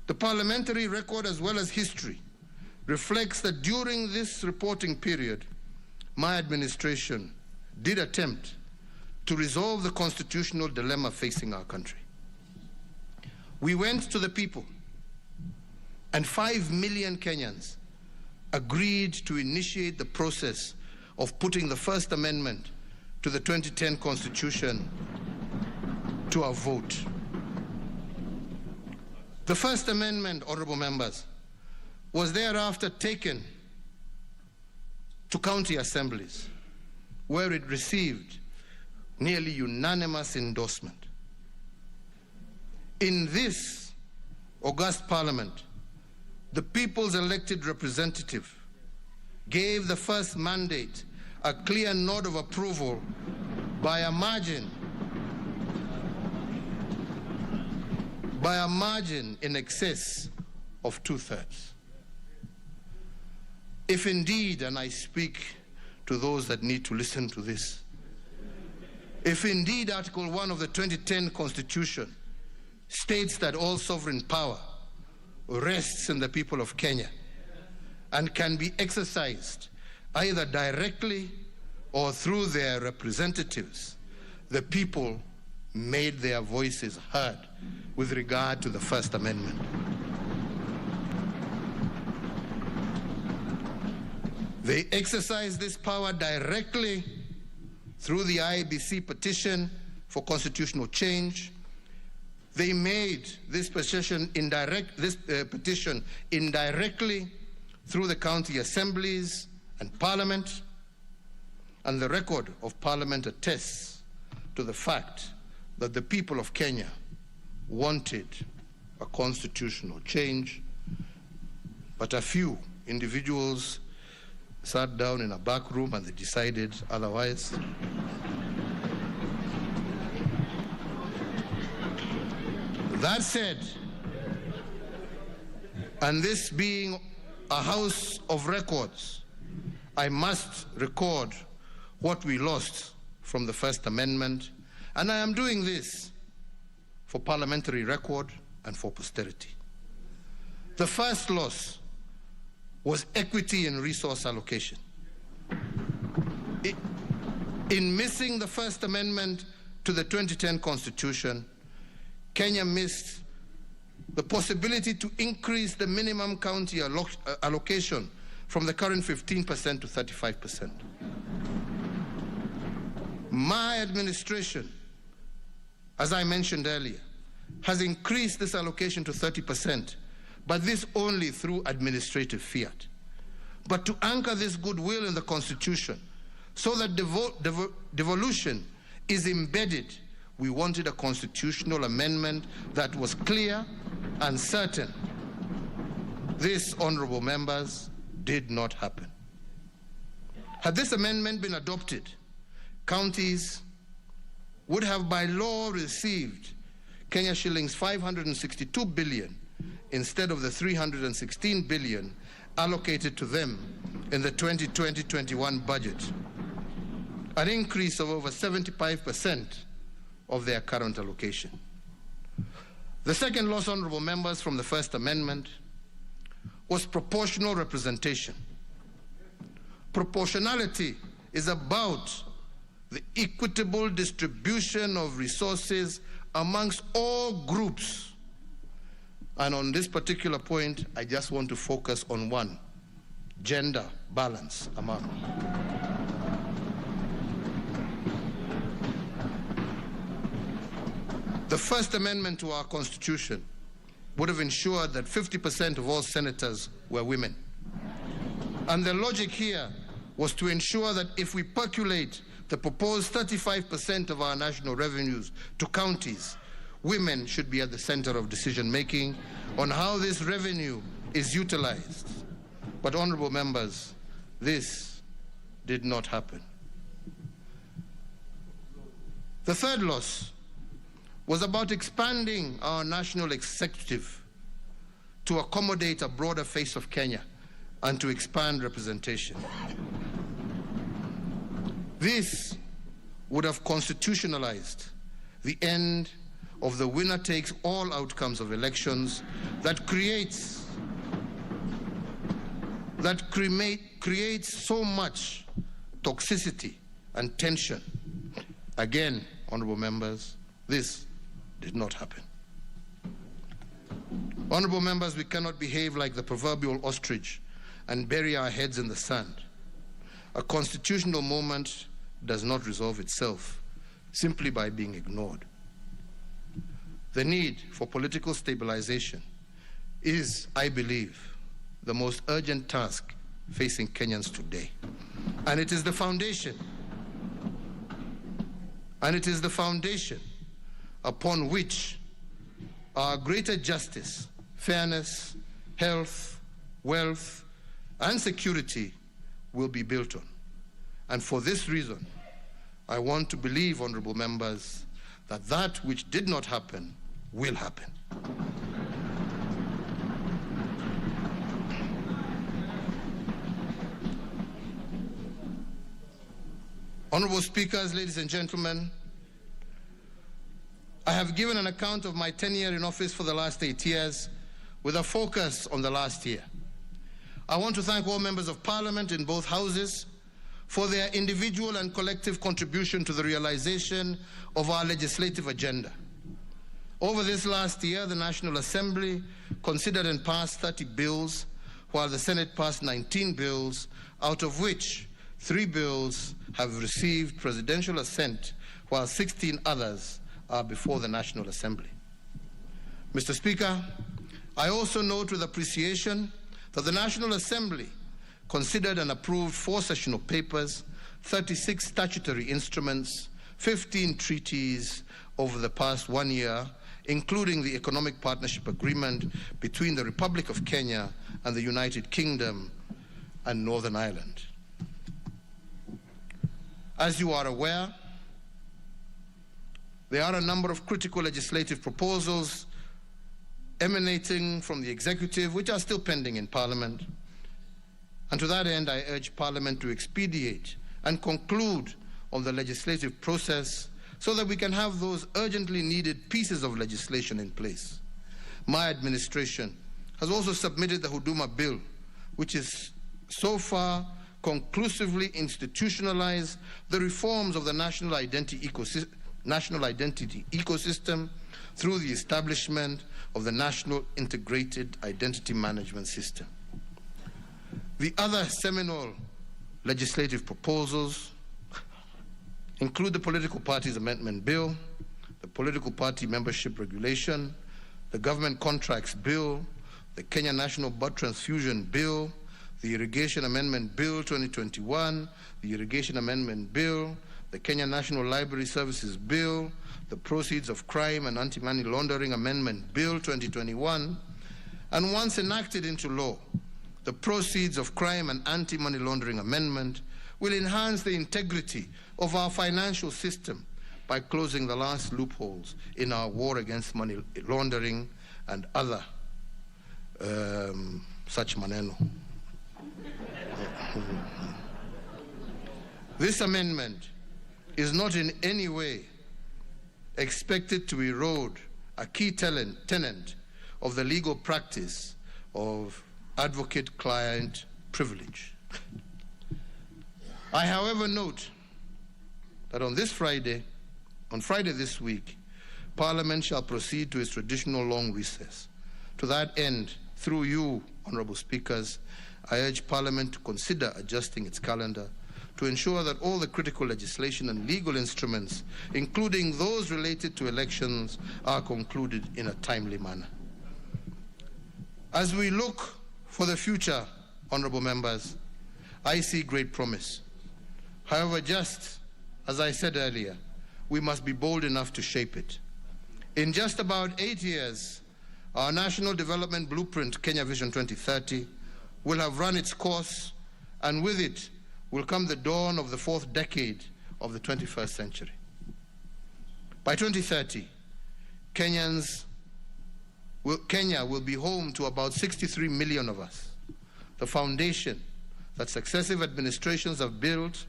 The parliamentary record, as well as history, reflects that during this reporting period, my administration did attempt to resolve the constitutional dilemma facing our country. We went to the people, and 5 million Kenyans agreed to initiate the process of putting the First Amendment to the 2010 Constitution to a vote. The First Amendment, honorable members, was thereafter taken to county assemblies, where it received nearly unanimous endorsement. In this august parliament, the people's elected representative gave the first mandate a clear nod of approval by a margin in excess of 2/3. If indeed, and I speak to those that need to listen to this, if indeed Article 1 of the 2010 Constitution states that all sovereign power rests in the people of Kenya and can be exercised either directly or through their representatives, the people made their voices heard with regard to the First Amendment. They exercised this power directly through the IEBC petition for constitutional change. They made this petition indirectly through the county assemblies and parliament, and the record of parliament attests to the fact that the people of Kenya wanted a constitutional change, but a few individuals sat down in a back room and they decided otherwise. That said, and this being a house of records, I must record what we lost from the First Amendment, and I am doing this for parliamentary record and for posterity. The first loss was equity in resource allocation. In missing the First Amendment to the 2010 Constitution, Kenya missed the possibility to increase the minimum county allocation from the current 15% to 35%. My administration, as I mentioned earlier, has increased this allocation to 30%, but this only through administrative fiat. But to anchor this goodwill in the Constitution so that devolution is embedded, we wanted a constitutional amendment that was clear and certain. This, honorable members, did not happen. Had this amendment been adopted, counties would have by law received Kenya shillings 562 billion instead of the 316 billion allocated to them in the 2020-21 budget, an increase of over 75% of their current allocation. The second loss, honorable members, from the First Amendment was proportional representation. Proportionality is about the equitable distribution of resources amongst all groups. And on this particular point, I just want to focus on one: gender balance among. The First Amendment to our Constitution would have ensured that 50% of all senators were women. And the logic here was to ensure that if we percolate the proposed 35% of our national revenues to counties, women should be at the center of decision-making on how this revenue is utilized. But, honorable members, this did not happen. The third loss was about expanding our national executive to accommodate a broader face of Kenya and to expand representation. This would have constitutionalized the end of the winner-takes-all outcomes of elections that creates so much toxicity and tension. Again, honorable members, this did not happen. Honorable members, we cannot behave like the proverbial ostrich and bury our heads in the sand. A constitutional moment does not resolve itself simply by being ignored. The need for political stabilization is, I believe, the most urgent task facing Kenyans today. And it is the foundation upon which our greater justice, fairness, health, wealth, and security will be built on. And for this reason, I want to believe, honorable members, that that which did not happen will happen. Honorable speakers, ladies and gentlemen, I have given an account of my tenure in office for the last 8 years with a focus on the last year. I want to thank all members of Parliament in both houses for their individual and collective contribution to the realization of our legislative agenda. Over this last year, the National Assembly considered and passed 30 bills, while the Senate passed 19 bills, out of which 3 bills have received presidential assent, while 16 others are before the National Assembly. Mr. Speaker, I also note with appreciation that the National Assembly considered and approved 4 sessional papers, 36 statutory instruments, 15 treaties over the past 1 year, including the Economic Partnership Agreement between the Republic of Kenya and the United Kingdom and Northern Ireland. As you are aware, there are a number of critical legislative proposals emanating from the executive which are still pending in Parliament. And to that end, I urge Parliament to expedite and conclude on the legislative process so that we can have those urgently needed pieces of legislation in place. My administration has also submitted the Huduma Bill, which is so far conclusively institutionalized the reforms of the national identity ecosystem through the establishment of the National Integrated Identity Management System. The other seminal legislative proposals include the Political Parties Amendment Bill, the Political Party Membership Regulation, the Government Contracts Bill, the Kenya National Blood Transfusion Bill, the Irrigation Amendment Bill 2021, the Irrigation Amendment Bill, the Kenya National Library Services Bill, the Proceeds of Crime and Anti-Money Laundering Amendment Bill 2021, and once enacted into law, the Proceeds of Crime and Anti-Money Laundering Amendment will enhance the integrity of our financial system by closing the last loopholes in our war against money laundering and other such maneno. This amendment is not in any way expected to erode a key tenet of the legal practice of advocate-client privilege. I, however, note that on Friday this week, Parliament shall proceed to its traditional long recess. To that end, through you, honorable speakers, I urge Parliament to consider adjusting its calendar to ensure that all the critical legislation and legal instruments, including those related to elections, are concluded in a timely manner. As we look for the future, honorable members, I see great promise. However, just as I said earlier, we must be bold enough to shape it. In just about 8 years, our National Development Blueprint, Kenya Vision 2030, will have run its course, and with it will come the dawn of the 4th decade of the 21st century. By 2030, Kenya will be home to about 63 million of us. The foundation that successive administrations have built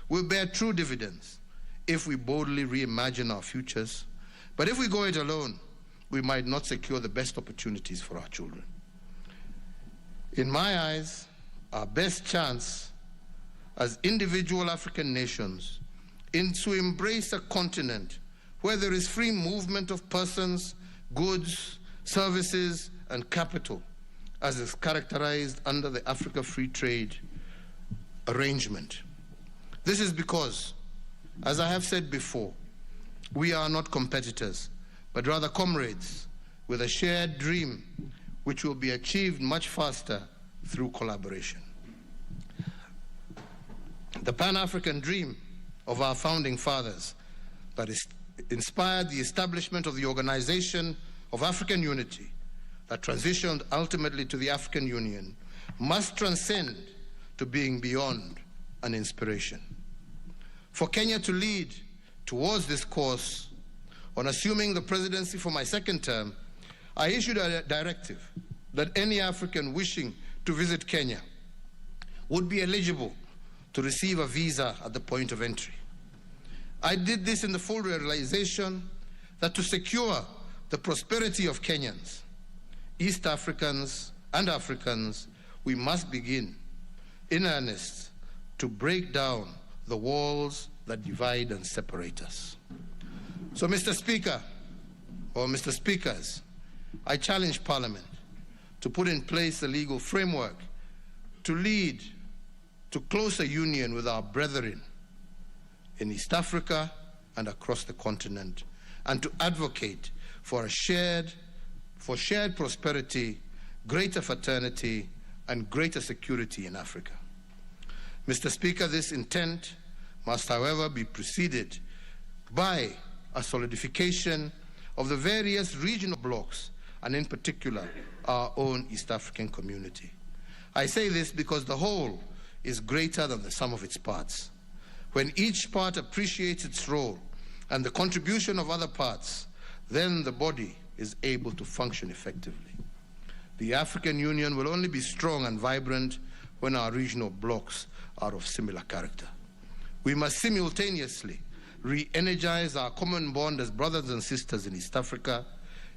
will bear true dividends if we boldly reimagine our futures. But if we go it alone, we might not secure the best opportunities for our children. In my eyes, our best chance as individual African nations is to embrace a continent where there is free movement of persons, goods, services, and capital as is characterized under the Africa Free Trade Arrangement. This is because, as I have said before, we are not competitors, but rather comrades with a shared dream which will be achieved much faster through collaboration. The Pan-African dream of our founding fathers that inspired the establishment of the Organization of African Unity that transitioned ultimately to the African Union must transcend to being beyond an inspiration. For Kenya to lead towards this course, on assuming the presidency for my second term, I issued a directive that any African wishing to visit Kenya would be eligible to receive a visa at the point of entry. I did this in the full realization that to secure the prosperity of Kenyans, East Africans, and Africans, we must begin in earnest to break down the walls that divide and separate us. So, Mr. Speaker, or Mr. Speakers, I challenge Parliament to put in place a legal framework to lead to closer union with our brethren in East Africa and across the continent, and to advocate for shared prosperity, greater fraternity, and greater security in Africa. Mr. Speaker, this intent must, however, be preceded by a solidification of the various regional blocs, and in particular, our own East African community. I say this because the whole is greater than the sum of its parts. When each part appreciates its role and the contribution of other parts, then the body is able to function effectively. The African Union will only be strong and vibrant when our regional blocs are of similar character. We must simultaneously re-energize our common bond as brothers and sisters in East Africa,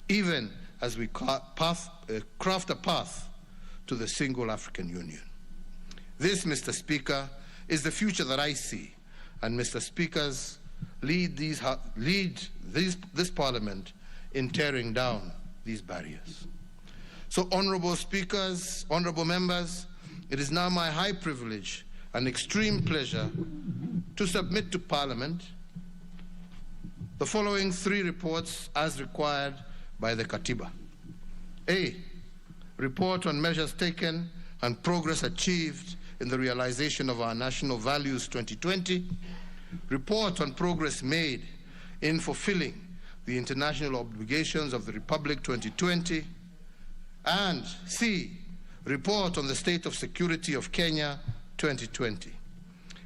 even as we craft a path to the single African Union. This, Mr. Speaker, is the future that I see, and Mr. Speakers lead this Parliament in tearing down these barriers. So, honorable speakers, honorable members, it is now my high privilege and extreme pleasure to submit to Parliament the following 3 reports as required by the Katiba. A, report on measures taken and progress achieved in the realization of our national values 2020, report on progress made in fulfilling the international obligations of the Republic 2020, and C, report on the state of security of Kenya 2020.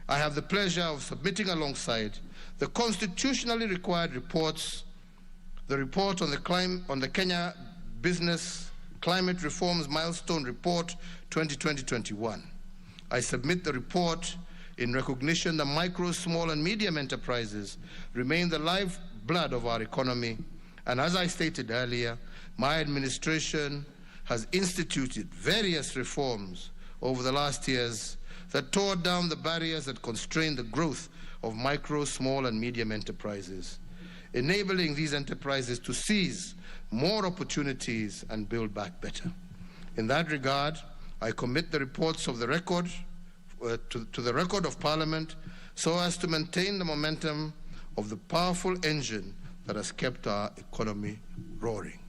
I have the pleasure of submitting alongside the constitutionally required reports, the report on the Kenya Business Climate Reforms Milestone Report 2020-21. I submit the report in recognition that micro, small, and medium enterprises remain the lifeblood of our economy, and as I stated earlier, my administration has instituted various reforms over the last years that tore down the barriers that constrain the growth of micro, small, and medium enterprises, enabling these enterprises to seize more opportunities and build back better. In that regard, I commit the reports of the record to the record of Parliament so as to maintain the momentum of the powerful engine that has kept our economy roaring.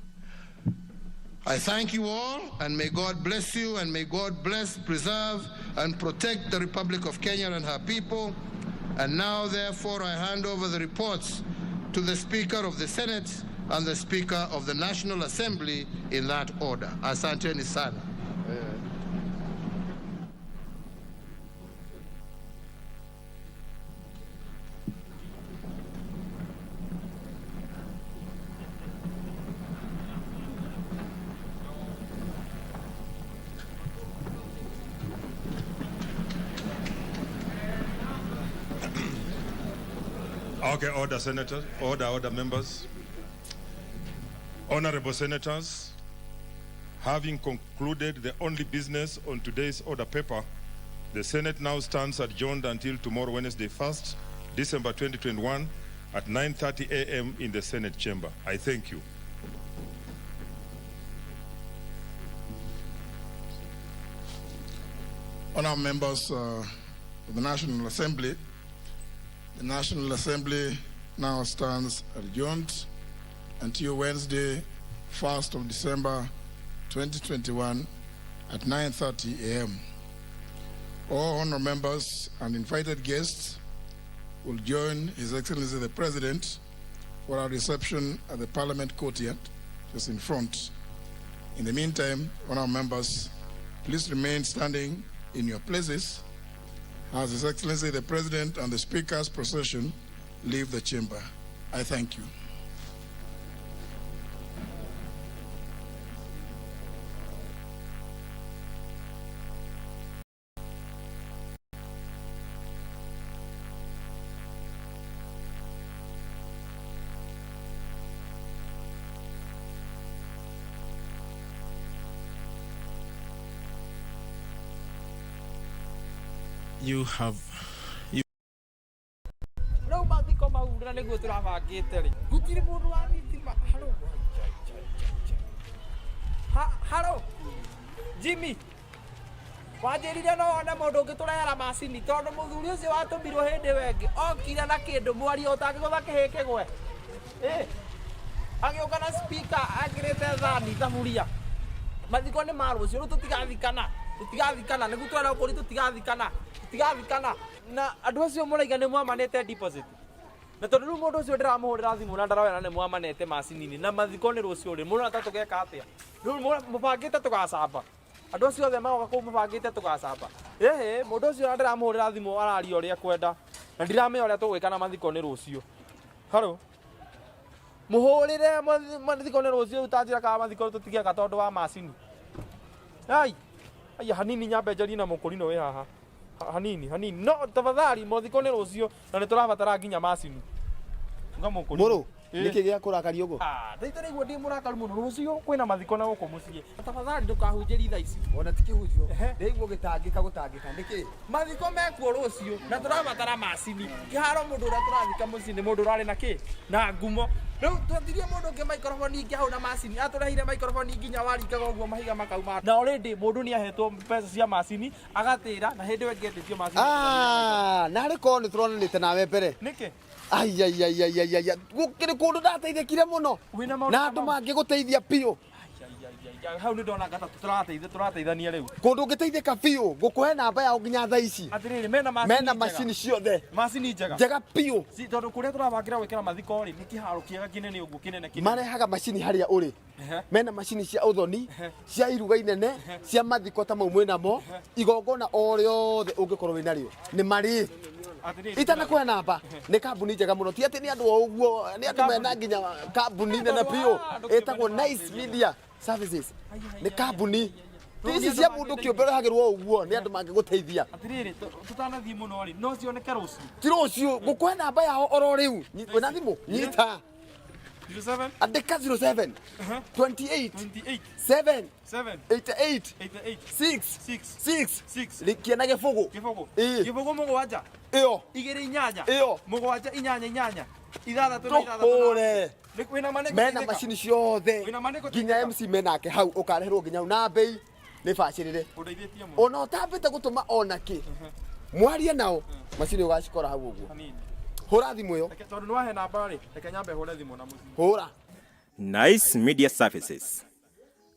I thank you all, and may God bless you, and may God bless, preserve, and protect the Republic of Kenya and her people. And now, therefore, I hand over the reports to the Speaker of the Senate and the Speaker of the National Assembly in that order. Asante sana. Okay, order, Senators. Order, members. Honorable Senators, having concluded the only business on today's order paper, the Senate now stands adjourned until tomorrow, Wednesday, 1st December 2021 at 9:30 a.m. in the Senate chamber. I thank you. Honourable members of the National Assembly, the National Assembly now stands adjourned until Wednesday, 1st of December 2021 at 9:30 a.m. All honourable members and invited guests will join His Excellency the President for our reception at the Parliament courtyard, just in front. In the meantime, honourable members, please remain standing in your places as His Excellency the President and the Speaker's procession leave the chamber. I thank you. You have no mati ko maura ne gutura bagete ri gutiri mundu wa mitima haro Jimmy wajerire no na mundu ngiturera macini tondu muthuri ucio watumirwo hindi wengi okire na kindu mwari utangigotha kihike gwe agioka na speaker agirite thani thaburia mathiko ni maru ucio tutigathikana nigu twara ukuri tutigathikana na andu acio muraiga ni mwamanete deposit na tondu riu mundu ucio ndiramuhurira thimu na ndarawena ni mwamanete macini na mathiko ni rucio ri mundu atatugeka atia riu mubangite tugacamba andu acio othe magoka ku mubangite tugacamba mundu ucio ndiramuhurira thimu araria uria kwenda na ndiramenya uria tugwika na mathiko ni rucio haro muhurire mathiko ni rucio utanjira ka mathiko tutigeka tondu wa macini ai aya hanini nyambe njari na mukurino we haha hanini no tafadhali mothiko ni rucio na ni turabatara nginya macini nga mukurino muru niki gia kurakaria ugo ndaitare igwo ndi murakaru muno rucio kwina mathiko na guko mucie tafadhali ndukahunjiri thaa ici ona tikihunjio ndeigwo gitangika niki mathiko mekuo rucio na turabatara macini kiharo mundu uria turathika mucie ni mundu urari na ki na ngumo riu twathirie mundu ungi microphone ingi hau na macini aturehire microphone nginya waringaga uguo mahiga makauma na already mundu ni ahetwo pesa cia macini agatira na hindi wengi endetio macini na riko ni turonanite nawe mbere niki ai gukiri kundu ndateithikire muno na andu mangiguteithia piu hau ni ndona ngata turateithania riu kundu ngiteithika piu ngukuhe namba ya nginya thaa ici atiriri mena macini ciothe macini njega piu si tondu kuria turabangira gwikira mathiko ri ni kiharo kiega kinene uguo kinene marehaga macini haria uri mena macini cia uthoni cia iruga inene cia mathiko ta mau mwinamo igongona o riothe ungikorwo winario ni mari itana kwa namba ni kambuni njega muno ti ati ni andu o uguo ni andu mena nginya kambuni nene piu etagwo Nice Media Services ni kambuni tisi cia mundu kiumbere hagirwo uguo ni andu mangiguteithia atiriri tutanathie muno ri no cioneke rucio ti rucio ngukwe namba yao oro riu wina thimu nyita 07 andika 07 28 7 88 6 likia na gifugu mugwanja iyo igiri inyanya iyo mugwanja inyanya ithathatu na ithathatu mena macini ciothe nginya MC menake hau ukareherwo nginya na bei ni bacirire ona utambite gutuma onaki mwarie nao macini ugacikora hau uguo hura thimu yo tondu ni wahe namba ri reke nyambe hure thimu na muci hura Nice Media Services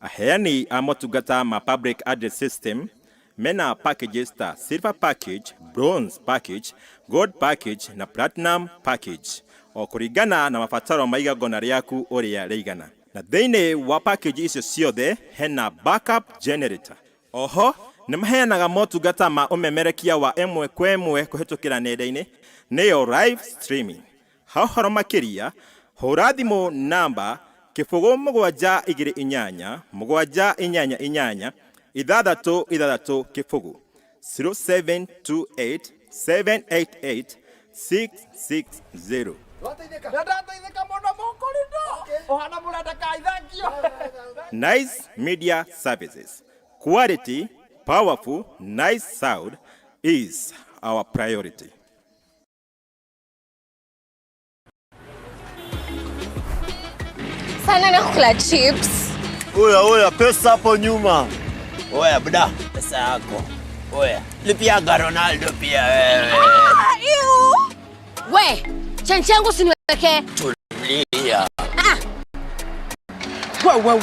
aheani a motungata ma public address system mena packages ta silver package, bronze package, gold package na platinum package o kurigana na mafataro maigagona riaku uria reigana na thiini wa package icio ciothe hena backup generator oho ni maheanaga motungata ma umemerekia wa emwe kwa emwe kuhitukira nenda-ini niyo live streaming hahoro makiria hura thimu namba 0728 788 ithathatu kifugu 0728 788 660 ndataithika muno mukurindo ohana murenda kaithangio Nice Media Services quality powerful nice sound is our priority. Sana nakula chips. Oya, pesa hapo nyuma. Oya, bda, pesa yako. Oya. Lipiaga Ronaldo pia wewe. We, chanchi yangu usiniweke. Tulia. Wow.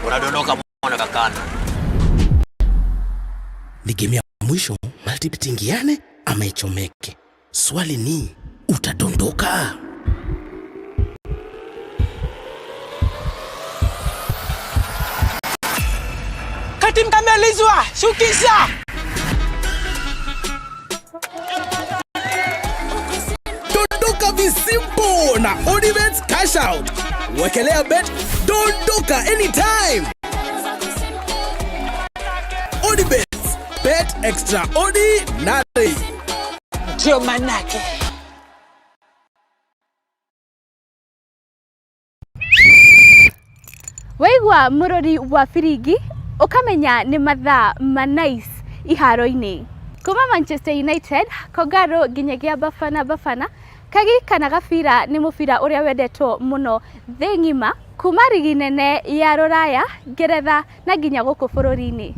Unadondoka mwana kakana. Ni game ya mwisho, multipeti ingiane ama ichomeke. Swali ni, utadondoka? Kati mkamelizwa, shukisha! Dondoka visimpo na Odibets cash out. Wekelea bet, dondoka anytime. Odibets, bet extraordinary. Ndio manake. Waigwa murori wa Firigi, ukamenya ni mathaa ma Nice iharo-ini. Kuma Manchester United, Kogaro ginyagia Bafana, kagi kana gabira ni mubira uria wendetwo muno thi ngima, kuma rigi nene ya Ruraya, Ngeretha na nginya guku bururi-ini.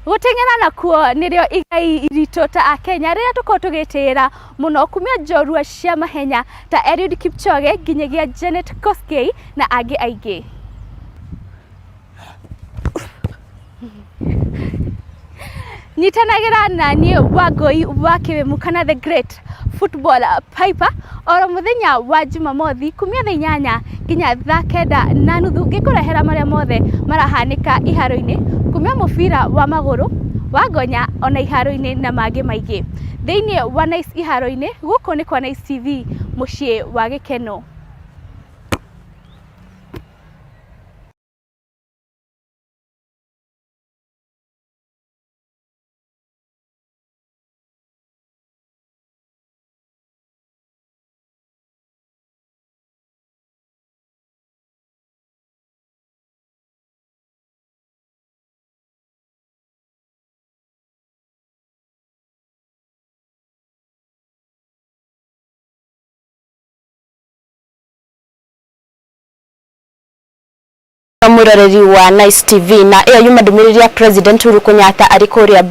Guteng'era nakuo nirio igai ritũ ta a Kenya rĩrĩa tũkorwo tũgĩtĩĩra mũno kumia njorua cia mahenya ta Eliud Kipchoge nginyagia Janet Kosgei na angĩ aingĩ. Nyitanagĩra na niĩ Wangui wa Kĩwĩmu kana the great football piper oro muthenya wa Jumamothi kumia thaa 8 nginya thaa 9:30 ngĩkũrehera marĩa mothe marahanĩka iharo-ini kumia mubira wa magũrũ wa ngonya ona iharo-ini na mangĩ maingĩ thĩinĩ wa Nice iharo-ini gũkũ nĩ kwa NiceTv mũciĩ wa gĩkeno. Muroreri wa NiceTv na iyo yuma Ndumiriri ya President Uhuru Kenyatta ari kuria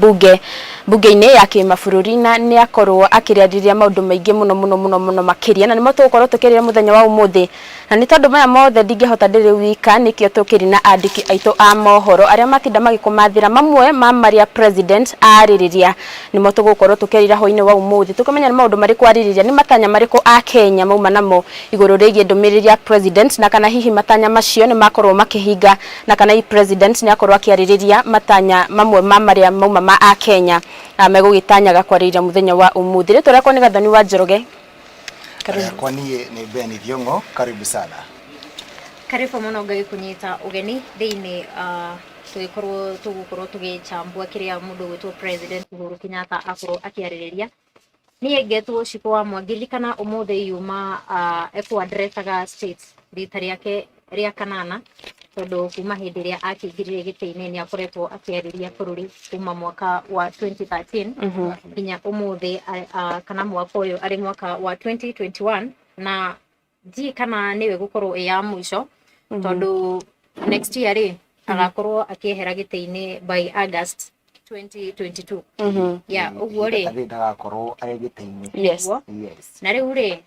bunge-ini ya kimabũrũri na ni akorwo akiriariria maundu maingi muno makiria na nimo tugukorwo tukirira muthenya wa umuthi na ni tondu maya mothe ndingihota ndiri wika nikio tukiri na andiki aitu a mohoro aria matinda magikumathira mamwe ma maria president aririria nimo tugukorwo tukirira hoine wa umuthi tukamenya ni maundu mari kwaririria ni matanya mariko a Kenya mauma namo iguru rigie Ndumiriri ya President na kana hihi matanya macio ni makorwo makihinga na kana president ni akorwo akiaririria matanya mamwe ma maria mauma ma a Kenya megugitanyaga kwaririria muthenya wa umuthi ri turekwo ni Gathoni wa Njoroge. Kwa niye ni Beni Thiongo, karibu sana. Karibu muno ngai kunyita ugeni thiini tugukorwo tugichambua kiria mundu gwitwo President Uhuru Kenyatta akorwo akiaririria ni ngetwo ciko wa Mwangili kana umuthi yuma eko addressaga states rita riake ria kanana tondu kuma hindi ria akingirire giti-ini ni akoretwo akiariria bururi kuma mwaka wa 2013 nginya umuthi kana mwaka uyu ari mwaka wa 2021 na ndi kana niwe gukorwo ya mwisho tondu next year ri agakorwo akiehera giti-ini by August 2022 uguo ri ndagakorwo ari giti-ini yes na riu ri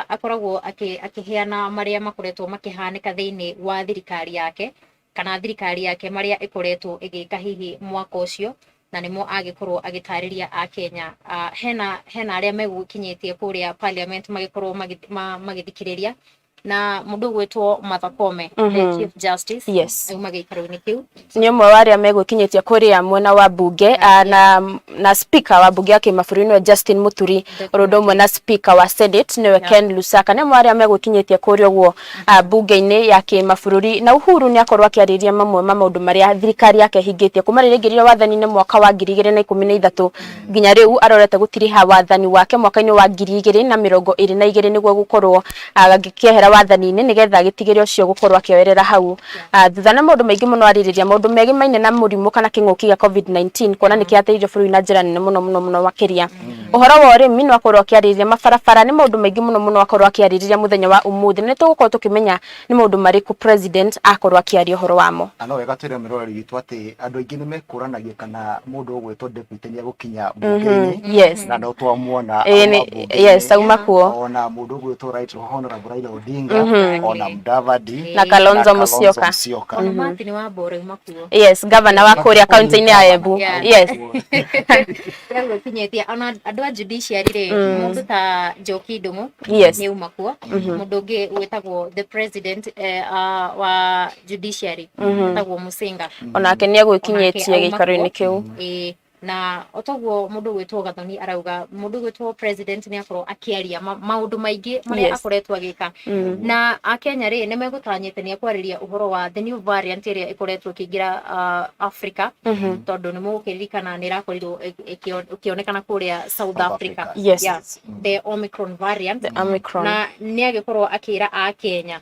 akoragwo akiheana maria makoretwo makihanika thiini wa thirikari yake kana thirikari yake maria ikoretwo igika hihi mwaka ucio na nimo agikorwo agitariria a Kenya hena aria megukinyitie kuria parliament magikorwo magithikiriria na mundu gwetwo Martha Koome the Chief Justice magiikaro-ini kiu ni umwe wa aria megukinyitie kuria mwena wa bunge na speaker wa bunge ya kimabũrũri ni Justin Muturi orodo mwe na speaker wa Senate ni Ken Lusaka ni umwe aria megukinyitie kuria guo bunge-ini ya kimabũrũri na Uhuru ni akorwo akiariria mamwe ma maundu maria thirikari yake hingitie kuma riria ngirira wathani-ini mwaka wa 2013 nginya riu arorete gutiriha wathani wake mwaka-ini wa 2022 niguo gukorwo agikehera wathani-ini nigetha gitigire ucio gukorwo akioerera hau thutha na maundu maingi muno aririria maundu megimaine na murimu kana king'uki gya COVID-19 kona nikiateithio bũrũri na njĩra nene muno makiria uhoro wa urimi no akorwo akiaririria mabarabara ni maundu maingi muno akorwo akiaririria muthenya wa umuthi ni tugukorwo tukimenya ni maundu mariku president akorwo akiaria uhoro wamo ano wega twire miroreri gitu ati andu aingi ni mekuranagia kana mundu ugwetwo deputy ni agukinya bunge-ini yes na no twamuona yes auma kuo ona mundu ugwetwo right honorable Raila Odinga ona Mudavadi na Kalonzo Musyoka ona Martin wa Bore makuo yes governor wa Kuria county ni ya Embu yes Yago kinyetia ona andu a judiciary ri mundu ta Njoki Ndung'u ni umakuo mundu ungi wetagwo the president wa judiciary wetagwo Musinga onake ni agwikinyetie gikaro-ini kiu na otogwo mundu gwetwo Gathoni arauga mundu gwetwo president ni akorwo akiaria maundu maingi maria akoretwo agika na akenya ri ni megutanyite ni akwariria uhoro wa the new variant iria ikoretwo kiingira Africa tondu ni mugukiririkana ni rakorirwo ikionekana kuria South Africa the Omicron variant na ni agikorwo akira a Kenya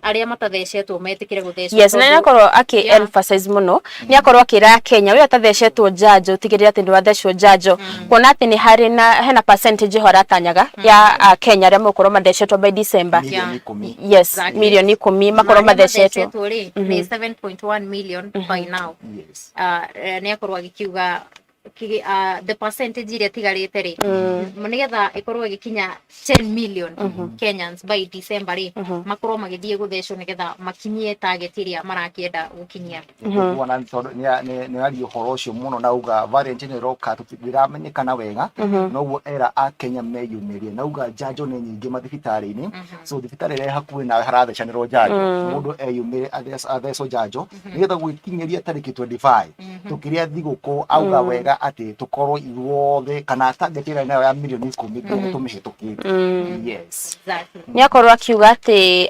aria matathecetwo metikire guthecwo yes na nakorwo aki emphasize muno ni akorwo akira Kenya uria tathecetwo njanjo tigirira ati ndwathecwo njanjo kuona ati ni hari na hena percentage horatanyaga ya Kenya aria mukorwo mathecetwo by December yes milioni 10 makorwo mathecetwo ni 7.1 million by now ni akorwo agikiuga the percentage iria tigarite ri nigetha ikorwo igikinya 10 million Kenyans by December ri makorwo magithie guthecwo nigetha makinyie target iria marakienda gukinyia wana ni ari uhoro ucio muno na uga variant ni roka tutiramenyekana wega noguo era a Kenya meyumirie na uga njanjo ni nyingi mathibitari-ini so thibitari ire hakuhi nawe harathecanirwo njanjo mundu eyumire athecwo njanjo nigetha gwikinyeria tariki 25 tukiria thiguku auga wega ati tukorwo iruothe kana target ira nayo ya milioni 10 tumihituki yes ni akorwo akiuga ati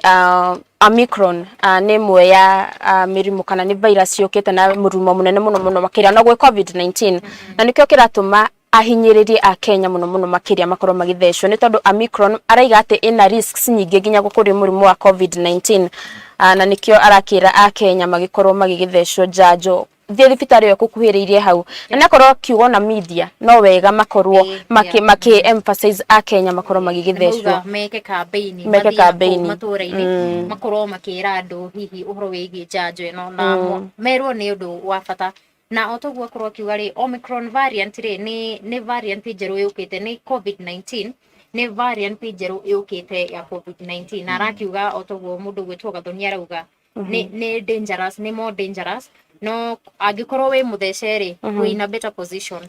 Omicron ni imwe ya mirimu kana ni virus yokete na murumo munene muno makiria no gwe COVID-19 na nikyo kiratuma ahinyiririe a Kenya muno makiria makorwo magithecwo ni tondu Omicron araiga ati ina risks nyingi ginya gukuri murimu wa COVID-19 na nikyo arakira a Kenya magikorwo magigithecwo njanjo thibitari yo kukuhiriirie hau na nakorwo kiugo na media no wega makorwo maki emphasize a Kenya makorwo magigithecwo meke campaign maturaini makorwo makira andu hihi uhoro wigi njanjo ino na merwo ni undu wa bata na otogwo akorwo kiuga ri Omicron variant ri ni variant njeru yukite ni COVID-19 ni variant njeru yukite ya COVID-19 na arakiuga otogwo mundu gwetwo Gathoni arauga ni dangerous ni more dangerous no agikorwo we mutheceri we in a better position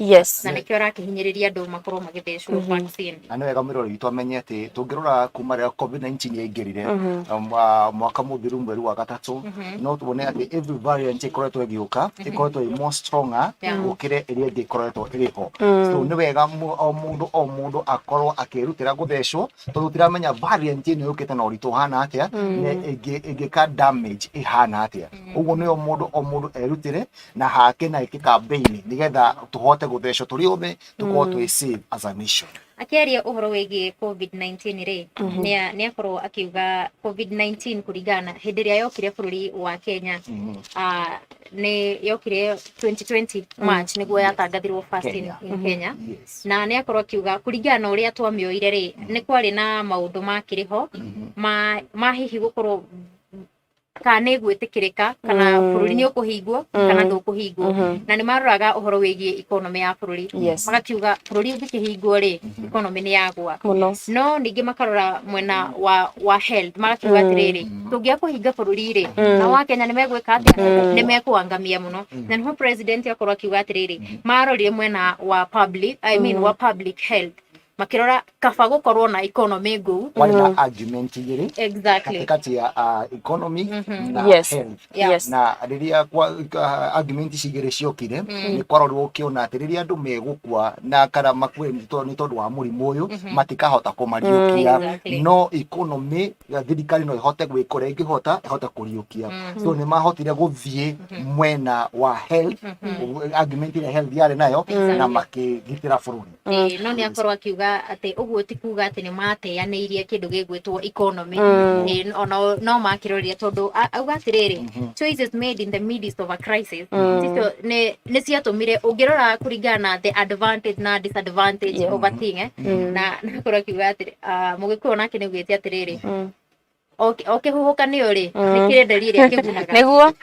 na nikyo arakihinyiriria andu makorwo magithecwo vaccine ana wega mirori itu amenye ati tungirora kuma ria COVID-19 yaingirire mwaka muthiru mweri wa gatatu no tubone ati every variant ikoretwo igiuka ikoretwo more stronger gukire iria ingi ikoretwo iriho so ni wega o mundu akorwo akirutira guthecwo tondu tiramenya variant ino yukite na uritu hana atia ingika damage ihana atia uguo ni o mundu erutire na hake na iki campaign nigetha tuhote guthecwo turi othe tukorwo twi safe as a nation akiaria uhoro wigi COVID-19 ri ni akorwo akiuga COVID-19 kurigana hindi ria yokire bururi wa Kenya ni yokire 2020 March niguo yatangathirwo first in Kenya na ni akorwo akiuga kurigana uria twamioire ri ni kwari na maundu makiriho ma hihi gukorwo kana igwitikirika kana bururi ni ukuhingwo kana ndukuhingwo na ni maroraga uhoro wigie economy ya bururi magakiuga bururi ungikihingwo ri economy ni yagwa no ningi makarora mwena wa health magakiuga atiriri tungia kuhinga bururi ri na wa Kenya ni megwika atia ni mekuangamia muno na no president akorwo akiuga atiriri marorire mwena wa public health makirora kaba gukorwo na economy go wala argument igiri exactly kati ya economy na health na riria kwa argument cigiri ciokire ni kwarorwo kiona atiriria andu megukwa na kana makwe ni tondu wa murimu uyu matikahota kumariukia no economy ya thirikari no ihote gwikora ingihota kuriukia so ni mahotire guthie mwena wa health argument ya health yare nayo na makigitira bururi no ni akorwo akiuga akiuga ati uguo ti kuga ati ni mateaneirie kindu gigwitwo economy ona no makiroria tondu auga atiriri choices made in the midst of a crisis ticio ni ciatumire ungirora kuringana the advantage na disadvantage of a thing na nakora kiuga atiri mugikuo nake nigwite atiriri okay huhuka ni uri nikirenderia ria kibunaga niguo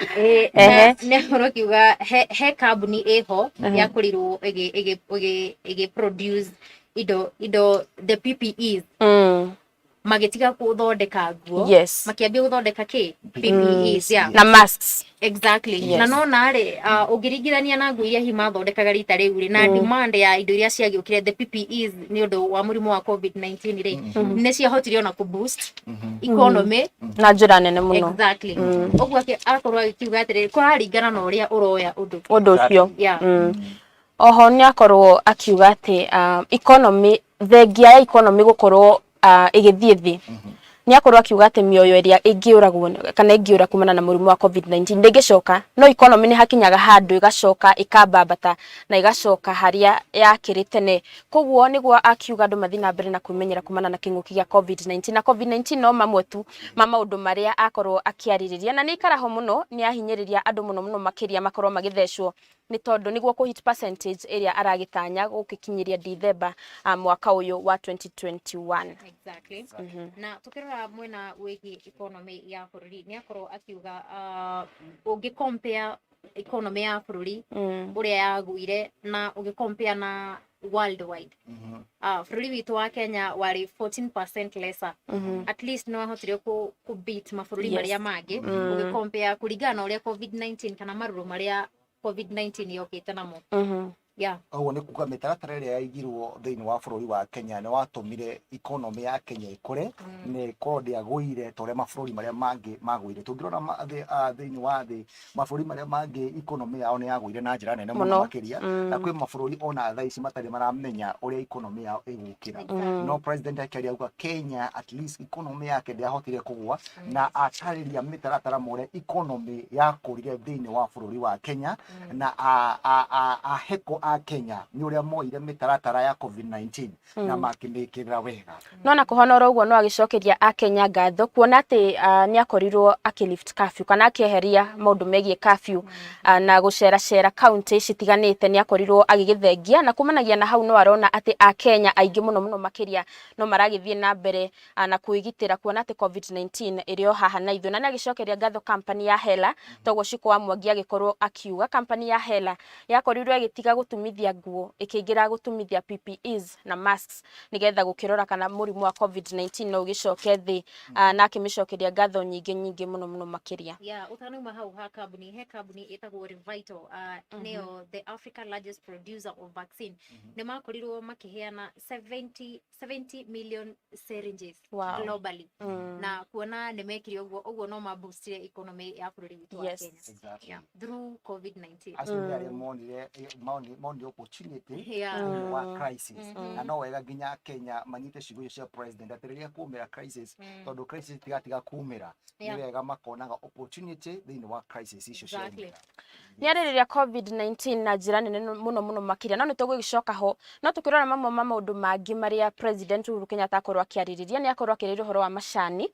nakora kiuga he company eho ya kurirwo igi produce ido the PPEs magetiga kuthondeka nguo makiambia guthondeka PPEs na masks exactly na no nare ugiringithania na nguo iria himathondekaga rita riu ri na demand ya indo iria ciagiukire the PPEs ni undu wa murimu wa COVID-19 ri ni ciahotire ona ku boost economy na njira nene muno exactly ogwo akorwo akiuga atiri kuraringana na uria uroya undu ucio oho ni akorwo akiuga ati economy thengia ya economy gukorwo igithie thi ni akorwo akiuga ati mioyo iria ingiuragwo kana ingiura kumana na murimu wa COVID-19 ndingicoka no economy ni hakinyaga handu igacoka ikambambata na igacoka haria yakiri tene koguo niguo akiuga andu mathina mbere na kumenyera kumana na kinguki gia COVID-19 na COVID-19 no mamwe tu maundu maria akorwo akiaririria na ni ikaraho muno ni ahinyiriria andu muno makiria makorwo magithecwo ni tondu niguo ku hit percentage iria aragitanya gukikinyiria December mwaka uyu wa 2021 exactly na tukirora mwena wegi economy ya bururi ni akorwo akiuga ungi compare economy ya bururi uria yaguire na ungi compare na worldwide bururi witu wa Kenya wari 14% lesser at least no ahotire ku beat mabũrũri maria mangi ungi compare kuringana uria COVID-19 kana maruru maria COVID-19 yokite namo Oguo ni kuga mitaratara iria yaigirwo thiini wa bururi wa Kenya ni watumire economy ya Kenya ikure ni ikorwo ndiagwire toria mabũrũri maria mangi magwire tungirona thiini wa thi mabũrũri maria mangi economy yao ni yagwire na njira nene muno makiria na kwi mabũrũri ona thaa ici matari maramenya uria economy yao igukira no president akiaria uga Kenya at least economy yake ndiahotire kugwa na atariria mitaratara muria economy yakurire thiini wa bururi wa Kenya na aheko a Kenya ni uria moire mitaratara ya COVID-19 na makimikirira wega no na kuhonora uguo no agicokeria a Kenya ngatho kuona ati ni akorirwo akilift curfew kana akieheria maundu megie curfew na gucera county citiganite ni akorirwo agigithengia na kumanagia na hau no arona ati a Kenya aingi muno makiria no maragithie na mbere na kuigitira kuona ati COVID-19 irio haha na ithu na ni agicokeria ngatho company ya Hela toguo ciko wa Mwangi agikorwo akiuga company ya Hela yakorirwo agitiga gutumithia nguo ikiingira gutumithia PPEs na masks nigetha gukirora kana murimu wa COVID-19 no ugicoke thi na akimicokeria ngatho nyingi muno makiria utanuma hau ha company etagwo Revital neo the African largest producer of vaccine ni makorirwo makiheana 70 million syringes globally na kuona ni mekire uguo no maboostire economy ya bururi witu wa Kenya through COVID-19 asuri monire opportunity wa crisis na no wega ginya Kenya manyite cigo cia president atiriria kumira crisis tondu crisis tigatiga kumira ni wega makonaga opportunity thiini wa crisis icio cia ni aririria COVID-19 na njira nene muno makiria no nitugicoka ho no tukirora mamwe maundu mangi maria president Uhuru Kenyatta akorwo akiaririria ni akorwo akiriria uhoro wa macani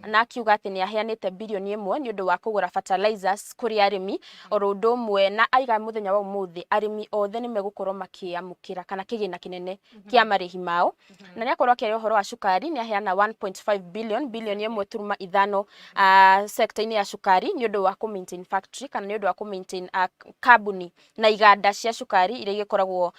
na akiuga ati ni aheanite bilioni 1 ni undu wa kugura fertilizers kuri arimi orundu mwe na aiga muthenya wa umuthi arimi othe ni megukorwo makiamukira kana kigina kinene kia marihi mao na ni akorwo akiaria uhoro wa cukari ni aheana 1.5 bilioni 1.5 sector ini ya cukari ni undu wa ku maintain factory kana ni undu wa ku maintain kambuni na iganda cia cukari iria igikoragwo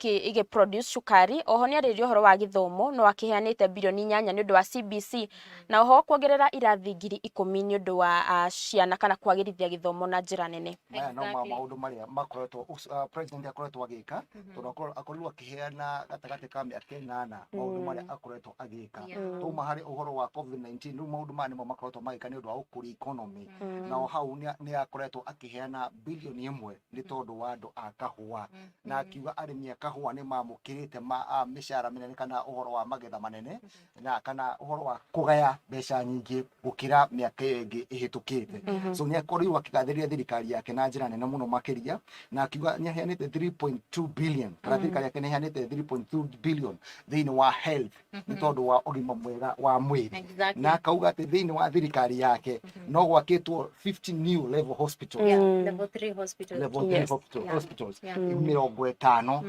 ige produce cukari oho ni aririo horo wa githomo no akiheanite bilioni 8 ni undu wa CBC na oho kuongerera irathi ngiri 10 ni undu wa ciana kana kwagirithia githomo na njira nene no maundu maria makoretwo president akoretwo agika tondu akorirwo akiheana gatagati ka miaka 8 maundu maria akoretwo agika tuma hari uhoro wa COVID-19 no maundu mani mo makoretwo magika ni undu wa ukuri economy na hau ni akoretwo akihe akiheana bilioni 1 ni tondu wa andu a kahua na akiuga arimi a kahua ni mamukirite mishara minene kana uhoro wa magetha manene na kana uhoro wa kugaya mbeca nyingi gukira miaka ingi ihitukite so ni akorirwo akigathĩrĩria thirikari yake na njĩra nene mũno makĩria na akiuga ni aheanĩte 3.2 billion kana thirikari yake ni aheanĩte 3.2 billion thĩinĩ wa health ni tondu wa ũgima mwega wa mwĩrĩ na akauga atĩ thĩinĩ wa thirikari yake no gwakĩtwo 50 new level hospitals level 3 hospitals level 3 hospitals 50 no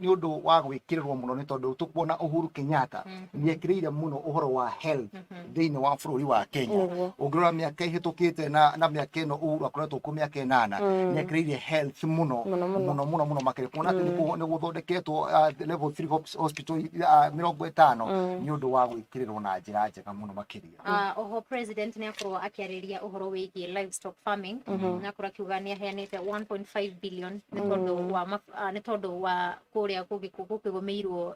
nĩ ũndũ wa gwĩkĩrĩrwo mũno nĩ tondũ tũkuona Uhuru Kenyatta nĩ ekĩrĩire mũno ũhoro wa health thĩinĩ wa bũrũri wa Kenya ũngĩrora mĩaka ĩhĩtũkĩte na mĩaka ĩno Uhuru akoretwo ku mĩaka 8 nĩ ekĩrĩire health mũno makĩria kuona atĩ nĩ gũthondeketwo level 3 hospital 50 nĩ ũndũ wa gwĩkĩrĩrwo na njĩra njega mũno makĩria oho president nĩ akorwo akĩarĩria ũhoro wĩgiĩ livestock farming na kũra kiuga nĩ aheanĩte 1.5 billion nĩ tondũ wa kũrĩa gũkĩgũmĩirwo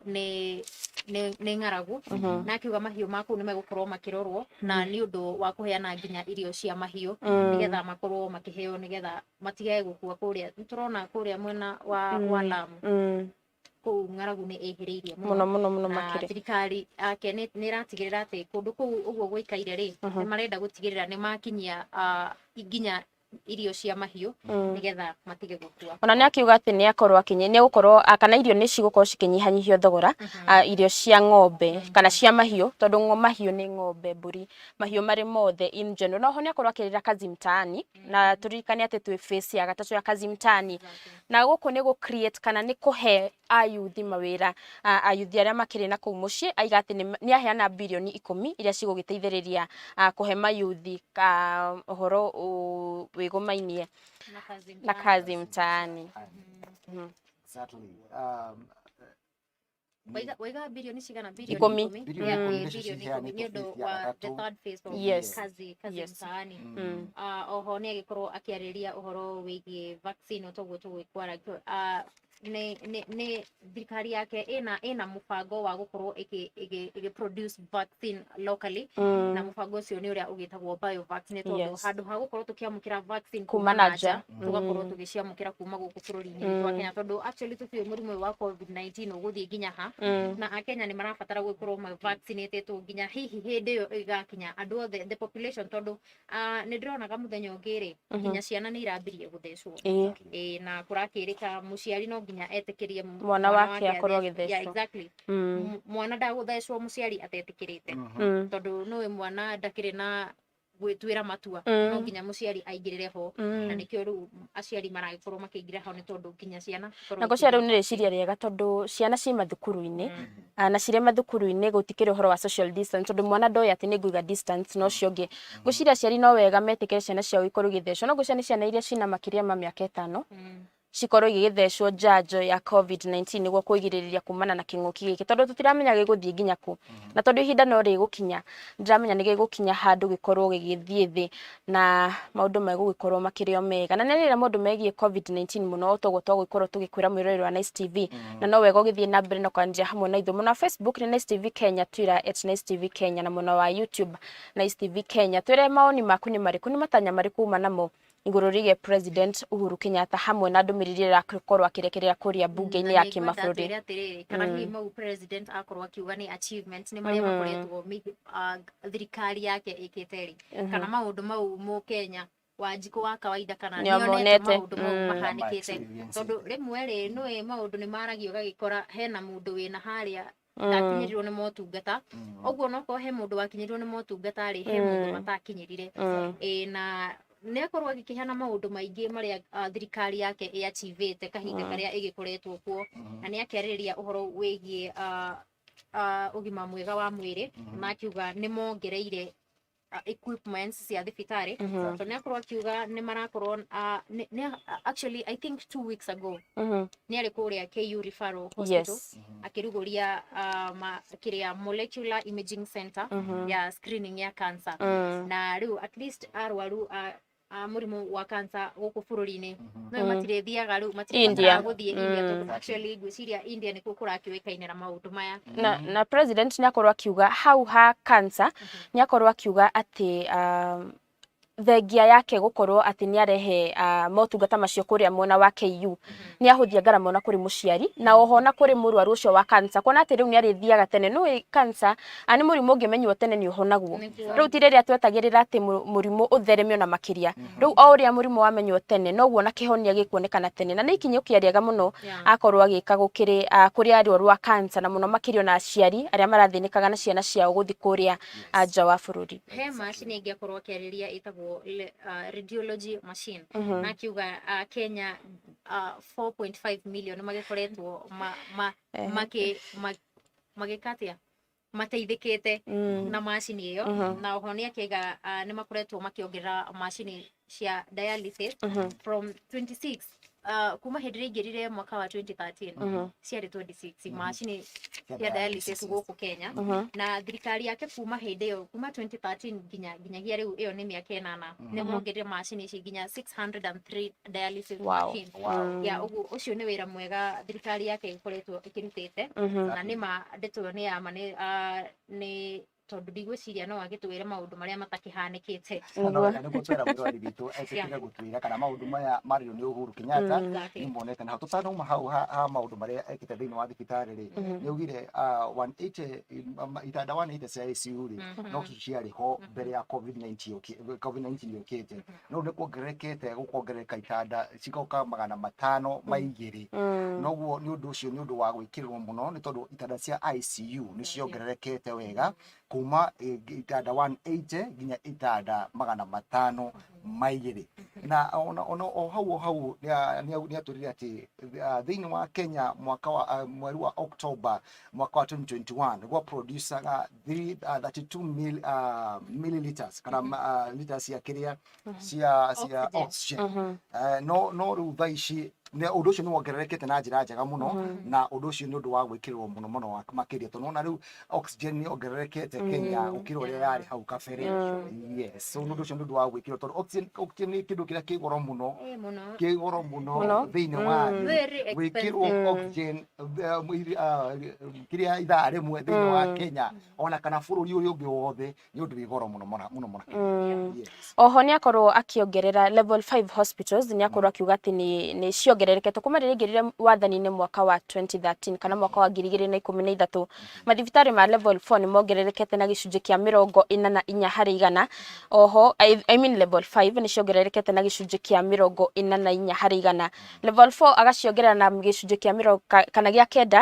nĩ ng'aragu na akiuga mahiũ maku nĩ megũkorwo makĩrorwo na nĩ ũndũ wa kũheana nginya irio cia mahiũ nĩgetha makorwo makĩheo nĩgetha matige gũkua kũrĩa tũrona kũrĩa mwena wa Lamu kũu ng'aragu nĩ ĩhĩrĩirie mũno makĩria thirikari yake nĩ ĩratigĩrĩra atĩ kũndũ kũu ũguo gũikaire rĩ nĩ marenda gũtigĩrĩra nĩ makinyia nginya irio cia mahiũ nigetha matige gũkua ona nĩ akiuga atĩ nĩ akorwo nĩ gũkorwo kana irio nĩ cigũkorwo cikĩnyihanyihio thogora irio cia ng'ombe kana cia mahiũ tondũ mahiũ nĩ ng'ombe mbũri mahiũ marĩ mothe in general no ho nĩ akorwo akĩrĩra kazi mtaani na turirikane atĩ twĩ phase ya gatatũ ya kazi mtaani na gũkũ nĩ gũ create kana nĩ kũhe ayuthi mawĩra ayuthi arĩa makĩrĩ na kũu mũciĩ aiga atĩ nĩ aheana bilioni 10 iria cigũgĩteithĩrĩria kũhe mayuthi ũhoro wĩgũmainie na kazi mtaani exactly waiga bilioni cigana bilioni 10 nĩ ũndũ wa the third phase of kazi mtaani oho nĩ agĩkorwo akĩarĩria ũhoro wĩgiĩ vaccine ũtoguo tũgĩkwara nĩ thirikari yake ĩna mũbango wa gũkorwo ĩgĩ produce vaccine locally na mũbango ũcio nĩ ũrĩa ũgĩtagwo biovac nĩ tondũ handũ ha gũkorwo tũkĩamũkĩra vaccine kuma na nja tũgakorwo tũgĩciamũkĩra kuma gũkũ bũrũri-inĩ wa Kenya tondũ actually tũtiũĩ mũrimũ wa COVID-19 ũgũthiĩ nginya ha na Akenya nĩ marabatara gũkorwo vaccinatedwo nginya hihi hĩndĩ ĩyo ĩgakinya andũ othe the population tondũ nĩ ndĩronaga mũthenya ũngĩ rĩ nginya ciana nĩ irambirie gũthecwo na kũrakĩrĩka mũciari no nginya etĩkĩrie mwana wake akorwo agĩthecwo exactly mwana ndagũthecwo mũciari atetĩkĩrĩte tondũ nĩwe mwana ndakĩrĩ na gwĩtuĩra matua no nginya mũciari aingĩrĩre ho na nĩkĩo rĩu aciari maragĩkorwo makĩingĩra ho nĩ tondũ nginya ciana na gũcia rĩu nĩ rĩciria rĩega tondũ ciana ci mathukuru-inĩ na cirĩ mathukuru-inĩ gũtikĩrĩ ũhoro wa social distance tondũ mwana ndoĩ atĩ nĩ ngũiga distance no cio ũngĩ gũciria aciari no wega metĩkĩre ciana ciao ikorwo igĩthecwo no gũcia nĩ ciana iria cina makĩria ma mĩaka 5 cikorwo igĩthecwo njanjo ya COVID-19 nĩguo kwĩgirĩrĩria kumana na kĩng'ũki gĩkĩ tondũ tũtiramenya gĩgũthiĩ nginya kũ na tondũ ihinda no rĩgũkinya ndiramenya nĩ gĩgũkinya handũ gĩkorwo gĩgĩthiĩ thĩ na maũndũ megũgĩkorwo makĩrĩ o mega na nĩrĩra maũndũ megiĩ COVID-19 mũno toguo twagũkorwo tũgĩkwĩra mwĩroreri wa NiceTv na no wega ũgĩthiĩ na mbere na kwanjia hamwe na ithuĩ mũno Facebook nĩ NiceTv Kenya Twitter @NiceTv Kenya na mũno wa YouTube NiceTv Kenya twĩre maoni maku nĩ marĩkũ nĩ matanya marĩkũ uma namo igũrũ rĩgiĩ President Uhuru Kenyatta hamwe na ndũmĩrĩri ĩrakorwo akĩrekereria kũrĩa bunge-inĩ ya kĩmabũrũri kana hihi mau president akorwo akiuga nĩ achievement nĩ marĩa makoretwo thirikari yake ĩkĩte kana maũndũ mau Mũkenya Wanjikũ wa kawaida kana nĩonete maũndũ mau mahanĩkĩte tondũ rĩmwe rĩ nĩwe maũndũ nĩ maragio gagĩkora hena mũndũ wĩna harĩa ndakinyĩrirwo nĩ motungata ũguo no ko he mũndũ wakinyĩrirwo nĩ motungata rĩ he mũndũ matakinyĩrire na nĩ akorwo agĩkĩheana maũndũ maingĩ marĩa thirikari yake ĩachivĩte kahinda karĩa ĩgĩkoretwo kuo na nĩ akĩarĩrĩria ũhoro wĩgiĩ ũgima mwega wa mwĩrĩ na akiuga nĩ mongereire equipments cia thibitarĩ so nĩ akorwo akiuga nĩ marakorwo actually I think 2 weeks ago nĩ arĩ kũrĩa KU Referral Hospital akĩrugũria kĩrĩa molecular imaging center ya screening ya cancer na rĩu at least arwaru mũrimũ wa cancer gũkũ bũrũri-inĩ no matirĩthiaga rĩu matirĩthiaga gũthiĩ India tondũ actually gwĩciria India nĩkuo kũrakĩũĩkaine na maũndũ maya na president nĩ akorwo akiuga hau ha cancer nĩ akorwo akiuga atĩ thengia yake gukorwo ati ni arehe motungata macio kuria mwena wa KU ni ahuthia ngarama ona kuri muciari na oho na kuri murwaru ucio wa cancer kona ati riu ni arithiaga tene no cancer ani murimu ungimenywo tene ni uhonagwo riu tiriria twetagirira ati murimu utheremio na makiria riu o uria murimu wamenywo tene noguo na kihonia gikuonekana tene na ni ikinyukia riega muno akorwo agika gukiri kuri arwaru wa cancer na muno makirio na aciari aria marathinikaga na ciana ciao guthi kuria nja wa bururi he machine ingiakorwo kiariria itagwo radiology machine na kiuga Kenya 4.5 million magikoretwo magikatia mateithikite na machine iyo na oho ni akiga ni makoretwo makiongerera machine cia dialysis from 26 kuma hindire ingirire mwaka wa 2013 ciari 26 machine ya dialysis guku Kenya na thirikari yake kuma hindi iyo kuma 2013 nginyagia riu iyo ni miaka 8 ni mongerere machine ici nginya 603 dialysis machine ya ucio ni wira mwega thirikari yake ikoretwo ikirutite na ni ma ndetwo ni ama ni tondu ndigwiciria no agitwire maundu maria matakihanikite niguo twera mwirwari witu ekitire gutwira kana maundu maya mario ni Uhuru Kenyatta ni monete na tutanauma hau ha maundu maria ekite thiini wa thibitari ri ni ugire 180 itanda 180 cia ICU ri no ciari ho mbere ya COVID-19 yokite no ni kuongerekete gukongereka itanda cikoka 500 maigiri noguo ni undu ucio ni undu wa gwikirwo muno ni tondu itanda cia ICU ni ciongererekete wega kuma itanda 180 nginya itanda 500 maigiri na ona hau ni aturire ati thiini wa Kenya mwaka wa mweri wa October mwaka wa 2021 gwa producer 32 milliliters kana liters ya kiria cia oxygen no ru thaici ne undu ucio ni wongererekete na njira njega muno na undu ucio ni undu wa gwikirwo muno wa makiria tondu na riu oxygen ni ongererekete Kenya ukirwo ria yari hau kabere yes so undu ucio ni undu wa gwikirwo tondu oxygen ni kindu kiria kigoro muno thiini wa gwikirwo oxygen kiria ithaa rimwe thiini wa Kenya ona kana bururi uri ungi wothe ni undu wigoro muno oho ni akorwo akiongerera level 5 hospitals ni akorwo akiuga ati ni ciongererekete kuma riria ngirire wathani-ini mwaka wa 2013 kana mwaka wa 2013 mathibitari ma level 4 ni mongererekete na gicunji kia 44 hari igana oho I mean level 5 ni ciongererekete na gicunji kia 44 hari igana level 4 agaciongerera na gicunji kia kana gia 9